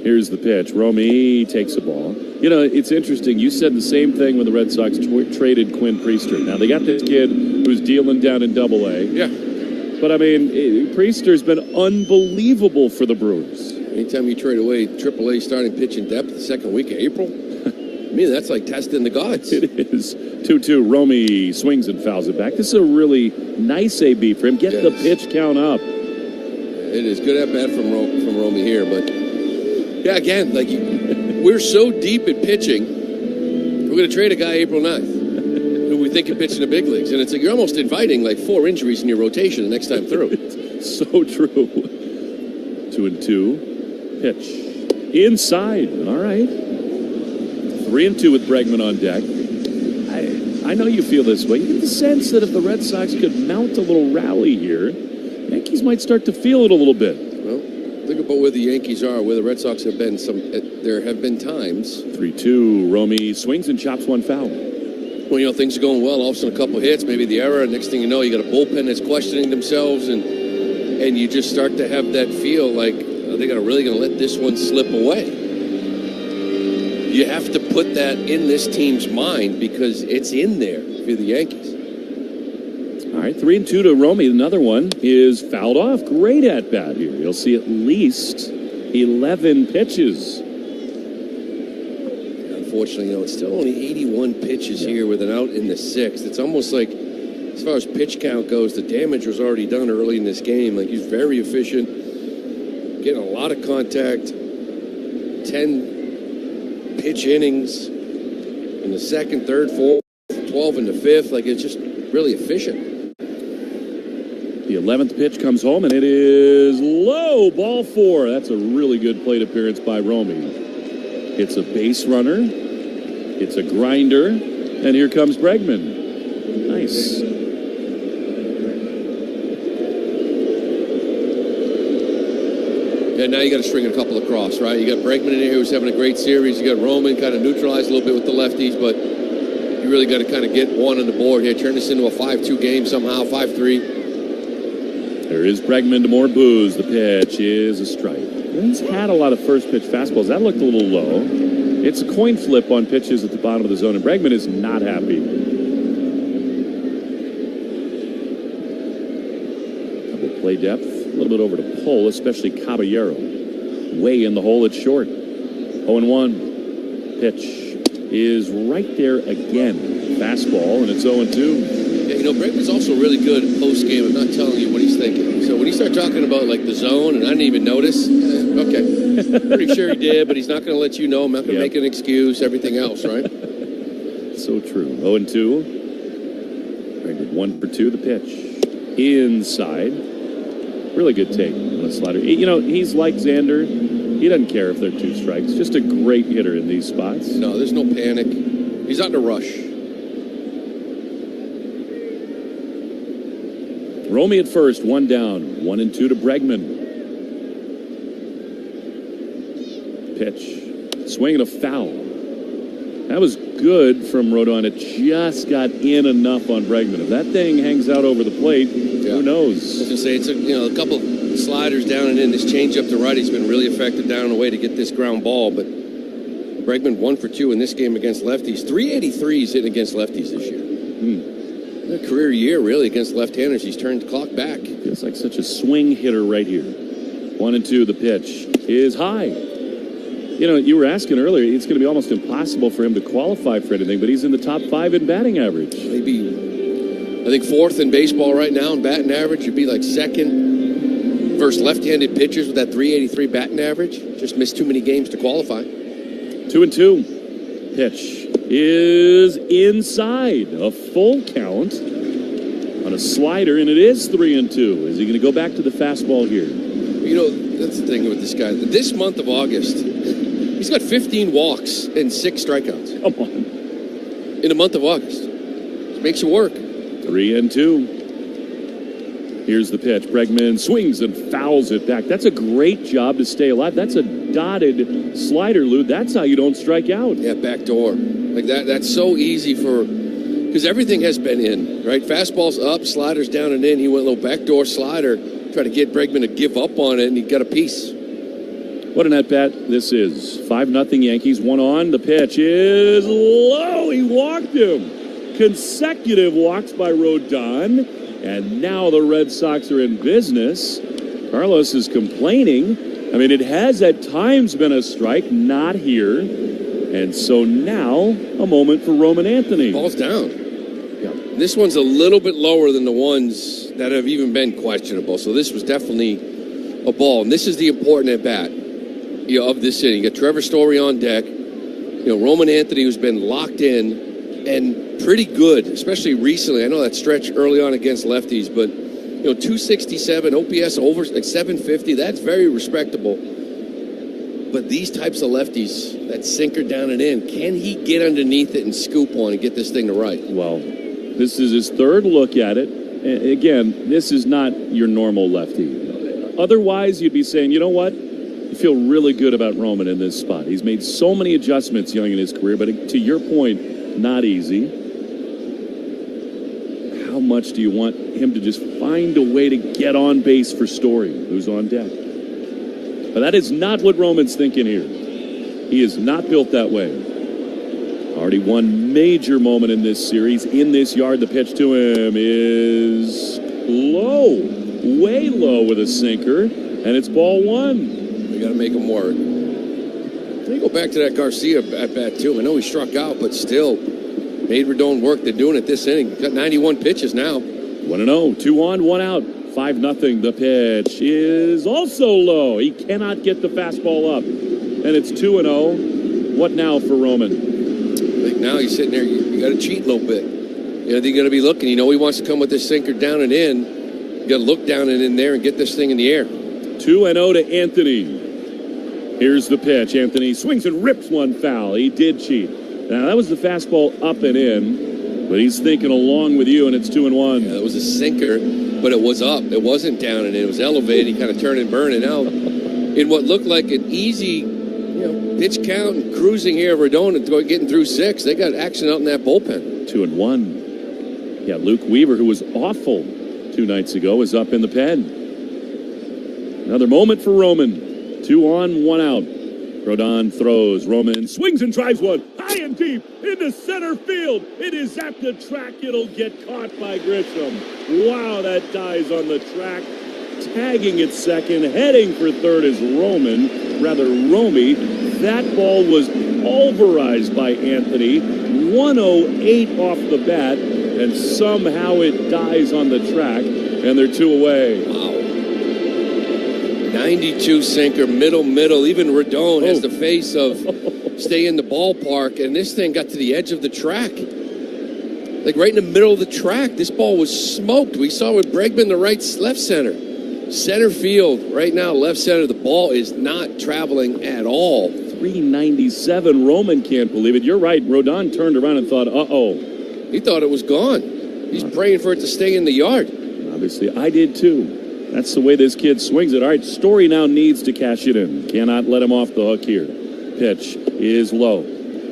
Here's the pitch. Romy takes the ball. You know, it's interesting. You said the same thing when the Red Sox traded Quinn Priester. Now, they got this kid who's dealing down in Double-A. Yeah. But, I mean, Priester's been unbelievable for the Brewers. Anytime you trade away AAA starting pitching depth the second week of April, I mean, that's like testing the gods. It is. 2-2. Romy swings and fouls it back. This is a really nice AB for him. Get the pitch count up. It is good at bat from Romy here, but yeah, again, like we're so deep in pitching, we're going to trade a guy April 9th who we think can pitch in the big leagues, and it's like you're almost inviting like 4 injuries in your rotation the next time through. So true. 2-2. Pitch inside. All right. 3-2 with Bregman on deck. I know you feel this way. You get the sense that if the Red Sox could mount a little rally here, Yankees might start to feel it a little bit. Well, think about where the Yankees are, where the Red Sox have been. There have been times. 3-2. Romy swings and chops one foul. Well, you know, things are going well. All of a sudden, a couple hits, maybe the error. Next thing you know, you got a bullpen that's questioning themselves, and you just start to have that feel like they really going to let this one slip away. You have to put that in this team's mind because it's in there for the Yankees. All right, 3-2 to Romy. Another one is fouled off. Great at bat here. You'll see at least 11 pitches. Unfortunately, you know, it's still only 81 pitches here with an out in the sixth. It's almost like, as far as pitch count goes, the damage was already done early in this game. Like, he's very efficient, getting a lot of contact, 10 pitch innings in the second, third, fourth, 12 in the fifth. Like, it's just really efficient. The 11th pitch comes home, and it is low. Ball 4. That's a really good plate appearance by Romy. It's a base runner. It's a grinder. And here comes Bregman. Nice. And now you got to string a couple across, right? You got Bregman in here who's having a great series. You got Roman kind of neutralized a little bit with the lefties, but you really got to kind of get one on the board here. Turn this into a 5-2 game somehow, 5-3. There is Bregman to more boos. The pitch is a strike. He's had a lot of first pitch fastballs. That looked a little low. It's a coin flip on pitches at the bottom of the zone, and Bregman is not happy. Double play depth. A little bit over to Pole, especially Caballero. Way in the hole, it's short. 0-1. Pitch is right there again. Fastball, and it's 0-2. Yeah, you know, Bregman's also really good at post-game of not telling you what he's thinking. So when you start talking about, like, the zone, and I didn't even notice, okay. Pretty sure he did, but he's not going to let you know. I'm not going to make an excuse, everything else, right? So true. 0-2. Bregman 1 for 2, the pitch. Inside. Really good take on the slider. You know, he's like Xander. He doesn't care if they're 2 strikes. Just a great hitter in these spots. No, there's no panic. He's not in a rush. Romy at first, 1 down. 1-2 to Bregman. Pitch. Swinging a foul. That was good from Rodon. It just got in enough on Bregman. If that thing hangs out over the plate, who knows? I was going to say, it's a couple sliders down and in. This changeup to right, he's been really effective down and away to get this ground ball, but Bregman 1 for 2 in this game against lefties. 383 he's hitting against lefties this year. A career year, really, against left-handers. He's turned the clock back. Feels like such a swing hitter right here. 1-2, the pitch is high. You know, you were asking earlier, it's going to be almost impossible for him to qualify for anything, but he's in the top 5 in batting average. Maybe, I think 4th in baseball right now in batting average. You'd be like 2nd versus left-handed pitchers with that 383 batting average. Just missed too many games to qualify. 2-2. Pitch is inside. A full count on a slider, and it is 3-2. Is he going to go back to the fastball here? You know, that's the thing with this guy. This month of August, he's got 15 walks and 6 strikeouts. Come on. In the month of August. It makes you work. 3-2. Here's the pitch. Bregman swings and fouls it back. That's a great job to stay alive. That's a dotted slider, Lou. That's how you don't strike out. Yeah, back door. Like that's so easy because everything has been in, right? Fastball's up, sliders down and in. He went a little backdoor slider, try to get Bregman to give up on it, and he got a piece. What an at-bat this is. 5-0 Yankees, 1 on. The pitch is low. He walked him. Consecutive walks by Rodon, and now the Red Sox are in business. Carlos is complaining. I mean, it has at times been a strike, not here. And so now, a moment for Roman Anthony. Ball's down. Yeah. This one's a little bit lower than the ones that have even been questionable. So this was definitely a ball. And this is the important at-bat of this inning. You got Trevor Story on deck. You know, Roman Anthony, who's been locked in and pretty good, especially recently. I know that stretch early on against lefties, but, you know, 267, OPS over like 750. That's very respectable. But these types of lefties, that sinker down and in, can he get underneath it and scoop on and get this thing to right? Well, this is his 3rd look at it. Again, this is not your normal lefty. Otherwise, you'd be saying, you know what? You feel really good about Roman in this spot. He's made so many adjustments young in his career, but to your point, not easy. How much do you want him to just find a way to get on base for Story, who's on deck? But that is not what Roman's thinking here. He is not built that way. Already one major moment in this series. In this yard, the pitch to him is low. Way low with a sinker. And it's ball 1. We got to make him work. Let me go back to that Garcia at bat, too. I know he struck out, but still made Rodon work. They're doing it this inning. Got 91 pitches now. 1-0. 2 on, 1 out. 5-0. The pitch is also low. He cannot get the fastball up. And it's 2-0. What now for Roman? I think now he's sitting there. You got to cheat a little bit. You know, they're going to be looking. You know, he wants to come with this sinker down and in. You got to look down and in there and get this thing in the air. 2-0 to Anthony. Here's the pitch. Anthony swings and rips one foul. He did cheat. Now, that was the fastball up and in. But he's thinking along with you, and it's 2-1. Yeah, that was a sinker, but it was up. It wasn't down and in. It was elevated. He kind of turned and burned it out. In what looked like an easy, pitch count and cruising here, Rodon and getting through 6. They got action out in that bullpen. 2-1. Yeah, Luke Weaver, who was awful 2 nights ago, is up in the pen. Another moment for Roman. 2 on, 1 out. Rodon throws. Roman swings and drives one high and deep into center field. It is at the track. It'll get caught by Grisham. Wow, that dies on the track. Tagging at second, heading for third is Romy. That ball was pulverized by Anthony. 108 off the bat, and somehow it dies on the track, and they're 2 away. Wow. 92 sinker, middle. Even Rodon has the face of stay in the ballpark, and this thing got to the edge of the track. Like right in the middle of the track. This ball was smoked. We saw with Bregman the left center. Center field right now, left center. The ball is not traveling at all. 397. Roman can't believe it. You're right. Rodon turned around and thought, uh-oh. He thought it was gone. He's praying for it to stay in the yard. Obviously, I did too. That's the way this kid swings it. All right, Story now needs to cash it in. Cannot let him off the hook here. Pitch is low.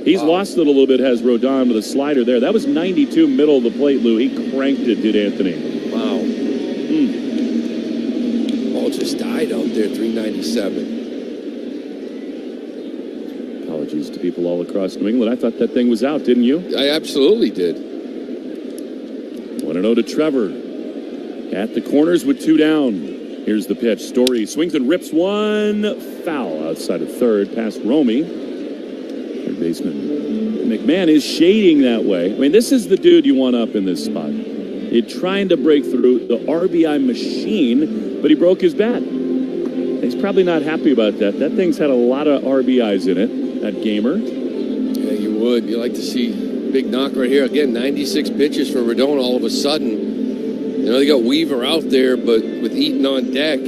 He's lost it a little bit, has Rodon with a slider there. That was 92 middle of the plate, Lou. He cranked it, did Anthony. Wow. Ball just died out there, 397. apologies to people all across New England. I thought that thing was out, didn't you? I absolutely did. 1-0 to Trevor. At the corners with 2 down. Here's the pitch. Story swings and rips one. Foul outside of third past Romy. Third baseman McMahon is shading that way. I mean, this is the dude you want up in this spot. He's trying to break through the RBI machine, but he broke his bat. He's probably not happy about that. That thing's had a lot of RBIs in it, that gamer. Yeah, you would. You like to see big knock right here. Again, 96 pitches for Rodon all of a sudden. You know, they got Weaver out there, but with Eaton on deck,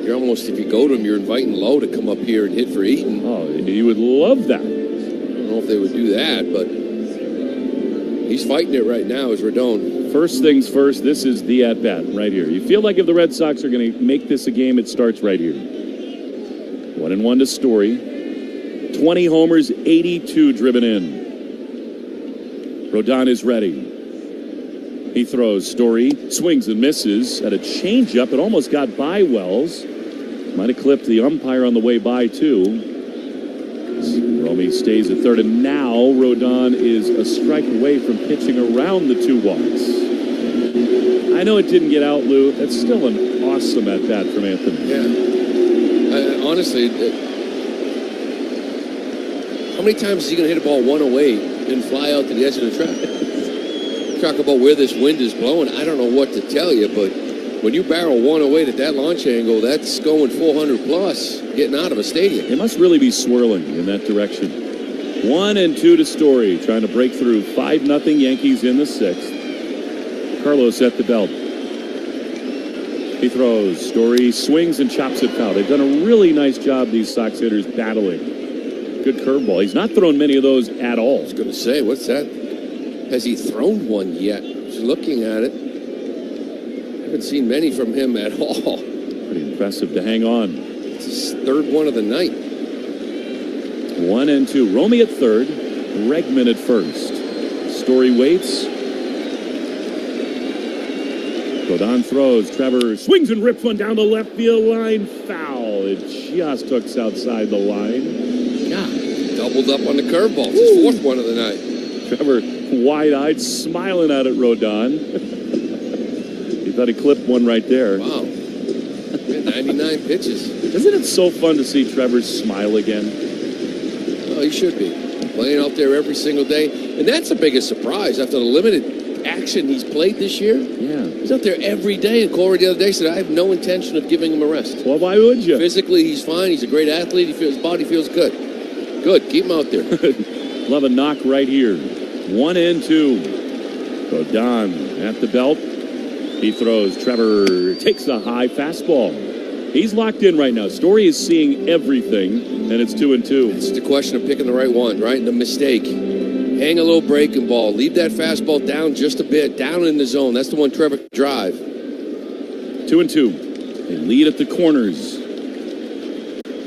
you're almost, if you go to him, you're inviting Lowe to come up here and hit for Eaton. Oh, you would love that. I don't know if they would do that, but he's fighting it right now as Rodon. First things first, this is the at-bat right here. You feel like if the Red Sox are going to make this a game, it starts right here. 1-1 to Story. 20 homers, 82 driven in. Rodon is ready. He throws. Story swings and misses at a changeup. It almost got by Wells. Might have clipped the umpire on the way by, too. Romy stays at third, and now Rodon is a strike away from pitching around the 2 walks. I know it didn't get out, Lou. That's still an awesome at-bat from Anthony. Yeah. Honestly, how many times is he going to hit a ball 108 and fly out to the edge of the track? Talk about where this wind is blowing. I don't know what to tell you, but when you barrel 108 at that launch angle, that's going 400 plus, getting out of a stadium. It must really be swirling in that direction. 1-2 to Story, trying to break through. 5-0 Yankees in the 6th. Carlos at the belt. He throws. Story swings and chops it foul. They've done a really nice job, these Sox hitters, battling. Good curveball. He's not thrown many of those at all. I was going to say, what's that? Has he thrown one yet? Just looking at it. I haven't seen many from him at all. Pretty impressive to hang on. It's his 3rd one of the night. 1-2. Romy at third. Bregman at first. Story waits. Rodon throws. Trevor swings and rips one down the left field line. Foul. It just hooks outside the line. Yeah, doubled up on the curveball. It's his 4th one of the night. Trevor, wide-eyed, smiling out at Rodon. He thought he clipped one right there. Wow. 99 pitches. Isn't it so fun to see Trevor smile again? Oh, he should be. Playing out there every single day. And that's the biggest surprise after the limited action he's played this year. Yeah. He's out there every day. And Corey the other day said, I have no intention of giving him a rest. Well, why would you? Physically, he's fine. He's a great athlete. His body feels good. Good. Keep him out there. Love a knock right here. 1-2. Rodon at the belt. He throws. Trevor takes a high fastball. He's locked in right now. Story is seeing everything, and it's 2-2. It's the question of picking the right one, right? And the mistake. Hang a little breaking ball. Leave that fastball down just a bit, down in the zone. That's the one Trevor can drive. 2-2. They lead at the corners.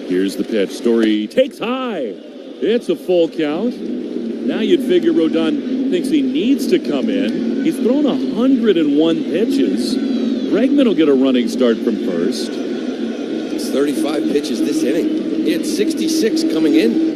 Here's the pitch. Story takes high. It's a full count. Now you'd figure Rodon thinks he needs to come in. He's thrown 101 pitches. Bregman will get a running start from first. It's 35 pitches this inning. He had 66 coming in.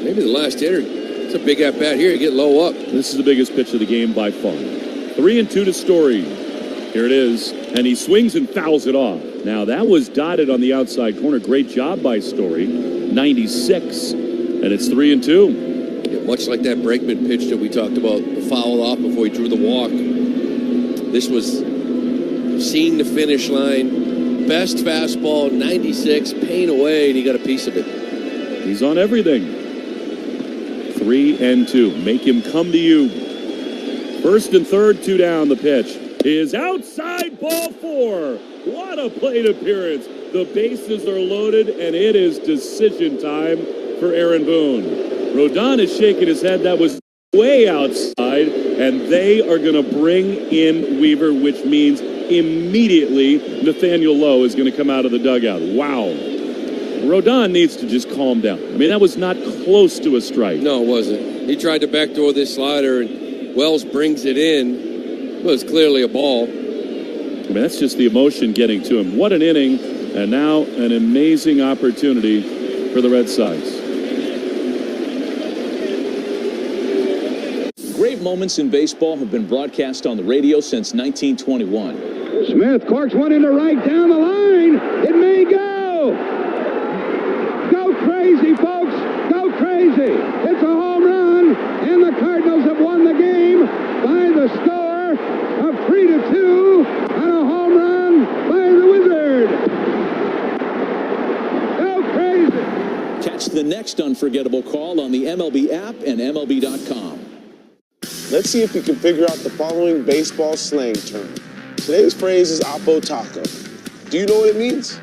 Maybe the last hitter. It's a big at-bat here. You get Low up. This is the biggest pitch of the game by far. 3-2 to Story. Here it is. And he swings and fouls it off. Now that was dotted on the outside corner. Great job by Story. 96. And it's 3-2. Yeah, much like that Bregman pitch that we talked about, the foul off before he drew the walk. This was seeing the finish line. Best fastball, 96, pain away, and he got a piece of it. He's on everything. 3-2. Make him come to you. First and third, 2 down. The pitch is outside, ball 4. What a plate appearance. The bases are loaded, and it is decision time for Aaron Boone. Rodon is shaking his head. That was way outside, and they are going to bring in Weaver, which means immediately Nathaniel Lowe is going to come out of the dugout. Wow. Rodon needs to just calm down. I mean, that was not close to a strike. No, it wasn't. He tried to backdoor this slider, and Wells brings it in. Well, it's clearly a ball. I mean, that's just the emotion getting to him. What an inning. And now an amazing opportunity for the Red Sox. Great moments in baseball have been broadcast on the radio since 1921. Smith corks one into right down the line. It may go. Go crazy, folks. Go crazy. It's a home run, and the Cardinals have won the game by the score of 3-2 on a home run by the Wizard. Go crazy. Catch the next unforgettable call on the MLB app and MLB.com. Let's see if you can figure out the following baseball slang term. Today's phrase is Oppo Taco. Do you know what it means?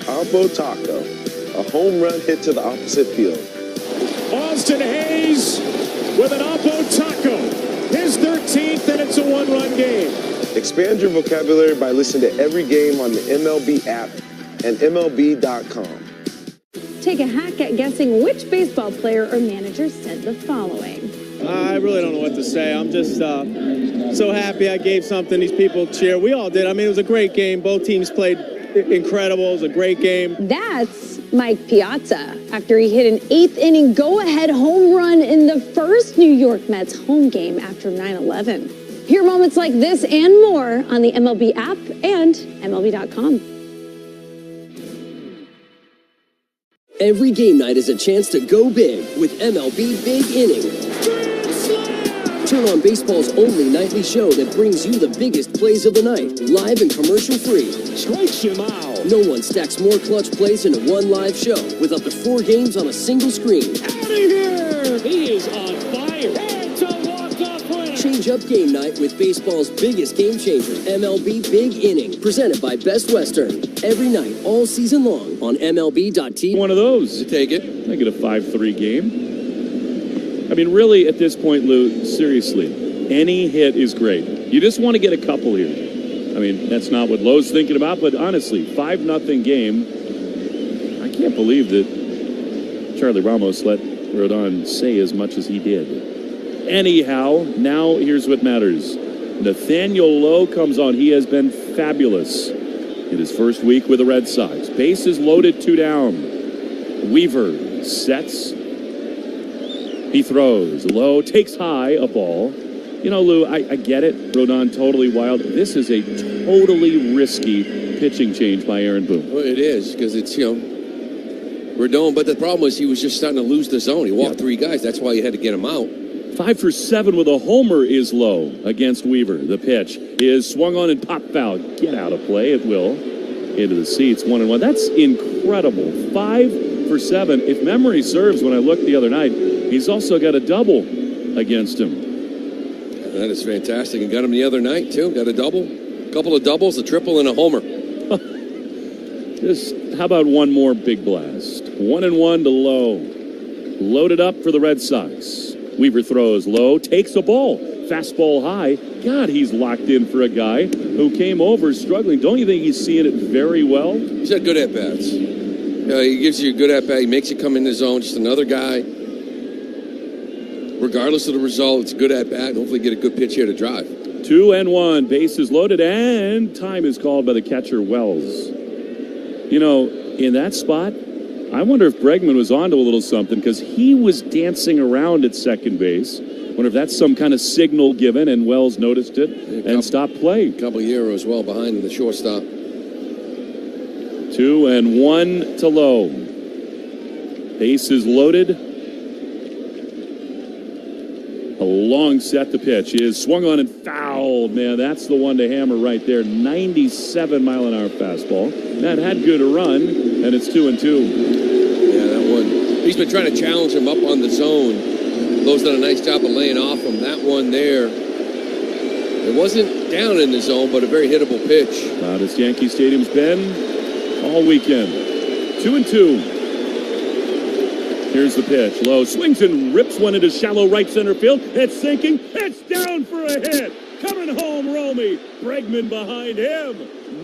Oppo Taco, a home run hit to the opposite field. Austin Hayes with an Oppo Taco. His 13th, and it's a one-run game. Expand your vocabulary by listening to every game on the MLB app and MLB.com. Take a hack at guessing which baseball player or manager said the following. I really don't know what to say. I'm just so happy I gave something these people cheer. We all did. I mean, it was a great game. Both teams played incredible. It was a great game. That's Mike Piazza after he hit an 8th inning go-ahead home run in the first New York Mets home game after 9/11. Hear moments like this and more on the MLB app and MLB.com. Every game night is a chance to go big with MLB Big Inning. Turn on baseball's only nightly show that brings you the biggest plays of the night, live and commercial-free. Strikes him out. No one stacks more clutch plays into one live show with up to 4 games on a single screen. Out of here! He is on fire. It's a walk-off winner. Change up game night with baseball's biggest game changer, MLB Big Inning, presented by Best Western. Every night, all season long on MLB.TV. One of those. You take it. I get a 5-3 game. I mean, really, at this point, Lou, seriously, any hit is great. You just want to get a couple here. I mean, that's not what Lowe's thinking about, but honestly, 5-0 game. I can't believe that Charlie Ramos let Rodon say as much as he did. Anyhow, now here's what matters. Nathaniel Lowe comes on. He has been fabulous in his first week with the Red Sox. Bases loaded, 2 down. Weaver sets. He throws. Lowe takes high a ball. You know, Lou, I get it. Rodon totally wild. This is a totally risky pitching change by Aaron Boone. Well, it is, because it's, Rodon. But the problem was he was just starting to lose the zone. He walked 3 guys. That's why you had to get him out. 5 for 7 with a homer is Lowe against Weaver. The pitch is swung on and popped foul. Get out of play. It will. Into the seats, 1-1. That's incredible. 5 for 7. If memory serves, when I looked the other night, he's also got a double against him. That is fantastic. And got him the other night, too. Got a double. A couple of doubles, a triple, and a homer. How about one more big blast? 1-1 to Lowe. Loaded up for the Red Sox. Weaver throws. Lowe takes a ball. Fastball high. God, he's locked in for a guy who came over struggling. Don't you think he's seeing it very well? He's had good at-bats. He gives you a good at-bat. He makes you come in the zone. Just another guy. Regardless of the result, it's a good at-bat. Hopefully get a good pitch here to drive. 2-1. Bases loaded, and time is called by the catcher, Wells. You know, in that spot, I wonder if Bregman was onto a little something, because he was dancing around at second base. Wonder if that's some kind of signal given, and Wells noticed it and stopped play. A couple of euros well behind the shortstop. 2-1 to Lowe. Bases loaded. A long set. The pitch is swung on and fouled. Man, that's the one to hammer right there. 97-mile-an-hour fastball. That had good a run, and it's 2-2. Yeah, that one. He's been trying to challenge him up on the zone. Lowe's done a nice job of laying off him. That one there, it wasn't down in the zone, but a very hittable pitch. Loudest Yankee Stadium's been all weekend. 2-2. Here's the pitch. Lowe swings and rips one into shallow right center field. It's sinking. It's down for a hit. Coming home, Romy. Bregman behind him.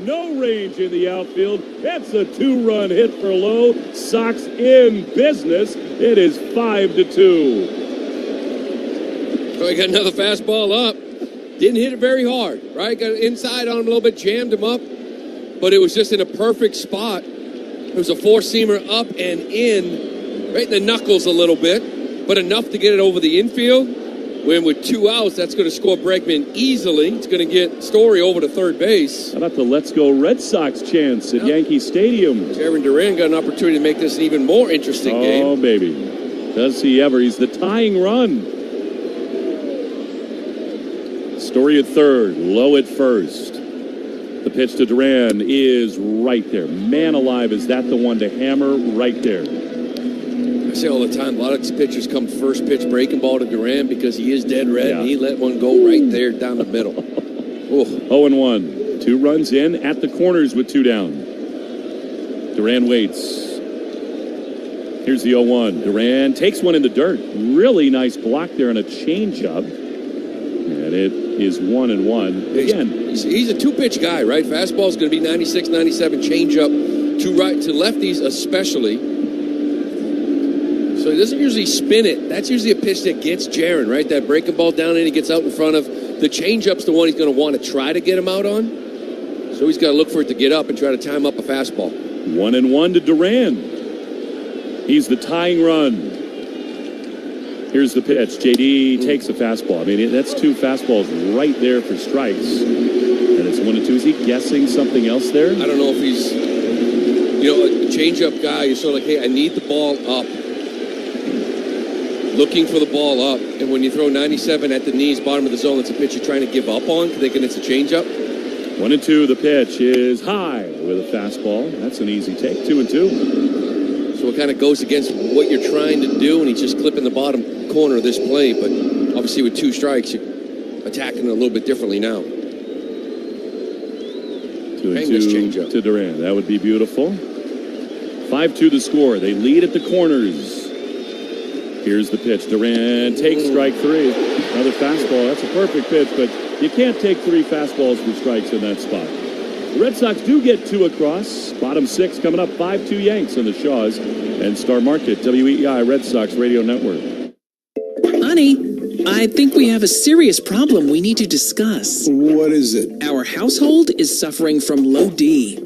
No range in the outfield. That's a 2-run hit for Lowe. Sox in business. It is 5-2. Oh, he got another fastball up. Didn't hit it very hard, right? Got inside on him a little bit, jammed him up, but it was just in a perfect spot. It was a four-seamer up and in, right in the knuckles a little bit, but enough to get it over the infield. When with 2 outs, that's going to score Bregman easily. It's going to get Story over to third base. How about the Let's Go Red Sox chants at Yankee Stadium? Jaron Duran got an opportunity to make this an even more interesting game. Oh, baby. Does he ever. He's the tying run. Story at third, Lowe at first. The pitch to Duran is right there. Man alive, is that the one to hammer right there? I say all the time, a lot of these pitchers come first pitch breaking ball to Duran because he is dead red, and he let one go right there down the middle. 0-1. 2 runs in at the corners with 2 down. Duran waits. Here's the 0-1. Duran takes one in the dirt. Really nice block there on a changeup. And it is 1-1. Again, he's a 2-pitch guy, right? Fastball's going to be 96, 97, changeup to lefties especially. So he doesn't usually spin it. That's usually a pitch that gets Jaron, right? That breaking ball down and he gets out in front of. The changeup's the one he's going to want to try to get him out on. So he's got to look for it to get up and try to time up a fastball. 1-1 to Duran. He's the tying run. Here's the pitch. JD takes a fastball. I mean, that's 2 fastballs right there for strikes. And it's 1-2. Is he guessing something else there? I don't know if he's, a changeup guy. You're sort of like, hey, I need the ball up. Looking for the ball up. And when you throw 97 at the knees, bottom of the zone, that's a pitch you're trying to give up on, thinking it's a changeup. 1-2. The pitch is high with a fastball. That's an easy take. 2-2. So it kind of goes against what you're trying to do, and he's just clipping the bottom corner of this play. But obviously with 2 strikes, you're attacking it a little bit differently now. 2-2 to Duran. That would be beautiful. 5-2 the score. They lead at the corners. Here's the pitch. Duran takes strike 3. Another fastball. That's a perfect pitch, but you can't take 3 fastballs for strikes in that spot. The Red Sox do get 2 across. Bottom 6 coming up. 5-2 Yanks on the Shaws and Star Market, WEEI Red Sox Radio Network. Honey, I think we have a serious problem we need to discuss. What is it? Our household is suffering from low D.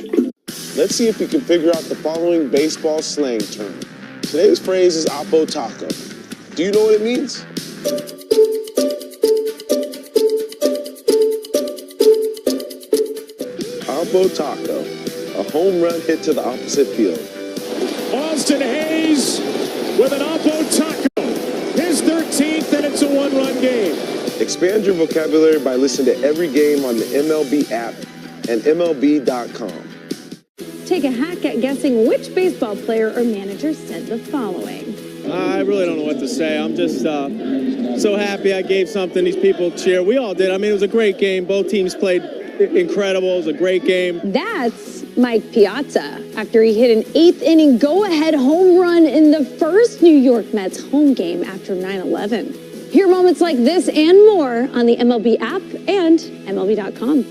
Let's see if we can figure out the following baseball slang term. Today's phrase is Oppo Taco. Do you know what it means? Oppo Taco, a home run hit to the opposite field. Austin Hayes with an Oppo Taco. His 13th, and it's a 1-run game. Expand your vocabulary by listening to every game on the MLB app and MLB.com. Take a hack at guessing which baseball player or manager said the following. I really don't know what to say. I'm just so happy I gave something these people cheer. We all did. I mean, it was a great game. Both teams played incredible. It was a great game. That's Mike Piazza after he hit an 8th inning go-ahead home run in the first New York Mets home game after 9/11. Hear moments like this and more on the MLB app and MLB.com.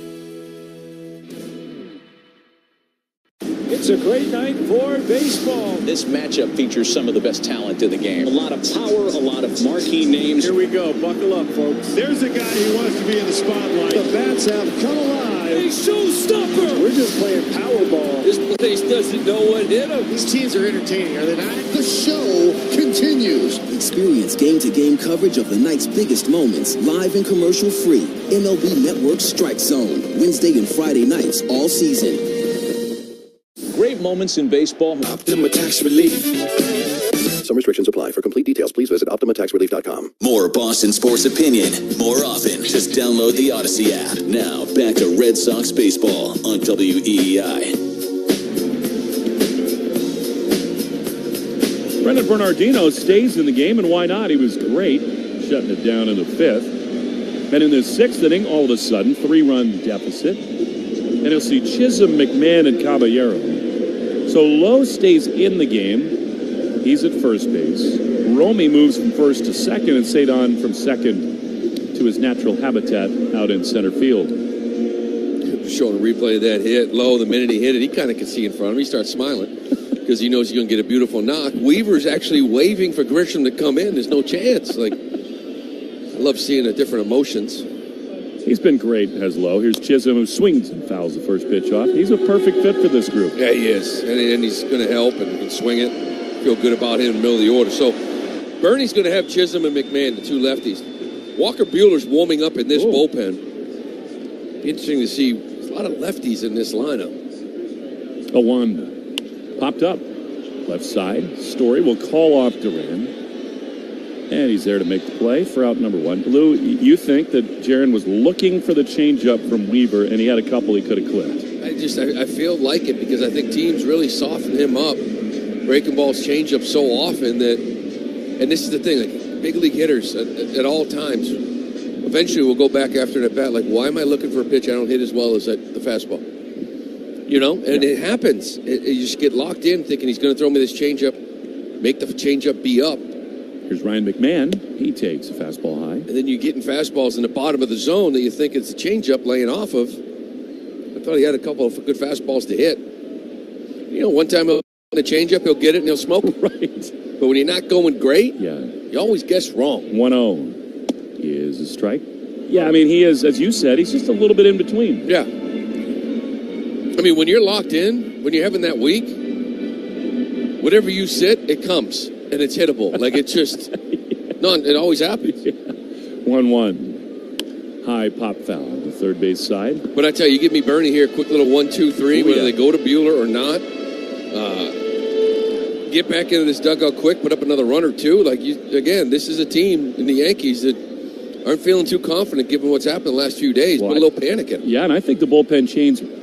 It's a great night for baseball. This matchup features some of the best talent in the game. A lot of power, a lot of marquee names. Here we go. Buckle up, folks. There's a guy who wants to be in the spotlight. The bats have come alive. A showstopper. We're just playing Powerball. This place doesn't know what hit him. These teams are entertaining, are they not? The show continues. Experience game-to-game coverage of the night's biggest moments, live and commercial-free. MLB Network Strike Zone, Wednesday and Friday nights all season. Great moments in baseball. Optima Tax Relief. Some restrictions apply. For complete details, please visit OptimaTaxRelief.com. More Boston sports opinion, more often. Just download the Odyssey app. Now, back to Red Sox baseball on WEEI. Brendan Bernardino stays in the game, and why not? He was great, shutting it down in the 5th. And in the 6th inning, all of a sudden, 3-run deficit. And he'll see Chisholm, McMahon, and Caballero. So Lowe stays in the game. He's at first base. Romy moves from first to second, and Cedon from second to his natural habitat out in center field. Showing a replay of that hit. Lowe, the minute he hit it, he kind of could see in front of him. He starts smiling because he knows he's going to get a beautiful knock. Weaver's actually waving for Grisham to come in. There's no chance. Like, I love seeing the different emotions. He's been great as low. Here's Chisholm, who swings and fouls the first pitch off. He's a perfect fit for this group. Yeah, he is. And he's going to help and can swing it. Feel good about him in the middle of the order. So Bernie's going to have Chisholm and McMahon, the two lefties. Walker Buehler's warming up in this bullpen. Be interesting to see a lot of lefties in this lineup. 0-1 popped up. Left side. Story will call off Duran. And he's there to make the play for out number one. Lou, you think that Jaron was looking for the changeup from Weaver, and he had a couple he could have clipped? I feel like it because I think teams really soften him up. Breaking balls change up so often that, and this is the thing, like big league hitters at all times, eventually will go back after an at bat, like, why am I looking for a pitch I don't hit as well as the fastball? You know, and it happens. You just get locked in thinking he's going to throw me this changeup, make the changeup be up. Here's Ryan McMahon. He takes a fastball high. And then you're getting fastballs in the bottom of the zone that you think it's a changeup laying off of. I thought he had a couple of good fastballs to hit. You know, one time on a changeup, he'll get it and he'll smoke it. Right. But when you're not going great, you always guess wrong. 1-0 is a strike. Yeah, I mean, he is, as you said, he's just a little bit in between. Yeah. I mean, when you're locked in, when you're having that week, whatever you sit, it comes. And it's hittable. Like, it's just... No, it always happens. 1-1. High pop foul on the third base side. But I tell you, give me Bernie here, quick little 1-2-3, whether they go to Buehler or not. Get back into this dugout quick, put up another run or two. Like, again, this is a team in the Yankees that aren't feeling too confident given what's happened the last few days. Put a little panic in. Yeah, and I think the bullpen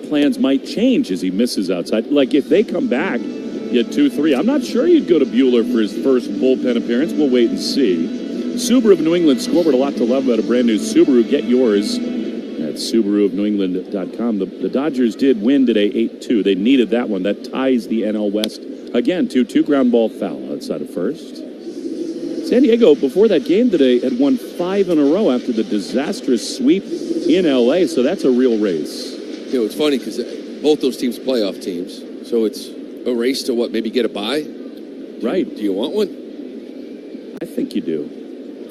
plans might change as he misses outside. Like, if they come back... Get 2-3. I'm not sure you'd go to Buehler for his first bullpen appearance. We'll wait and see. Subaru of New England scoreboard, a lot to love about a brand new Subaru. Get yours at SubaruofNewEngland.com. The Dodgers did win today 8-2. They needed that one. That ties the NL West. Again, 2-2 ground ball foul outside of first. San Diego, before that game today, had won 5 in a row after the disastrous sweep in L.A., so that's a real race. You know, it's funny because both those teams playoff teams, so it's a race to maybe get a bye? Right. Do you want one? I think you do.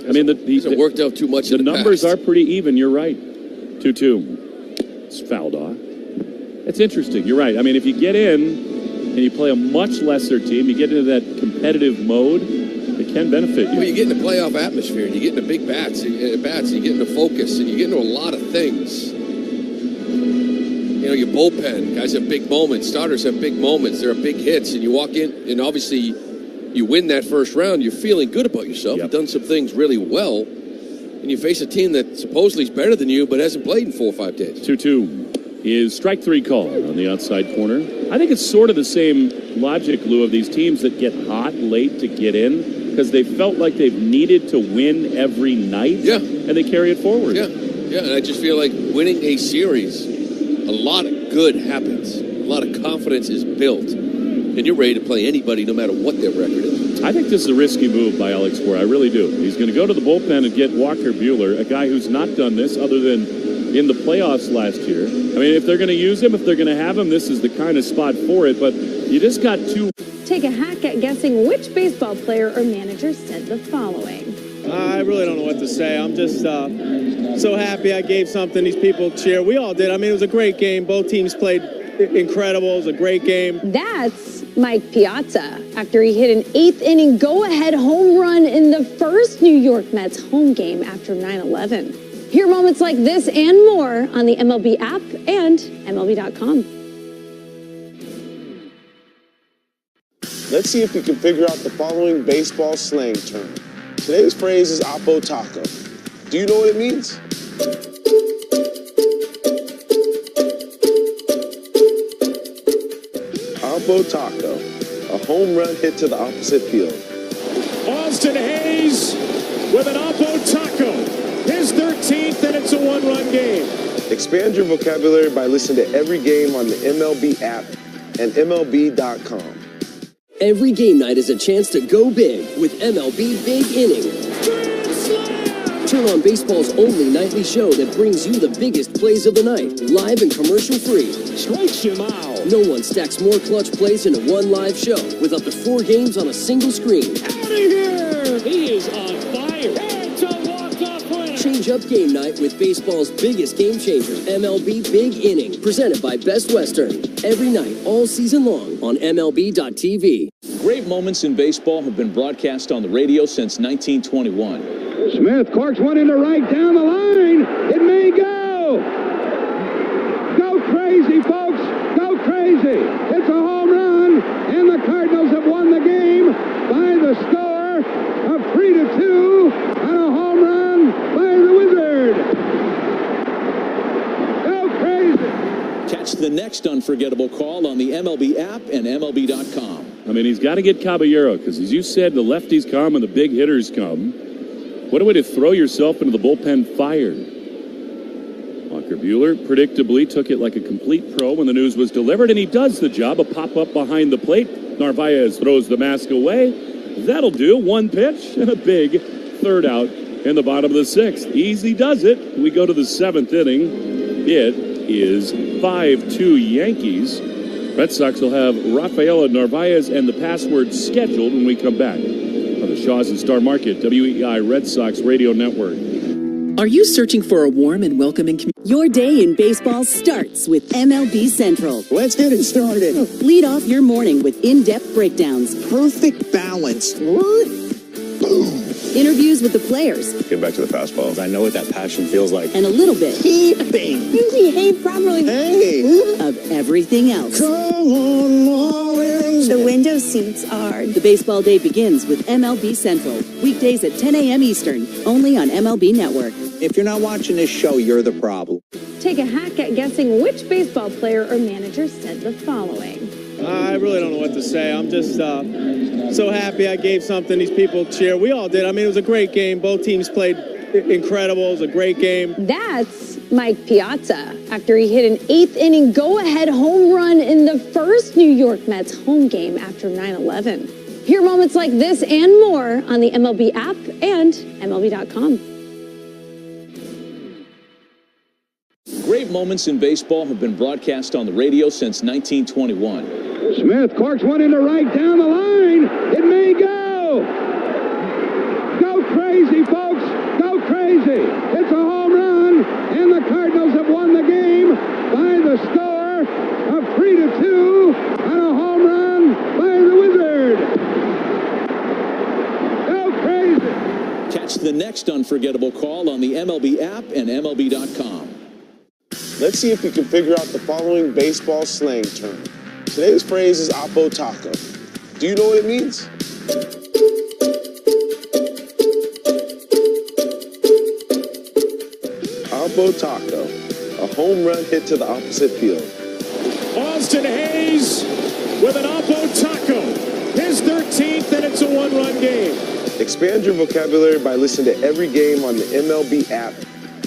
I mean, it worked out too much. The numbers are pretty even. You're right. 2-2. It's fouled off. It's interesting. You're right. I mean, if you get in and you play a much lesser team, you get into that competitive mode, it can benefit you. Well, you get into playoff atmosphere, and you get into big bats, and you get into focus, and you get into a lot of things. You know, your bullpen, guys have big moments. Starters have big moments. There are big hits, and you walk in, and obviously you win that first round. You're feeling good about yourself. You've done some things really well, and you face a team that supposedly is better than you, but hasn't played in 4 or 5 days. 2-2 is strike 3 call on the outside corner. I think it's sort of the same logic, Lou, of these teams that get hot late to get in because they felt like they've needed to win every night, and they carry it forward. Yeah, and I just feel like winning a series, a lot of good happens. A lot of confidence is built. And you're ready to play anybody no matter what their record is. I think this is a risky move by Alex Cora. I really do. He's going to go to the bullpen and get Walker Buehler, a guy who's not done this other than in the playoffs last year. I mean, if they're going to use him, if they're going to have him, this is the kind of spot for it. But you just got 2. Take a hack at guessing which baseball player or manager said the following. I really don't know what to say. I'm just so happy I gave something these people cheer. We all did. I mean, it was a great game. Both teams played incredible. It was a great game. That's Mike Piazza after he hit an 8th inning go-ahead home run in the first New York Mets home game after 9/11. Hear moments like this and more on the MLB app and MLB.com. Let's see if we can figure out the following baseball slang term. Today's phrase is Oppo Taco. Do you know what it means? Oppo Taco, a home run hit to the opposite field. Austin Hayes with an Oppo Taco. His 13th, and it's a 1-run game. Expand your vocabulary by listening to every game on the MLB app and MLB.com. Every game night is a chance to go big with MLB Big Inning. Turn on baseball's only nightly show that brings you the biggest plays of the night, live and commercial-free. Strikes him out. No one stacks more clutch plays into one live show with up to 4 games on a single screen. Out of here! He is on fire. It's a walk-off win. Change up game night with baseball's biggest game changers, MLB Big Inning, presented by Best Western. Every night, all season long on MLB.tv. Great moments in baseball have been broadcast on the radio since 1921. Smith corks one into right down the line. It may go. Go crazy, folks. Go crazy. It's a home run, and the Cardinals have won the game by the score of 3-2 on a home run by the Wizard. Go crazy. Catch the next unforgettable call on the MLB app and MLB.com. I mean, he's got to get Caballero because, as you said, the lefties come and the big hitters come. What a way to throw yourself into the bullpen fire. Walker Buehler predictably took it like a complete pro when the news was delivered, and he does the job. A pop-up behind the plate. Narvaez throws the mask away. That'll do. One pitch and a big third out in the bottom of the sixth. Easy does it. We go to the seventh inning. It is 5-2 Yankees. Red Sox will have Rafaela Narvaez and the password scheduled when we come back on the Shaw's and Star Market WEI Red Sox Radio Network. Are you searching for a warm and welcoming community? Your day in baseball starts with MLB Central. Let's get it started. Lead off your morning with in-depth breakdowns. Perfect balance. Boom. Interviews with the players. Get back to the fastballs. I know what that passion feels like. And a little bit. Keeping. You behave properly. Hey. Of everything else. Come on, Marlins. The window seats are. The baseball day begins with MLB Central. Weekdays at 10 a.m. Eastern. Only on MLB Network. If you're not watching this show, you're the problem. Take a hack at guessing which baseball player or manager said the following. I really don't know what to say. I'm just so happy I gave something these people cheer. We all did. I mean, it was a great game. Both teams played incredible. It was a great game. That's Mike Piazza after he hit an eighth inning go-ahead home run in the first New York Mets home game after 9/11. Hear moments like this and more on the MLB app and MLB.com. Great moments in baseball have been broadcast on the radio since 1921. Smith corks one into right down the line. It may go. Go crazy, folks. Go crazy. It's a home run, and the Cardinals have won the game by the score of 3-2 on a home run by the Wizard. Go crazy. Catch the next unforgettable call on the MLB app and MLB.com. Let's see if we can figure out the following baseball slang term. Today's phrase is Oppo Taco. Do you know what it means? Oppo Taco, a home run hit to the opposite field. Austin Hayes with an Oppo Taco. His 13th, and it's a one-run game. Expand your vocabulary by listening to every game on the MLB app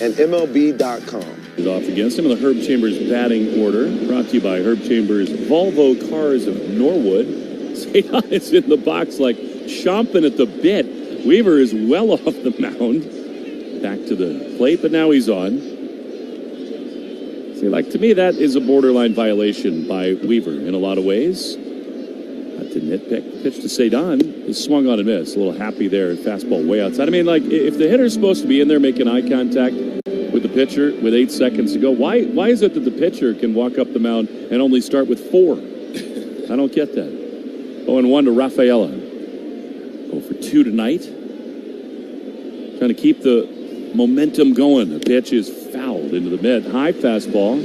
and MLB.com. Off against him in the Herb Chambers batting order. Brought to you by Herb Chambers Volvo Cars of Norwood. Sadon is in the box like chomping at the bit. Weaver is well off the mound. Back to the plate, but now he's on. See, like, to me, that is a borderline violation by Weaver in a lot of ways. Not to nitpick. Pitch to Sadon is swung on and missed. A little happy there. Fastball way outside. I mean, like, if the hitter's supposed to be in there making eye contact with the pitcher with 8 seconds to go, why is it that the pitcher can walk up the mound and only start with 4? I don't get that. 0-1 to Rafaela. 0-for-2 tonight. Trying to keep the momentum going. The pitch is fouled into the mid. High fastball.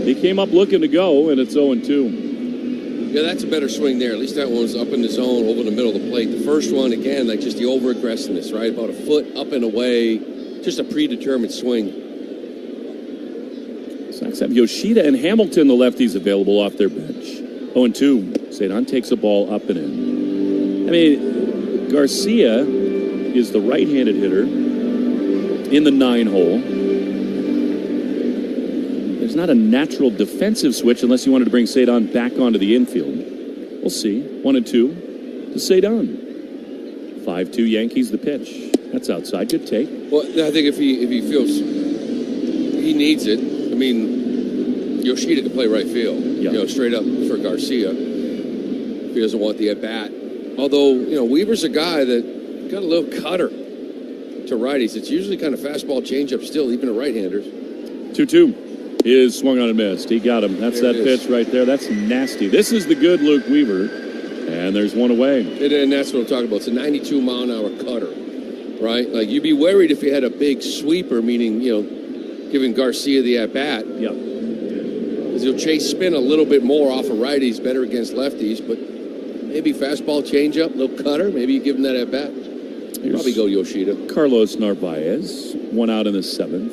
He came up looking to go, and it's 0-2. Yeah, that's a better swing there. At least that one was up in the zone, over the middle of the plate. The first one, again, like just the over-aggressiveness, right? About a foot up and away. Just a predetermined swing. Sox have Yoshida and Hamilton, the lefties, available off their bench. 0-2. Sadon takes a ball up and in. I mean, Garcia is the right-handed hitter in the 9-hole. There's not a natural defensive switch unless you wanted to bring Sadon back onto the infield. We'll see. 1-2 to Sadon. 5-2 Yankees the pitch. That's outside. Good take. Well, I think if he feels he needs it, I mean, Yoshida can play right field. Yeah. You know, straight up for Garcia. If he doesn't want the at-bat. Although, you know, Weaver's a guy that got a little cutter in to righties. It's usually kind of fastball changeup still, even to right-handers. 2-2 is swung on and missed. He got him. That's that pitch right there. That's nasty. This is the good Luke Weaver, and there's one away. And that's what I'm talking about. It's a 92-mile-an-hour cutter, right? Like, you'd be worried if you had a big sweeper, meaning, giving Garcia the at-bat. Yeah. Because he'll chase spin a little bit more off of righties, better against lefties, but maybe fastball changeup, little cutter, maybe you give him that at-bat. Probably go Yoshida. Carlos Narvaez, one out in the 7th.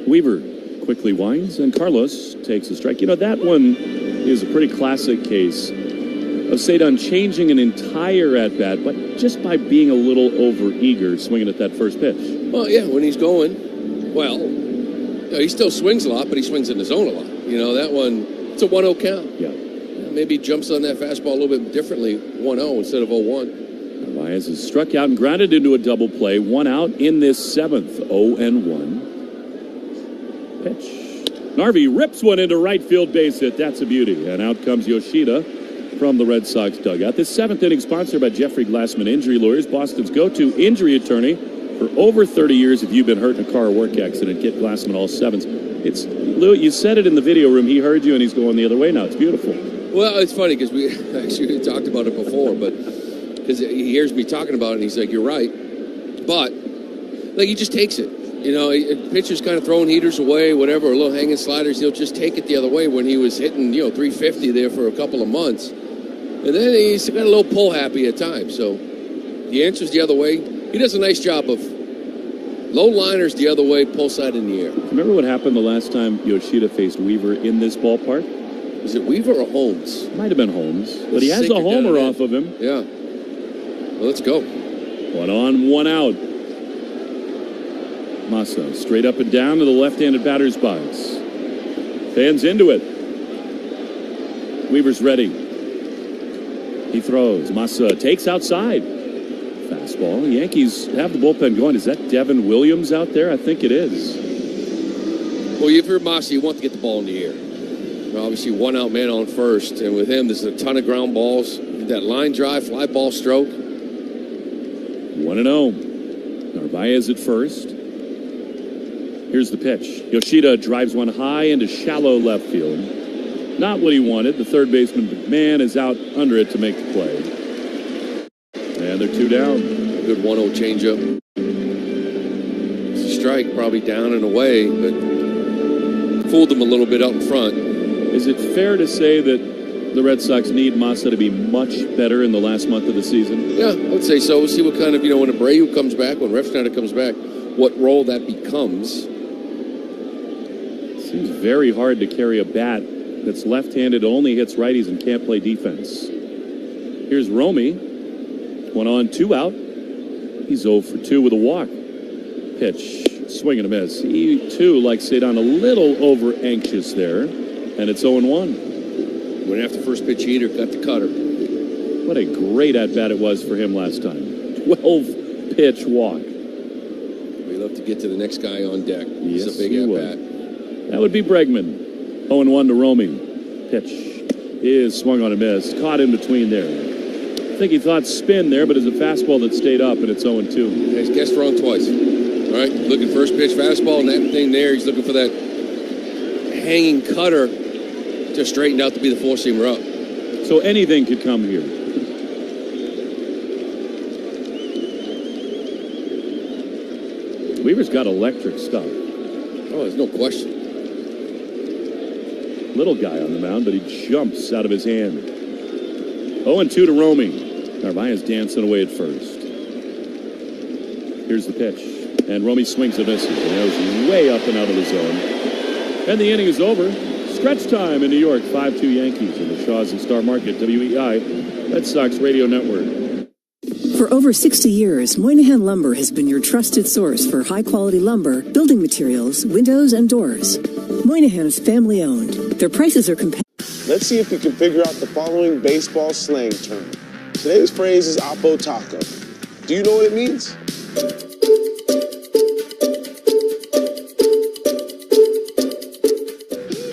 Weaver quickly winds, and Carlos takes a strike. That one is a pretty classic case of Cedon changing an entire at-bat, but just by being a little over-eager swinging at that first pitch. Well, yeah, when he's going, he still swings a lot, but he swings in the zone a lot. That one, it's a 1-0 count. Yeah. Maybe he jumps on that fastball a little bit differently, 1-0 instead of 0-1. Narvaez is struck out and grounded into a double play. 1 out in this 7th, 0-1. Pitch. Narvi rips one into right field, base hit. That's a beauty. And out comes Yoshida from the Red Sox dugout. This 7th inning sponsored by Jeffrey Glassman Injury Lawyers, Boston's go-to injury attorney for over 30 years. If you've been hurt in a car or work accident, get Glassman all 7s. It's Lou. You said it in the video room. He heard you, and he's going the other way now. It's beautiful. Well, it's funny because we actually talked about it before, but because he hears me talking about it, and he's like, "You're right," but he just takes it. Pitcher's kind of throwing heaters away, whatever, or little hanging sliders. He'll just take it the other way when he was hitting, 350 there for a couple of months. And then he's got a little pull happy at times. So he answers the other way. He does a nice job of low liners the other way, pull side in the air. Remember what happened the last time Yoshida faced Weaver in this ballpark? Was it Weaver or Holmes? Might have been Holmes. But he has a homer off of him. Yeah. Well, let's go. 1 on, 1 out. Massa straight up and down to the left-handed batter's box. Fans into it. Weaver's ready. He throws. Massa takes outside. Fastball. The Yankees have the bullpen going. Is that Devin Williams out there? I think it is. Well, you've heard Massa. You want to get the ball in the air. Obviously, 1 out man on first. And with him, there's a ton of ground balls. That line drive, fly ball stroke. 1-0. Narvaez at first. Here's the pitch. Yoshida drives one high into shallow left field. Not what he wanted. The third baseman, McMahon, is out under it to make the play. And they're 2 down. Good 1-0 changeup. It's a strike, probably down and away, but fooled them a little bit out in front. Is it fair to say that the Red Sox need Massa to be much better in the last month of the season? Yeah, I would say so. We'll see what kind of, when Abreu comes back, when Refsnyder comes back, what role that becomes. Seems very hard to carry a bat that's left-handed, only hits righties, and can't play defense. Here's Romy. 1 on, 2 out. He's 0 for 2 with a walk. Pitch. Swing and a miss. He, too, like Cedon, a little over-anxious there. And it's 0-1. Went after first pitch heater, got the cutter. What a great at-bat it was for him last time. 12-pitch walk. We love to get to the next guy on deck. He's Yes, a big at-bat. That would be Bregman. 0-1 to Romy. Pitch is swung on a miss. Caught in between there. I think he thought spin there, but it's a fastball that stayed up, and it's 0-2. He's guessed wrong twice. All right, looking first pitch fastball, and that thing there, he's looking for that hanging cutter to straighten out to be the four-seamer up. So anything could come here. Weaver's got electric stuff. Oh, there's no question. Little guy on the mound, but he jumps out of his hand. 0-2 to Romy. Narvaez dancing away at first. Here's the pitch. And Romy swings and misses. And goes way up and out of the zone. And the inning is over. Stretch time in New York. 5-2 Yankees in the Shaws and Star Market. WEI, Red Sox Radio Network. For over 60 years, Moynihan Lumber has been your trusted source for high-quality lumber, building materials, windows, and doors. Moynihan is family-owned. Their prices are competitive. Let's see if we can figure out the following baseball slang term. Today's phrase is Oppo Taco. Do you know what it means?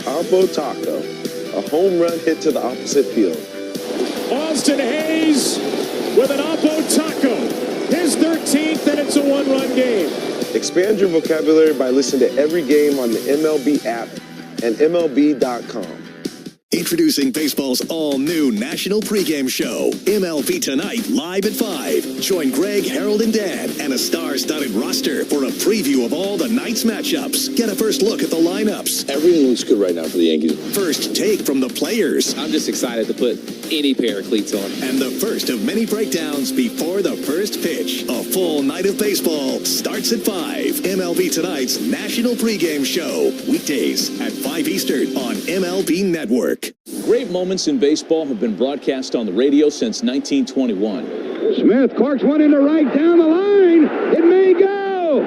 Oppo Taco, a home run hit to the opposite field. Austin Hayes with an Oppo Taco, his 13th, and it's a one-run game. Expand your vocabulary by listening to every game on the MLB app and MLB.com. Introducing baseball's all-new national pregame show, MLB Tonight, live at 5. Join Greg, Harold, and Dan, and a star-studded roster for a preview of all the night's matchups. Get a first look at the lineups. Everything looks good right now for the Yankees. First take from the players. I'm just excited to put any pair of cleats on. And the first of many breakdowns before the first pitch. A full night of baseball starts at 5. MLB Tonight's national pregame show. Weekdays at 5 Eastern on MLB Network. Great moments in baseball have been broadcast on the radio since 1921. Smith corks one into right down the line. It may go.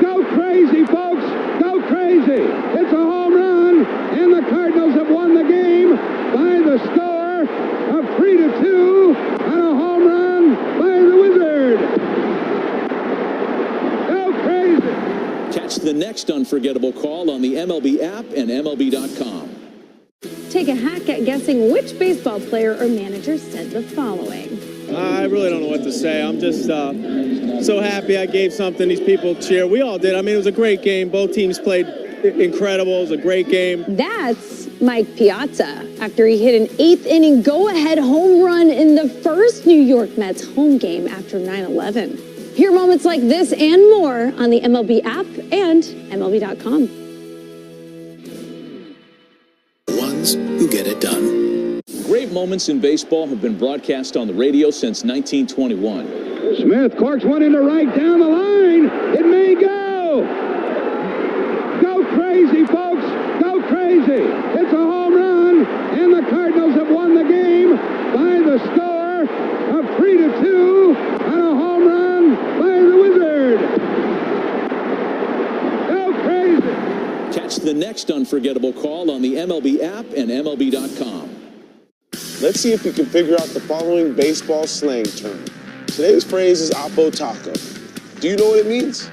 Go crazy, folks. Go crazy. It's a home run, and the Cardinals have won the game by the score of 3-2 on a home run by the Wizard. Go crazy. Catch the next unforgettable call on the MLB app and MLB.com. Take a hack at guessing which baseball player or manager said the following. I really don't know what to say. I'm just so happy I gave something these people cheer. We all did. I mean, it was a great game. Both teams played incredible. It was a great game. That's Mike Piazza after he hit an 8th inning go-ahead home run in the first New York Mets home game after 9/11. Hear moments like this and more on the MLB app and MLB.com. Ones who get it done. Great moments in baseball have been broadcast on the radio since 1921. Smith corks one into right down the line. It may go. Go crazy, folks. Go crazy. It's a home run, and the Cardinals have won the game by the score of 3-2 on a home run by the Wizard. Go crazy. Catch the next unforgettable call on the MLB app and MLB.com. Let's see if we can figure out the following baseball slang term. Today's phrase is Oppo Taco. Do you know what it means?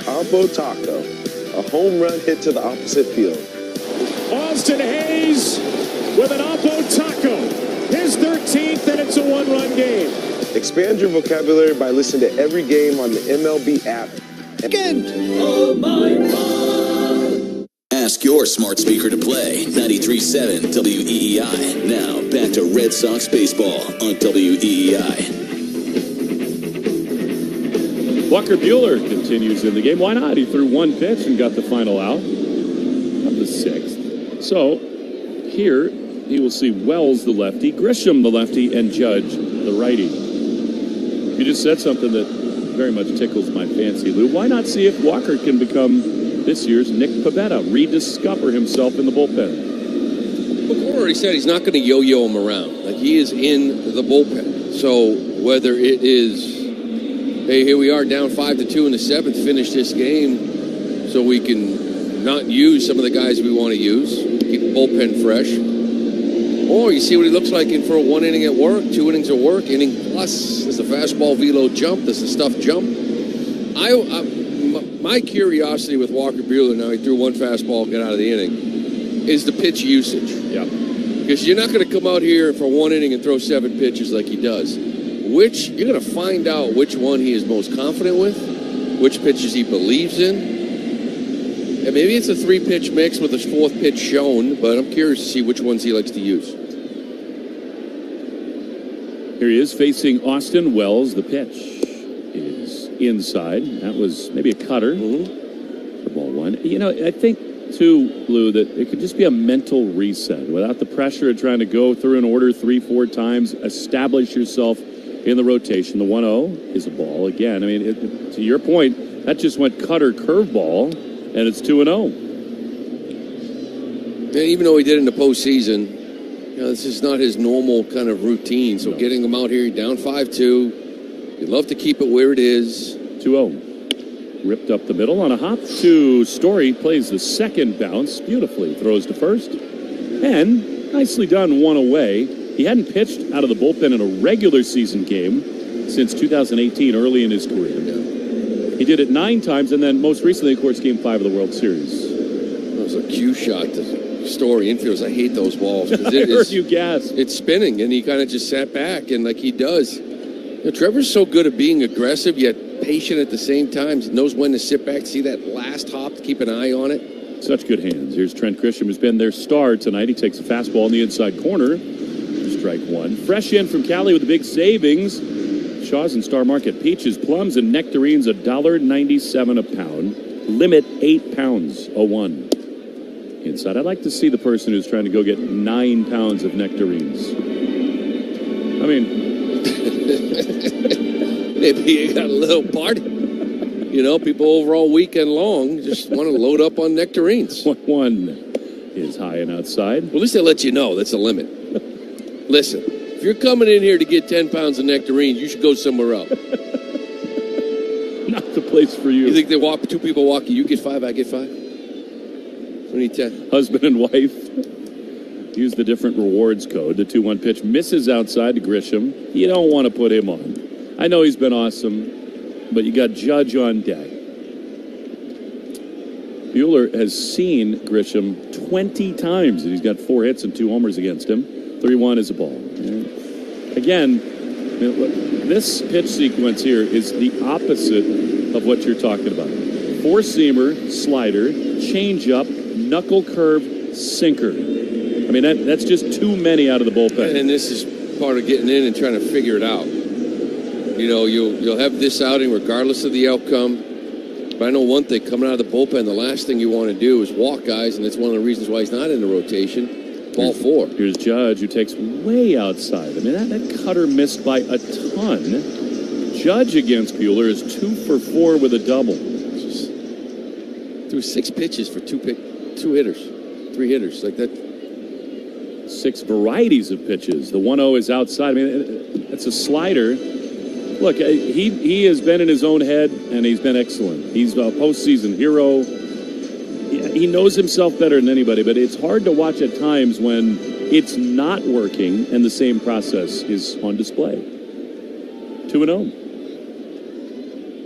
Oppo Taco, a home run hit to the opposite field. Austin Hayes with an Oppo Taco. His 13th, and it's a one-run game. Expand your vocabulary by listening to every game on the MLB app. Oh my God. Ask your smart speaker to play 93.7 WEEI. Now back to Red Sox baseball on WEEI. Walker Buehler continues in the game. Why not? He threw one pitch and got the final out of the 6th. So here he will see Wells, the lefty, Grisham, the lefty, and Judge, the righty. You just said something that very much tickles my fancy, Lou. Why not see if Walker can become this year's Nick Pivetta, rediscover himself in the bullpen? Well, Cole already said he's not going to yo-yo him around. Like, he is in the bullpen. So whether it is, hey, here we are down 5-2 in the 7th, finish this game so we can not use some of the guys we want to use, keep the bullpen fresh. Or you see what he looks like in for a 1 inning at work, 2 innings at work, inning plus. Does the fastball velo jump? Does the stuff jump? My curiosity with Walker Buehler, now he threw one fastball, get out of the inning, is the pitch usage. Yeah. Because you're not going to come out here for 1 inning and throw 7 pitches like he does. You're going to find out which one he is most confident with, which pitches he believes in. And maybe it's a 3-pitch mix with his 4th pitch shown, but I'm curious to see which ones he likes to use. Here he is facing Austin Wells. The pitch is inside. That was maybe a cutter for ball 1. You know, I think, too, Lou, that it could just be a mental reset without the pressure of trying to go through an order 3-4 times, establish yourself in the rotation. The 1-0 is a ball again. I mean, to your point, that just went cutter curveball, and it's 2-0. And even though he did in the postseason, this is not his normal kind of routine. So getting him out here down 5-2, you'd love to keep it where it is. 2-0. Ripped up the middle on a hop to Story. Plays the second bounce beautifully. Throws to first. And nicely done, 1 away. He hadn't pitched out of the bullpen in a regular season game since 2018, early in his career. He did it 9 times, and then most recently, of course, Game 5 of the World Series. That was a cue shot to story. Infielders, I hate those balls. I heard you gasp. It's spinning, and he kind of just sat back, and like he does. You know, Trevor's so good at being aggressive, yet patient at the same time. He knows when to sit back, see that last hop, to keep an eye on it. Such good hands. Here's Trent Grisham, who's been their star tonight. He takes a fastball in the inside corner. Strike one. Fresh in from Cali with the big savings. Shaw's and Star Market peaches, plums, and nectarines, $1.97 a pound. Limit 8 pounds, 01. Inside, I'd like to see the person who's trying to go get 9 pounds of nectarines. I mean, maybe you got a little party. You know, people over all weekend long just want to load up on nectarines. One is high and outside. Well, at least they let you know that's the limit. Listen, if you're coming in here to get 10 pounds of nectarines, you should go somewhere else. Not the place for you. You think two people walk, you get 5, I get 5? We need 10. Husband and wife use the different rewards code. The 2-1 pitch misses outside to Grisham. You don't want to put him on. I know he's been awesome, but you got Judge on deck. Buehler has seen Grisham 20 times, and he's got 4 hits and 2 homers against him. 3-1 is a ball. Again, this pitch sequence here is the opposite of what you're talking about. 4-seamer, slider, changeup, knuckle curve, sinker. I mean, that's just too many out of the bullpen. And this is part of getting in and trying to figure it out. You know, you'll have this outing regardless of the outcome. But I know one thing, coming out of the bullpen, the last thing you want to do is walk guys, and that's one of the reasons why he's not in the rotation. Ball 4. Here's Judge, who takes way outside. I mean, that cutter missed by a ton. Judge against Buehler is 2 for 4 with a double. Threw 6 pitches for 3 hitters like that. 6 varieties of pitches. The 1-0 is outside. I mean, it's a slider. Look, he has been in his own head, and he's been excellent. He's a postseason hero. He knows himself better than anybody, but it's hard to watch at times when it's not working and the same process is on display. 2-0.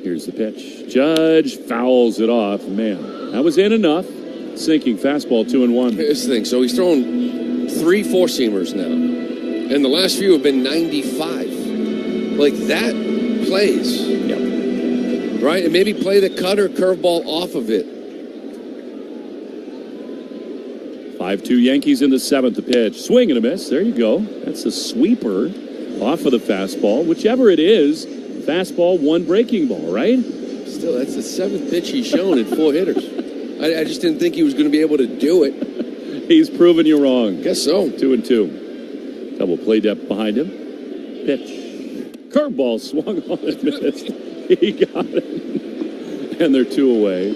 Here's the pitch. Judge fouls it off. Man, that was in enough. Sinking fastball, 2-1. Here's the thing. So he's thrown 3 4-seamers now, and the last few have been 95. Like that plays. Yep. Right? And maybe play the cutter curveball off of it. 5-2 Yankees in the 7th. The pitch. Swing and a miss. There you go. That's a sweeper off of the fastball. Whichever it is, fastball, 1 breaking ball, right? Still, that's the 7th pitch he's shown in 4 hitters. I just didn't think he was going to be able to do it. He's proven you wrong. Guess so. 2-2. Double play depth behind him. Pitch. Curveball swung on and missed. He got it. And they're 2 away.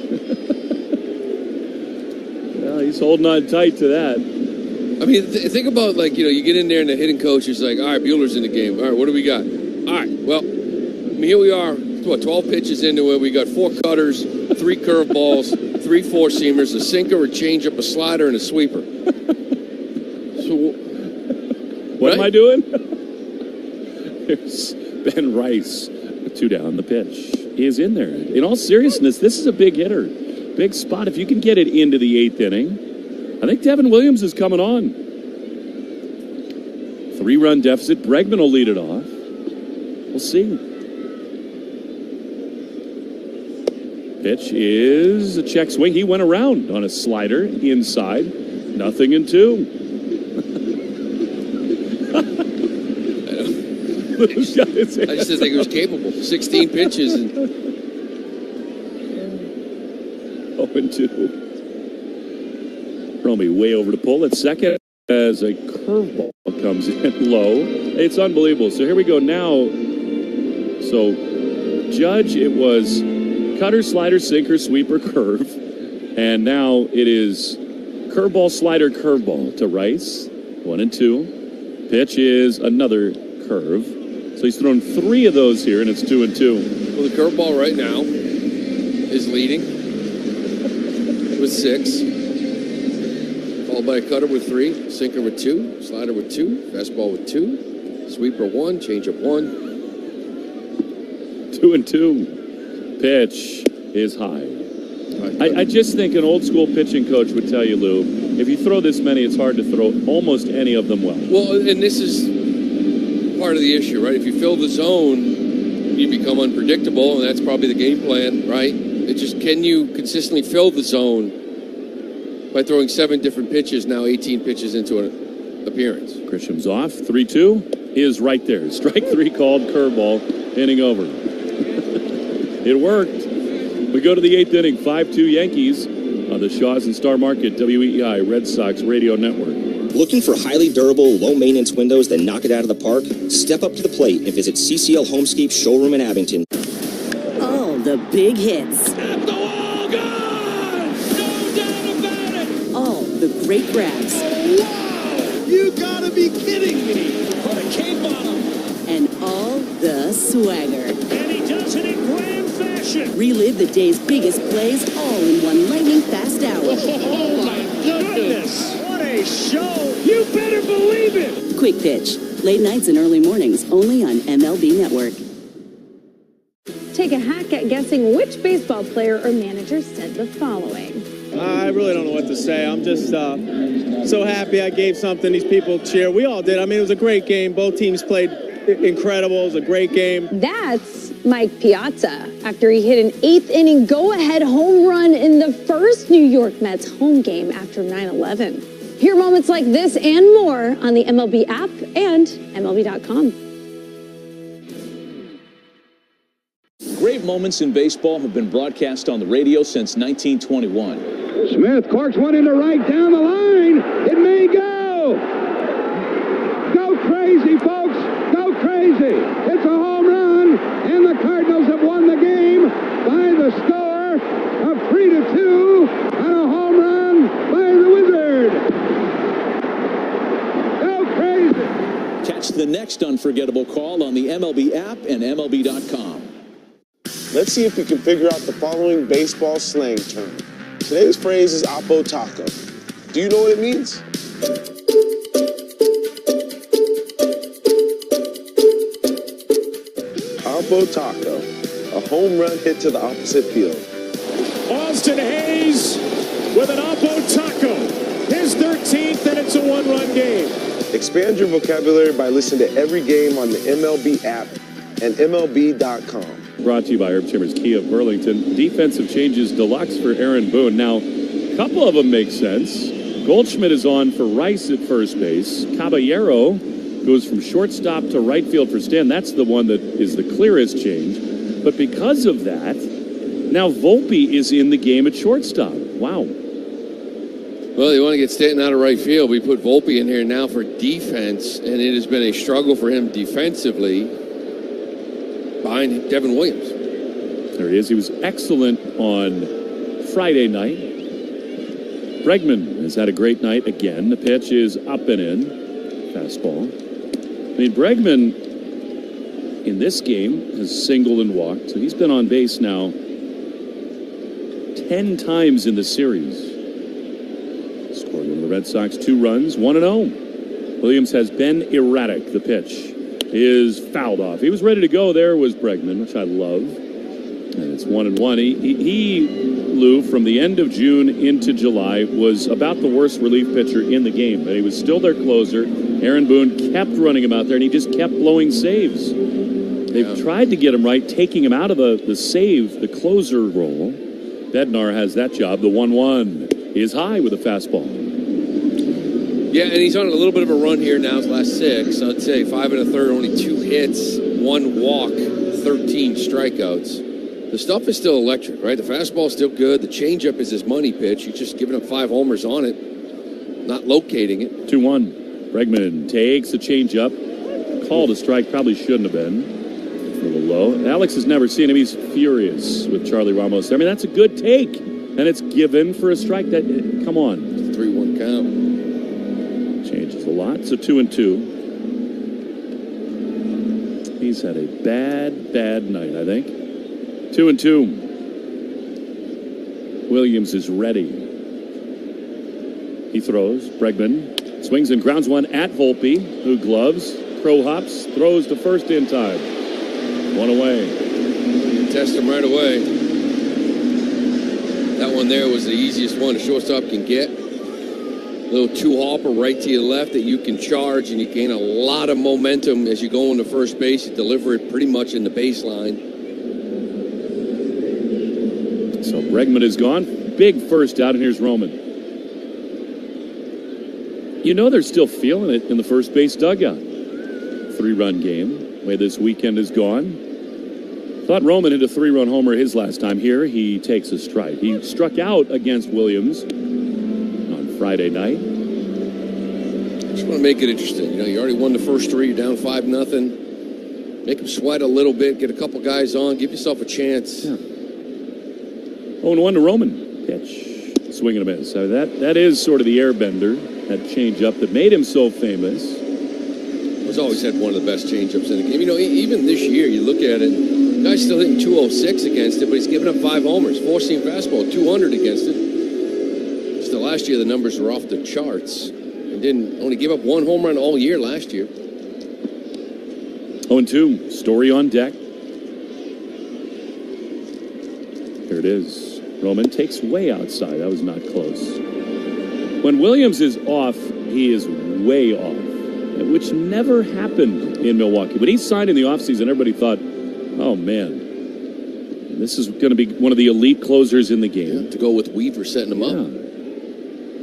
Well, he's holding on tight to that. I mean, think about, like, you know, you get in there and the hitting coach is like, all right, Buehler's in the game. All right, what do we got? All right, well, I mean, here we are, 12 pitches into it. We got 4 cutters, 3 curveballs, 3 4-seamers, a sinker, a changeup, a slider, and a sweeper. So, what am I doing? There's Ben Rice, 2 down. The pitch is in there. In all seriousness, this is a big hitter. Big spot. If you can get it into the 8th inning, I think Devin Williams is coming on. 3-run deficit. Bregman will lead it off. We'll see. Pitch is a check swing. He went around on a slider inside. 0-2. I just didn't think he was capable. 16 pitches. And 0-2. Romy way over to pull at second as a curveball comes in low. It's unbelievable. So here we go now. So Judge, it was cutter, slider, sinker, sweeper, curve. And now it is curveball, slider, curveball to Rice. 1-2. Pitch is another curve. So he's thrown 3 of those here, and it's 2-2. Well, the curveball right now is leading with 6. Followed by a cutter with 3, sinker with 2, slider with 2, fastball with 2, sweeper 1, changeup 1. 2-2. Pitch is high. I just think an old school pitching coach would tell you, Lou, If you throw this many, it's hard to throw almost any of them well. Well, and this is part of the issue, right? If you fill the zone, you become unpredictable, and that's probably the game plan, right? It's just, can you consistently fill the zone by throwing 7 different pitches, now 18 pitches into an appearance? Grisham's off, 3-2. He is right there. Strike 3 called, curveball, inning over. It worked. We go to the 8th inning, 5-2 Yankees on the Shaws and Star Market WEI Red Sox Radio Network. Looking for highly durable, low-maintenance windows that knock it out of the park? Step up to the plate and visit CCL Homescape Showroom in Abington. All the big hits. At the wall, gone! No doubt about it! All the great grabs. Oh, wow! You gotta be kidding me! Put a cape on him! And all the swagger. And he does it in grand fashion! Relive the day's biggest plays all in one lightning-fast hour. Oh, my goodness! What a show! You better believe it! Quick Pitch. Late nights and early mornings only on MLB Network. Take a hack at guessing which baseball player or manager said the following. I really don't know what to say. I'm just so happy I gave something these people cheer. We all did. I mean, it was a great game. Both teams played incredible. It was a great game. That's Mike Piazza after he hit an 8th inning go-ahead home run in the first New York Mets home game after 9/11. Hear moments like this and more on the MLB app and MLB.com. Great moments in baseball have been broadcast on the radio since 1921. Smith corks one into right down the line. It may go. Go crazy, folks. Go crazy. It's a home run, and the Cardinals have won the game by the score of 3-2 on a home run by the Wizard. Go crazy. Catch the next unforgettable call on the MLB app and MLB.com. Let's see if we can figure out the following baseball slang term. Today's phrase is Oppo Taco. Do you know what it means? Oppo Taco, a home run hit to the opposite field. Austin Hayes with an Oppo Taco. His 13th, and it's a 1-run game. Expand your vocabulary by listening to every game on the MLB app and MLB.com. Brought to you by Herb Chambers Kia of Burlington. Defensive changes deluxe for Aaron Boone. Now, a couple of them make sense. Goldschmidt is on for Rice at first base. Caballero goes from shortstop to right field for Stan. That's the one that is the clearest change. But because of that, now Volpe is in the game at shortstop. Wow. Well, you want to get Stanton out of right field. We put Volpe in here now for defense, and it has been a struggle for him defensively behind Devin Williams. There he is. He was excellent on Friday night. Bregman has had a great night again. The pitch is up and in. Fastball. I mean, Bregman in this game has singled and walked, so he's been on base now 10 times in the series. Scored one of the Red Sox 2 runs, 1-0. Williams has been erratic. The pitch is fouled off. He was ready to go. There was Bregman, which I love. And it's 1-1. He, Lou, from the end of June into July, was about the worst relief pitcher in the game. But he was still their closer. Aaron Boone kept running him out there, and he just kept blowing saves. They've tried to get him right, taking him out of the save, the closer role. Bednar has that job. The 1-1 is high with a fastball. Yeah, and he's on a little bit of a run here now, his last 6. I'd say 5 1/3, only 2 hits, 1 walk, 13 strikeouts. The stuff is still electric, right? The fastball is still good. The changeup is his money pitch. He's just giving up 5 homers on it, not locating it. 2-1. Bregman takes the changeup. Called a strike, probably shouldn't have been. A little low. Alex has never seen him. He's furious with Charlie Ramos. I mean, that's a good take, and it's given for a strike. Come on. 3-1 count. Changes a lot. So 2-2. He's had a bad night, I think. 2-2. Williams is ready. He throws. Bregman swings and grounds one at Volpe, who gloves, crow hops, throws to first in time. 1 away. Test him right away. That one there was the easiest one a shortstop can get. little two-hopper right to your left that you can charge, and you gain a lot of momentum as you go into first base. You deliver it pretty much in the baseline. So Bregman is gone. Big first out, and here's Roman. You know they're still feeling it in the first base dugout. 3-run game. Way this weekend is gone. Thought Roman hit a 3-run homer his last time here. He takes a strike. He struck out against Williams on Friday night. Just want to make it interesting. You know, you already won the first 3. You're down 5-0. Make them sweat a little bit. Get a couple guys on. Give yourself a chance. Yeah. 0-1 to Roman. Pitch. Swing and a miss. So that is sort of the airbender. That changeup that made him so famous. He's always had one of the best changeups in the game. You know, even this year, you look at it. The guy's still hitting 206 against it, but he's given up 5 homers. 4-seam fastball, 200 against it. Still, last year the numbers were off the charts. And didn't only give up 1 home run all year last year. 0-2. Story on deck. Here it is. Roman takes way outside. That was not close. When Williams is off, he is way off, which never happened in Milwaukee. When he signed in the offseason, everybody thought, oh, man, this is going to be one of the elite closers in the game. Yeah, to go with Weaver setting him up.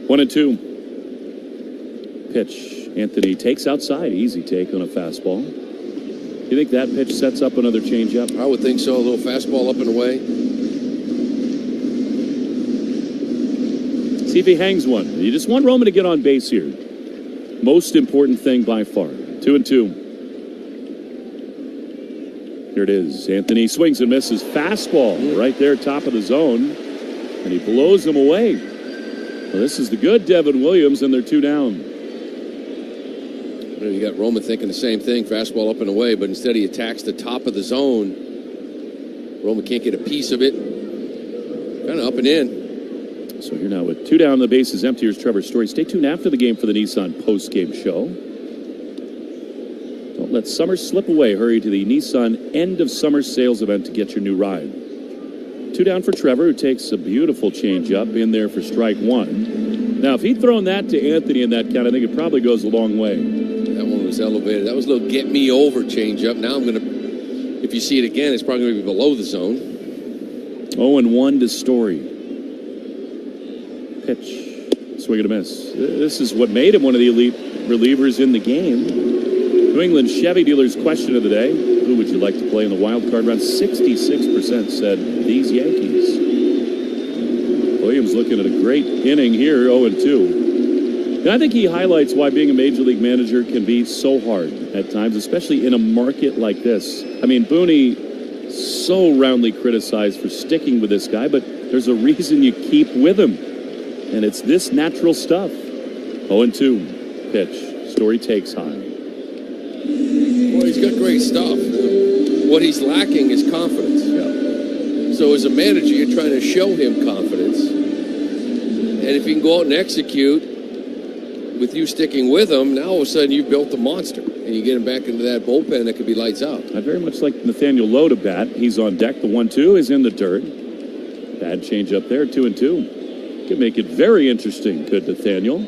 1-2. Pitch. Anthony takes outside. Easy take on a fastball. You think that pitch sets up another changeup? I would think so. A little fastball up and away. See if he hangs one. You just want Roman to get on base here. Most important thing by far. 2-2. Here it is. Anthony swings and misses. Fastball right there, top of the zone. And he blows him away. Well, this is the good Devin Williams, and they're 2 down. You got Roman thinking the same thing. Fastball up and away, but instead he attacks the top of the zone. Roman can't get a piece of it. Kind of up and in. So here now with 2 down, the base is empty. Here's Trevor Story. Stay tuned after the game for the Nissan post-game show. Don't let summer slip away. Hurry to the Nissan end of summer sales event to get your new ride. 2 down for Trevor, who takes a beautiful changeup in there for strike 1. Now, if he'd thrown that to Anthony in that count, I think it probably goes a long way. That one was elevated. That was a little get-me-over changeup. Now I'm going to, if you see it again, it's probably going to be below the zone. 0-1 to Story. Pitch. Swing and a miss. This is what made him one of the elite relievers in the game. New England Chevy dealers question of the day. Who would you like to play in the wild card round? 66% said these Yankees. Williams looking at a great inning here, 0-2. And I think he highlights why being a major league manager can be so hard at times, especially in a market like this. I mean, Booney so roundly criticized for sticking with this guy, but there's a reason you keep with him. And it's this natural stuff. 0-2. Pitch. Story takes high. Well, he's got great stuff. What he's lacking is confidence. Yeah. So as a manager, you're trying to show him confidence. And if you can go out and execute with you sticking with him, now all of a sudden you've built a monster. And you get him back into that bullpen that could be lights out. I very much like Nathaniel Lowe to bat. He's on deck. The 1-2 is in the dirt. Bad change up there, 2-2. Could make it very interesting, could Nathaniel.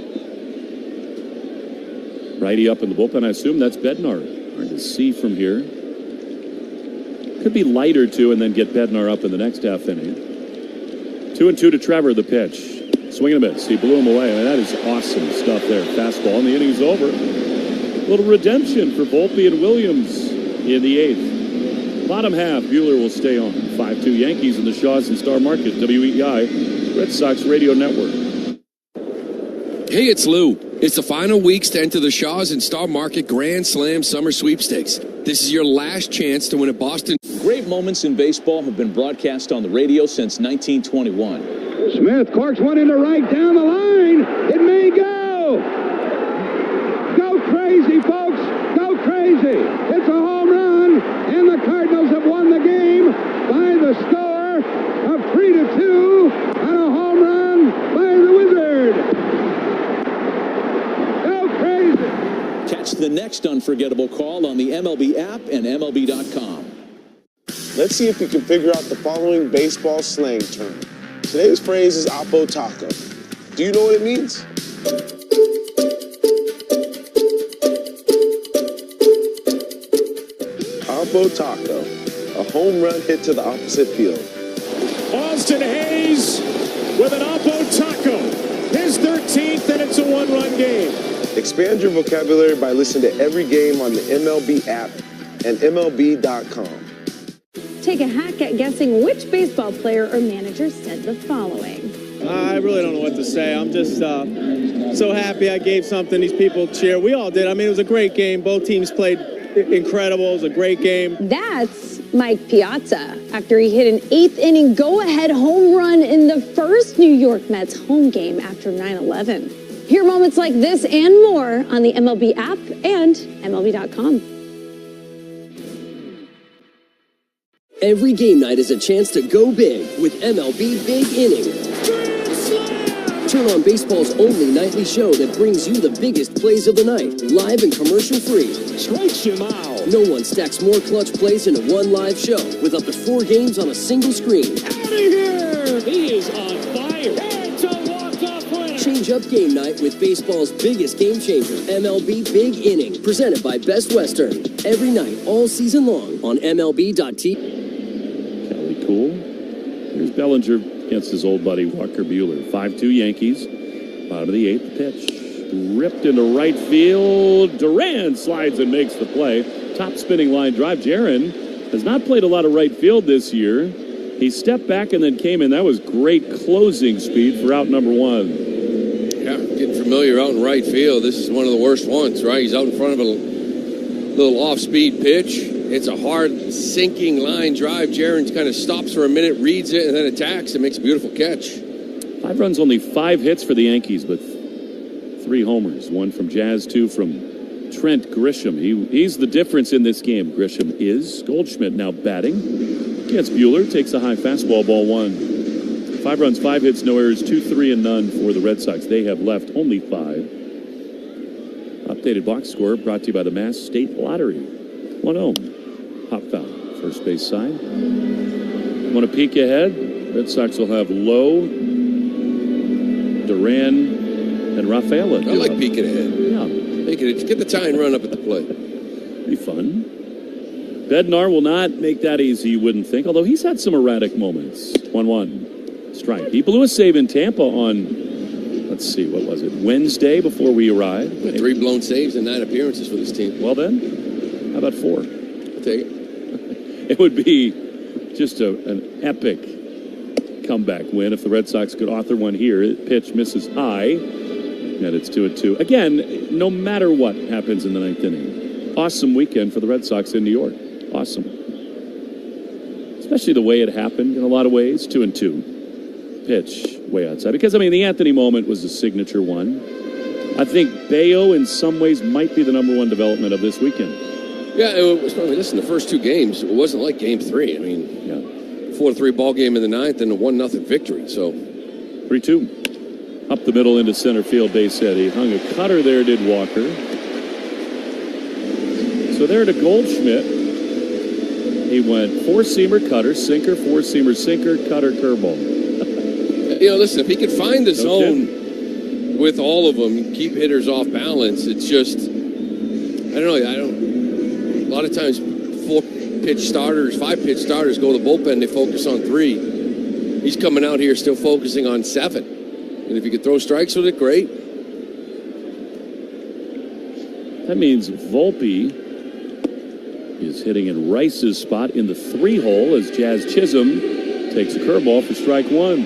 Righty up in the bullpen, I assume that's Bednar. Hard to see from here. Could be lighter, too, and then get Bednar up in the next half inning. 2-2 to Trevor, the pitch. Swing and a miss. He blew him away. I mean, that is awesome stuff there. Fastball, and the inning's over. A little redemption for Volpe and Williams in the 8th. Bottom half, Bueller will stay on. 5-2 Yankees in the Shaws and Star Market, WEI. Red Sox Radio Network. Hey, it's Lou. It's the final weeks to enter the Shaws and Star Market Grand Slam Summer Sweepstakes. This is your last chance to win a Boston. Great moments in baseball have been broadcast on the radio since 1921. Smith corks one into right down the line. It may go. Go crazy, folks. Go crazy. It's a home run, and the Cardinals have won the game by the score of 3-2. And a home run by the Wizard. Go crazy. Catch the next unforgettable call on the MLB app and MLB.com. Let's see if we can figure out the following baseball slang term. Today's phrase is Oppo Taco. Do you know what it means? Oppo Taco, a home run hit to the opposite field. Austin Hayes with an Oppo Taco. His 13th, and it's a one-run game. Expand your vocabulary by listening to every game on the MLB app and MLB.com. Take a hack at guessing which baseball player or manager said the following. I really don't know what to say. I'm just so happy I gave something these people cheer. We all did. I mean, it was a great game. Both teams played incredible. It was a great game. That's Mike Piazza after he hit an 8th inning go-ahead home run in the first New York Mets home game after 9/11. Hear moments like this and more on the MLB app and MLB.com. Every game night is a chance to go big with MLB Big Inning. Turn on baseball's only nightly show that brings you the biggest plays of the night, live and commercial-free. Strikes him out. No one stacks more clutch plays into one live show with up to 4 games on a single screen. Out of here! He is on fire. It's a walk-off winner. Change up game night with baseball's biggest game changer, MLB Big Inning, presented by Best Western. Every night, all season long on MLB.tv. Cool. Here's Bellinger against his old buddy Walker Buehler. 5-2 Yankees. Bottom of the 8th pitch. Ripped into right field. Duran slides and makes the play. Top spinning line drive. Jaron has not played a lot of right field this year. He stepped back and then came in. That was great closing speed for out number 1. Yeah, getting familiar out in right field. This is one of the worst ones, right? He's out in front of a little off-speed pitch. It's a hard, sinking line drive. Jaron kind of stops for a minute, reads it, and then attacks and makes a beautiful catch. 5 runs, only 5 hits for the Yankees, but 3 homers. 1 from Jazz, 2 from Trent Grisham. He's the difference in this game. Grisham is. Goldschmidt now batting against Buehler. Takes a high fastball, ball 1. 5 runs, 5 hits, no errors, 2, 3, and none for the Red Sox. They have left only 5. Updated box score brought to you by the Mass State Lottery. 1-0. Hop foul, first base side. Want to peek ahead? Red Sox will have Lowe, Duran, and Rafaela. I like peeking ahead. Yeah. Get the tying run up at the plate. Be fun. Bednar will not make that easy, you wouldn't think, although he's had some erratic moments. 1-1. Strike. He blew a save in Tampa on, let's see, what was it? Wednesday before we arrived. 3 blown saves and 9 appearances for this team. Well then, how about 4? I'll take it. It would be just an epic comeback win if the Red Sox could author one here. Pitch misses high, and it's 2-2. Again, no matter what happens in the 9th inning, awesome weekend for the Red Sox in New York. Awesome. Especially the way it happened in a lot of ways. 2-2. Pitch way outside. Because, I mean, the Anthony moment was a signature one. I think Bayo in some ways might be the number 1 development of this weekend. Yeah, listen, the first 2 games, it wasn't like game 3. I mean, 4-3 ball game in the 9th and a 1-0 victory. So 3-2. Up the middle into center field, base hit. He hung a cutter there, did Walker. So there to Goldschmidt. He went 4-seamer, cutter, sinker, 4-seamer, sinker, cutter, curveball. Listen, if he could find the zone with all of them, keep hitters off balance, it's just, I don't know, a lot of times 5-pitch starters go to the bullpen, they focus on 3. He's coming out here still focusing on 7. And if you could throw strikes with it, great. That means Volpe is hitting in Rice's spot in the 3-hole as Jazz Chisholm takes a curveball for strike 1.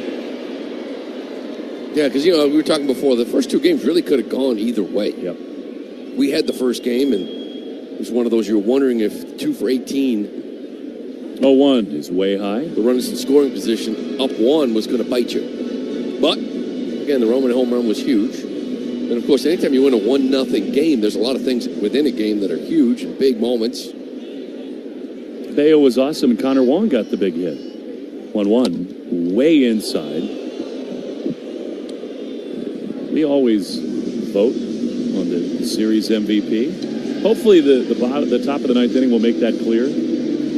Yeah, because, we were talking before, the first 2 games really could have gone either way. Yep. We had the first game, and it was one of those you were wondering if 2 for 18. 0-1 is way high. The runners in scoring position, up 1 was going to bite you. But, again, the Roman home run was huge. And, of course, anytime you win a 1-0 game, there's a lot of things within a game that are huge and big moments. Bayo was awesome, and Connor Wong got the big hit. 1-1, way inside. We always vote on the series MVP. Hopefully the top of the 9th inning will make that clear.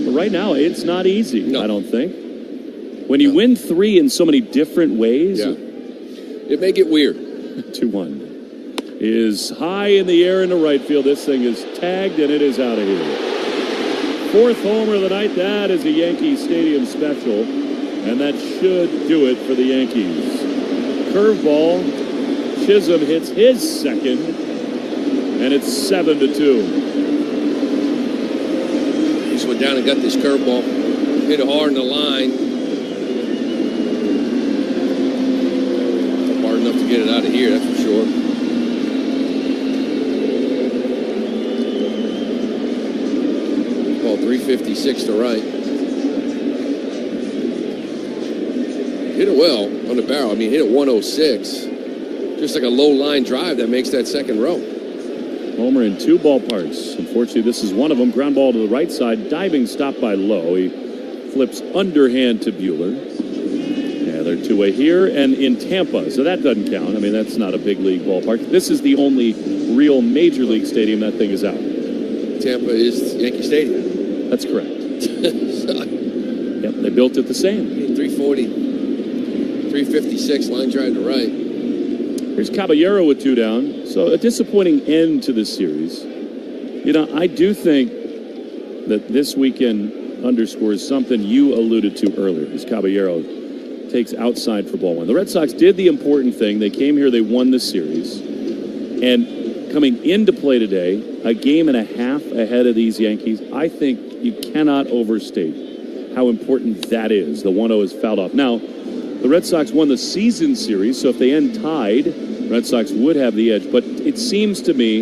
But right now, it's not easy, I don't think. When you win 3 in so many different ways. Yeah. It may get weird. 2-1 is high in the air in the right field. This thing is tagged, and it is out of here. fourth homer of the night. That is a Yankee Stadium special, and that should do it for the Yankees. Curveball. Chisholm hits his second, and it's 7-2. He just went down and got this curveball. Hit it hard in the line. Not hard enough to get it out of here, that's for sure. Ball 356 to right. Hit it well on the barrel. I mean, hit it 106. Just like a low line drive that makes that second row. Homer in two ballparks. Unfortunately, this is one of them. Ground ball to the right side. Diving stop by Lowe. He flips underhand to Buehler. Yeah, they're two-way here and in Tampa. So that doesn't count. I mean, that's not a big league ballpark. This is the only real major league stadium that thing is out. Tampa is Yankee Stadium. That's correct. Yep, they built it the same. 340, 356, line drive to right. Here's Caballero with two down. So a disappointing end to this series. You know, I do think that this weekend underscores something you alluded to earlier, as Caballero takes outside for ball one. The Red Sox did the important thing. They came here, they won the series. And coming into play today, a game and a half ahead of these Yankees, I think you cannot overstate how important that is. The 1-0 is fouled off. Now, the Red Sox won the season series, so if they end tied, Red Sox would have the edge. But it seems to me,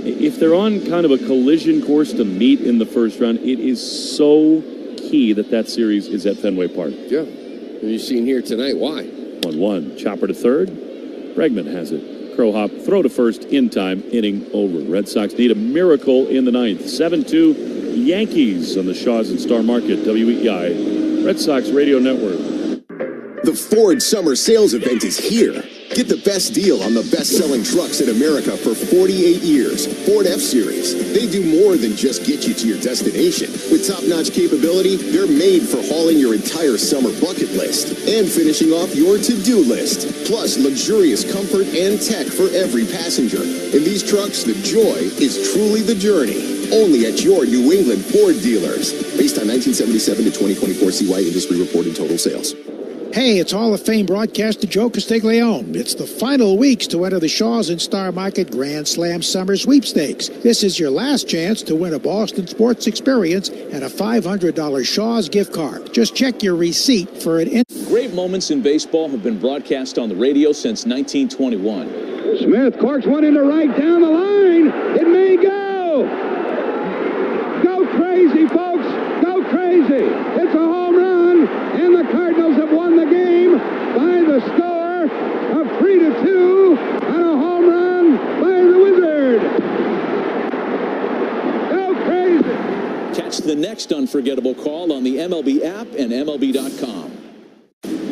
if they're on kind of a collision course to meet in the first round, it is so key that that series is at Fenway Park. Yeah. And you've seen here tonight why. 1-1. Chopper to third. Bregman has it. Crow hop, throw to first in time, inning over. Red Sox need a miracle in the ninth. 7-2 Yankees on the Shaws and Star Market. WEI Red Sox Radio Network. The Ford Summer Sales Event is here. Get the best deal on the best-selling trucks in America for 48 years. Ford F-Series. They do more than just get you to your destination. With top-notch capability, they're made for hauling your entire summer bucket list and finishing off your to-do list. Plus, luxurious comfort and tech for every passenger. In these trucks, the joy is truly the journey. Only at your New England Ford dealers. Based on 1977 to 2024 CY Industry Report and total sales. Hey, it's Hall of Fame broadcaster Joe Castiglione. It's the final weeks to enter the Shaws and Star Market Grand Slam Summer Sweepstakes. This is your last chance to win a Boston sports experience and a $500 Shaws gift card. Just check your receipt for an... Great moments in baseball have been broadcast on the radio since 1921. Smith corks one into right down the line. It may go. Go crazy, folks. Go crazy. It's a home run, and the Cardinals have won the game by the score of 3-2 on a home run by the Wizard. Go crazy. Catch the next unforgettable call on the MLB app and MLB.com.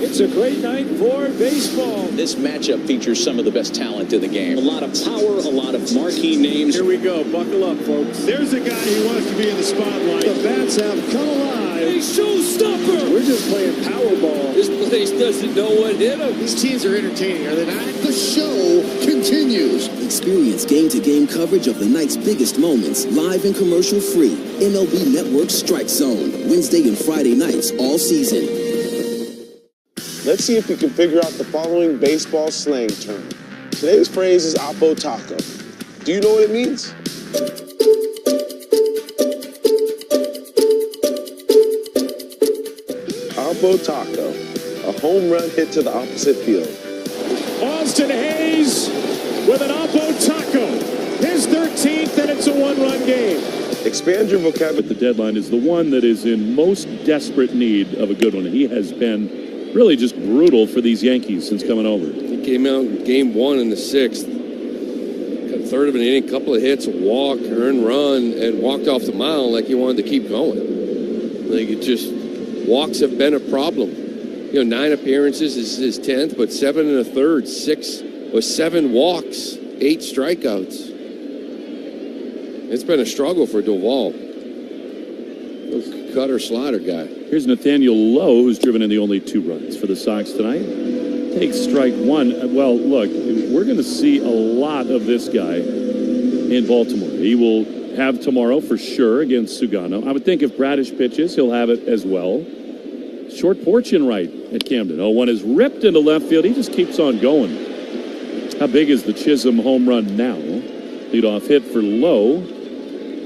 It's a great night for baseball. This matchup features some of the best talent in the game. A lot of power, a lot of marquee names. Here we go. Buckle up, folks. There's a guy who wants to be in the spotlight. The bats have come alive. A showstopper. We're just playing Powerball. This place doesn't know what hit him. These teams are entertaining, are they not? The show continues. Experience game-to-game coverage of the night's biggest moments, live and commercial-free. MLB Network Strike Zone, Wednesday and Friday nights all season. Let's see if we can figure out the following baseball slang term. Today's phrase is Oppo Taco. Do you know what it means? Oppo Taco, a home run hit to the opposite field. Austin Hayes with an Oppo Taco. His 13th, and it's a one-run game. Expand your vocabulary. But the deadline is the one that is in most desperate need of a good one. He has been really just brutal for these Yankees since coming over. He came out in game one in the sixth. Got a third of an inning, couple of hits, a walk, earned run, and walked off the mound like he wanted to keep going. Like it just, walks have been a problem. You know, 9 appearances is his 10th, but 7 1/3, 7 walks, 8 strikeouts. It's been a struggle for Duvall. Cutter slider guy. Here's Nathaniel Lowe, who's driven in the only 2 runs for the Sox tonight. Takes strike 1. Well, look, we're going to see a lot of this guy in Baltimore. He will have tomorrow for sure against Sugano. I would think if Bradish pitches, he'll have it as well. Short porch in right at Camden. 0-1 is ripped into left field. He just keeps on going. How big is the Chisholm home run now? Leadoff hit for Lowe.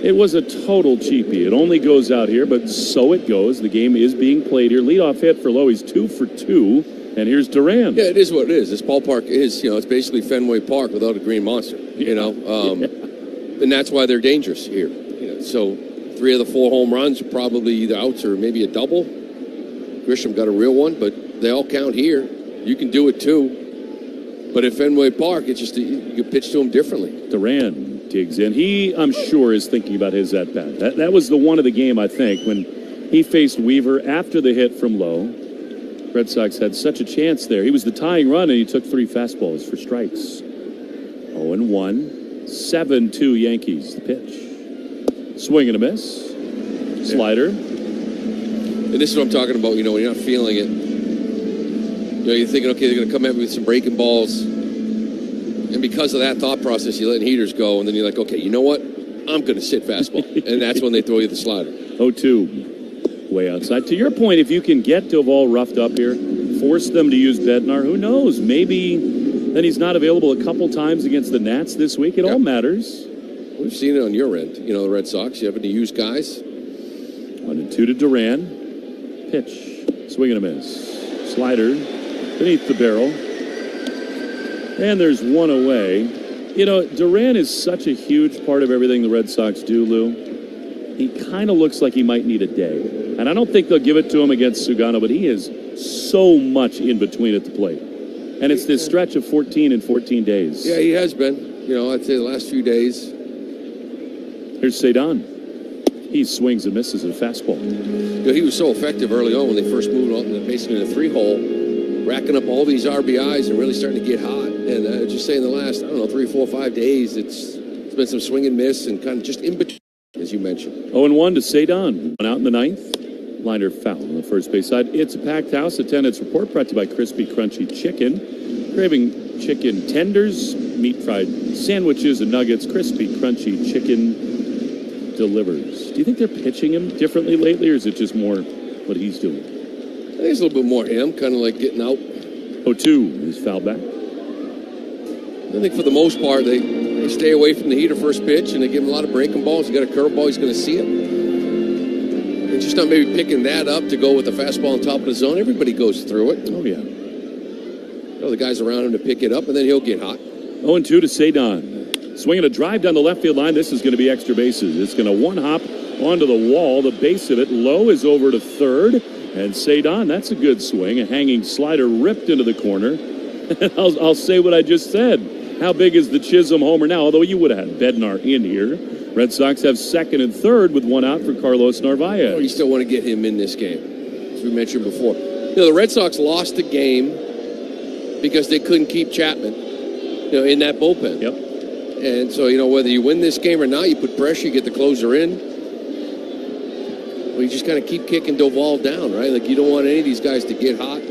It was a total cheapie. It only goes out here, but so it goes. The game is being played here. Leadoff hit for Lowe. He's 2 for 2. And here's Duran. Yeah, it is what it is. This ballpark is, it's basically Fenway Park without a green monster, and that's why they're dangerous here. So 3 of the 4 home runs are probably either outs or maybe a double. Grisham got a real one, but they all count here. You can do it too. But at Fenway Park, it's just you pitch to him differently. Duran digs in. He, I'm sure, is thinking about his at-bat. That was the one of the game, I think, when he faced Weaver after the hit from Lowe. Red Sox had such a chance there. He was the tying run, and he took 3 fastballs for strikes. 0-1, 7-2 Yankees. The pitch. Swing and a miss. Slider. And this is what I'm talking about, when you're not feeling it. You're thinking, okay, they're going to come at me with some breaking balls. And because of that thought process, you're letting heaters go, and then you're like, okay, you know what? I'm going to sit fastball. And that's when they throw you the slider. 0-2. Way outside. To your point, if you can get Duvall roughed up here, force them to use Bednar, who knows? Maybe then he's not available a couple times against the Nats this week. It all matters. We've seen it on your end. The Red Sox, you having to use guys. 1-2 to Duran. Pitch. Swing and a miss. Slider beneath the barrel. And there's one away. Duran is such a huge part of everything the Red Sox do, Lou. He kind of looks like he might need a day. And I don't think they'll give it to him against Sugano, but he is so much in between at the plate. And it's this stretch of 14 in 14 days. Yeah, he has been. I'd say the last few days. Here's Cedon. He swings and misses a fastball. He was so effective early on when they first moved on, basically in the 3-hole, racking up all these RBIs and really starting to get hot. And just say in the last, 3, 4, 5 days, it's been some swing and miss and kind of just in between, as you mentioned. 0-1 to Cedon. One out in the 9th. Liner foul on the first base side. It's a packed house. Attendance report brought to you by Crispy Crunchy Chicken. Craving chicken tenders, meat fried sandwiches, and nuggets. Crispy Crunchy Chicken delivers. Do you think they're pitching him differently lately, or is it just more what he's doing? I think it's a little bit more him, kind of like getting out. 0-2 is foul back. I think for the most part, they stay away from the heater first pitch, and they give him a lot of breaking balls. You got a curveball, he's going to see it. And just not maybe picking that up to go with the fastball on top of the zone. Everybody goes through it. Oh, yeah. The guys around him to pick it up, and then he'll get hot. 0-2 to Cedon. Swinging a drive down the left field line. This is going to be extra bases. It's going to one-hop onto the wall, the base of it. Lowe is over to third. And Cedon, that's a good swing. A hanging slider ripped into the corner. I'll say what I just said. How big is the Chisholm homer now? Although you would have had Bednar in here. Red Sox have second and third with one out for Carlos Narvaez. You still want to get him in this game, as we mentioned before. The Red Sox lost the game because they couldn't keep Chapman, in that bullpen. Yep. And so, whether you win this game or not, you put pressure, you get the closer in. Well, you just kind of keep kicking Duvall down, right? Like, you don't want any of these guys to get hot.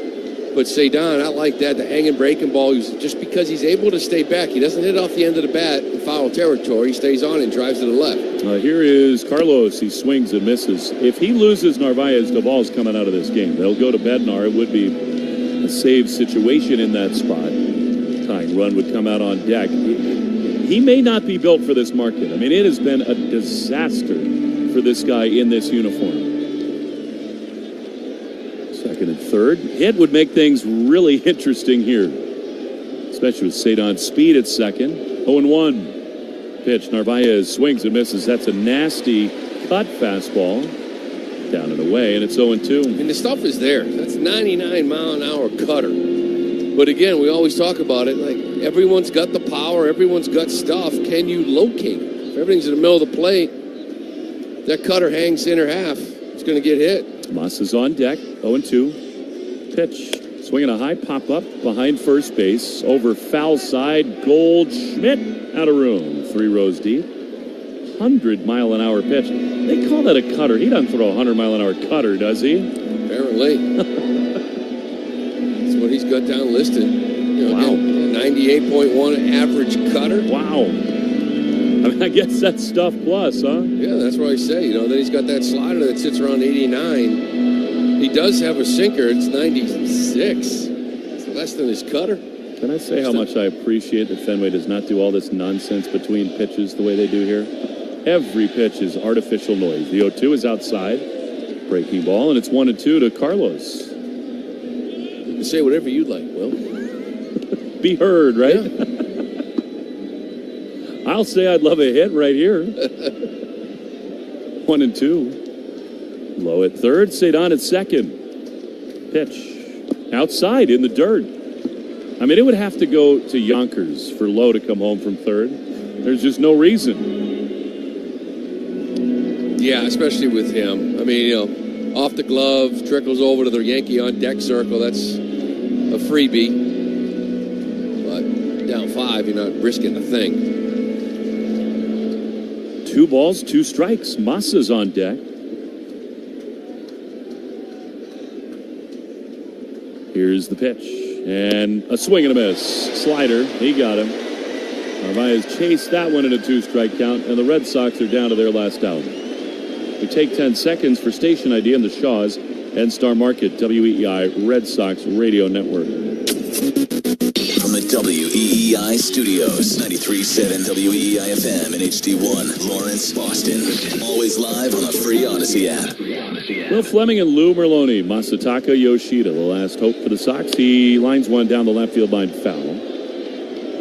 But Cedon, I like that, the hanging breaking ball, just because he's able to stay back. He doesn't hit off the end of the bat in foul territory. He stays on and drives to the left. Here is Carlos. He swings and misses. If he loses Narvaez, Duvall's coming out of this game. They'll go to Bednar. It would be a save situation in that spot. Tying run would come out on deck. He may not be built for this market. I mean, it has been a disaster for this guy in this uniform. Second and third. Hit would make things really interesting here, especially with Cedon's speed at second. 0-1. Pitch. Narvaez swings and misses. That's a nasty cut fastball. Down and away, and it's 0-2. And the stuff is there. That's 99-mile-an-hour cutter. But again, we always talk about it, like everyone's got the power, everyone's got stuff. Can you locate it? If everything's in the middle of the plate, that cutter hangs center half. It's going to get hit. Moss is on deck. 0-2. Pitch. Swinging a high pop-up behind first base. Over foul side. Goldschmidt out of room. 3 rows deep. 100-mile-an-hour pitch. They call that a cutter. He doesn't throw a 100-mile-an-hour cutter, does he? Apparently. That's what he's got down listed. Wow. 98.1 average cutter. Wow. I mean, I guess that's stuff plus, huh? Yeah, that's what I say. You know, then he's got that slider that sits around 89. He does have a sinker. It's 96. It's less than his cutter. Can I say how much I appreciate that Fenway does not do all this nonsense between pitches the way they do here? Every pitch is artificial noise. The 0-2 is outside. Breaking ball, and it's 1-2 to Carlos. You can say whatever you'd like, Will. Be heard, right? Yeah. I'll say I'd love a hit right here. 1-2. Low at third, Cedon at second. Pitch. Outside in the dirt. I mean, it would have to go to Yonkers for Lowe to come home from third. There's just no reason. Yeah, especially with him. I mean, you know, off the glove, trickles over to the Yankee on deck circle. That's a freebie. But down 5, you're not risking a thing. 2 balls, 2 strikes. Massa's on deck. Here's the pitch. And a swing and a miss. Slider. He got him. Narvaez chased that one in a 2-strike count, and the Red Sox are down to their last out. We take 10 seconds for station ID in the Shaws and Star Market WEEI Red Sox Radio Network. From the WEEI studios, 93.7 WEEI FM and HD1, Lawrence, Boston. Always live on the free Odyssey app. Will Fleming and Lou Merlone. Masataka Yoshida, the last hope for the Sox. He lines one down the left field line foul.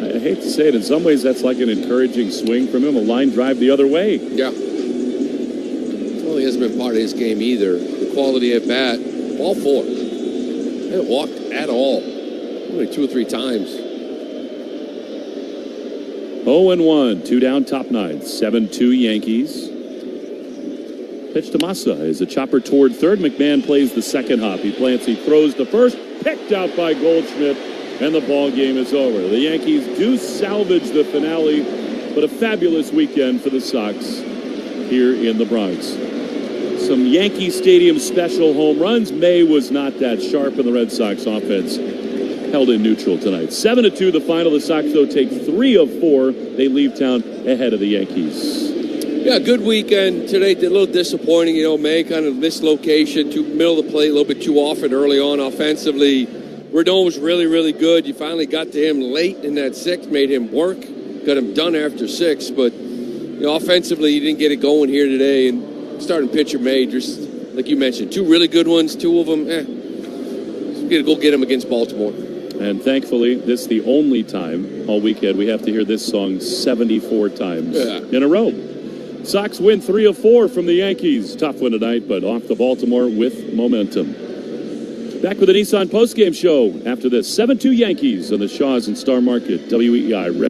I hate to say it, in some ways that's like an encouraging swing from him, a line drive the other way. Yeah. Well, he hasn't been part of his game either. The quality at bat, all 4. They haven't walked at all. Only 2 or 3 times. 0-1, 2 down, top 9, 7-2 Yankees. Pitch to Massa is a chopper toward third. McMahon plays the second hop. He plants, he throws to first, picked out by Goldschmidt, and the ball game is over. The Yankees do salvage the finale, but a fabulous weekend for the Sox here in the Bronx. Some Yankee Stadium special home runs. May was not that sharp, and the Red Sox offense held in neutral tonight. 7-2 the final. The Sox, though, take 3 of 4. They leave town ahead of the Yankees. Yeah, good weekend today. A little disappointing, you know. May kind of mislocation, middle of the plate, a little bit too often early on offensively. Rodon was really, really good. You finally got to him late in that 6th, made him work, got him done after 6. But you know, offensively, you didn't get it going here today. And starting pitcher May, just like you mentioned, 2 really good ones. 2 of them, go get him against Baltimore. And thankfully, this is the only time all weekend we have to hear this song 74 times in a row. Sox win 3 of 4 from the Yankees. Tough one tonight, but off to Baltimore with momentum. Back with the Nissan postgame show after this. 7-2 Yankees on the Shaws and Star Market WEEI.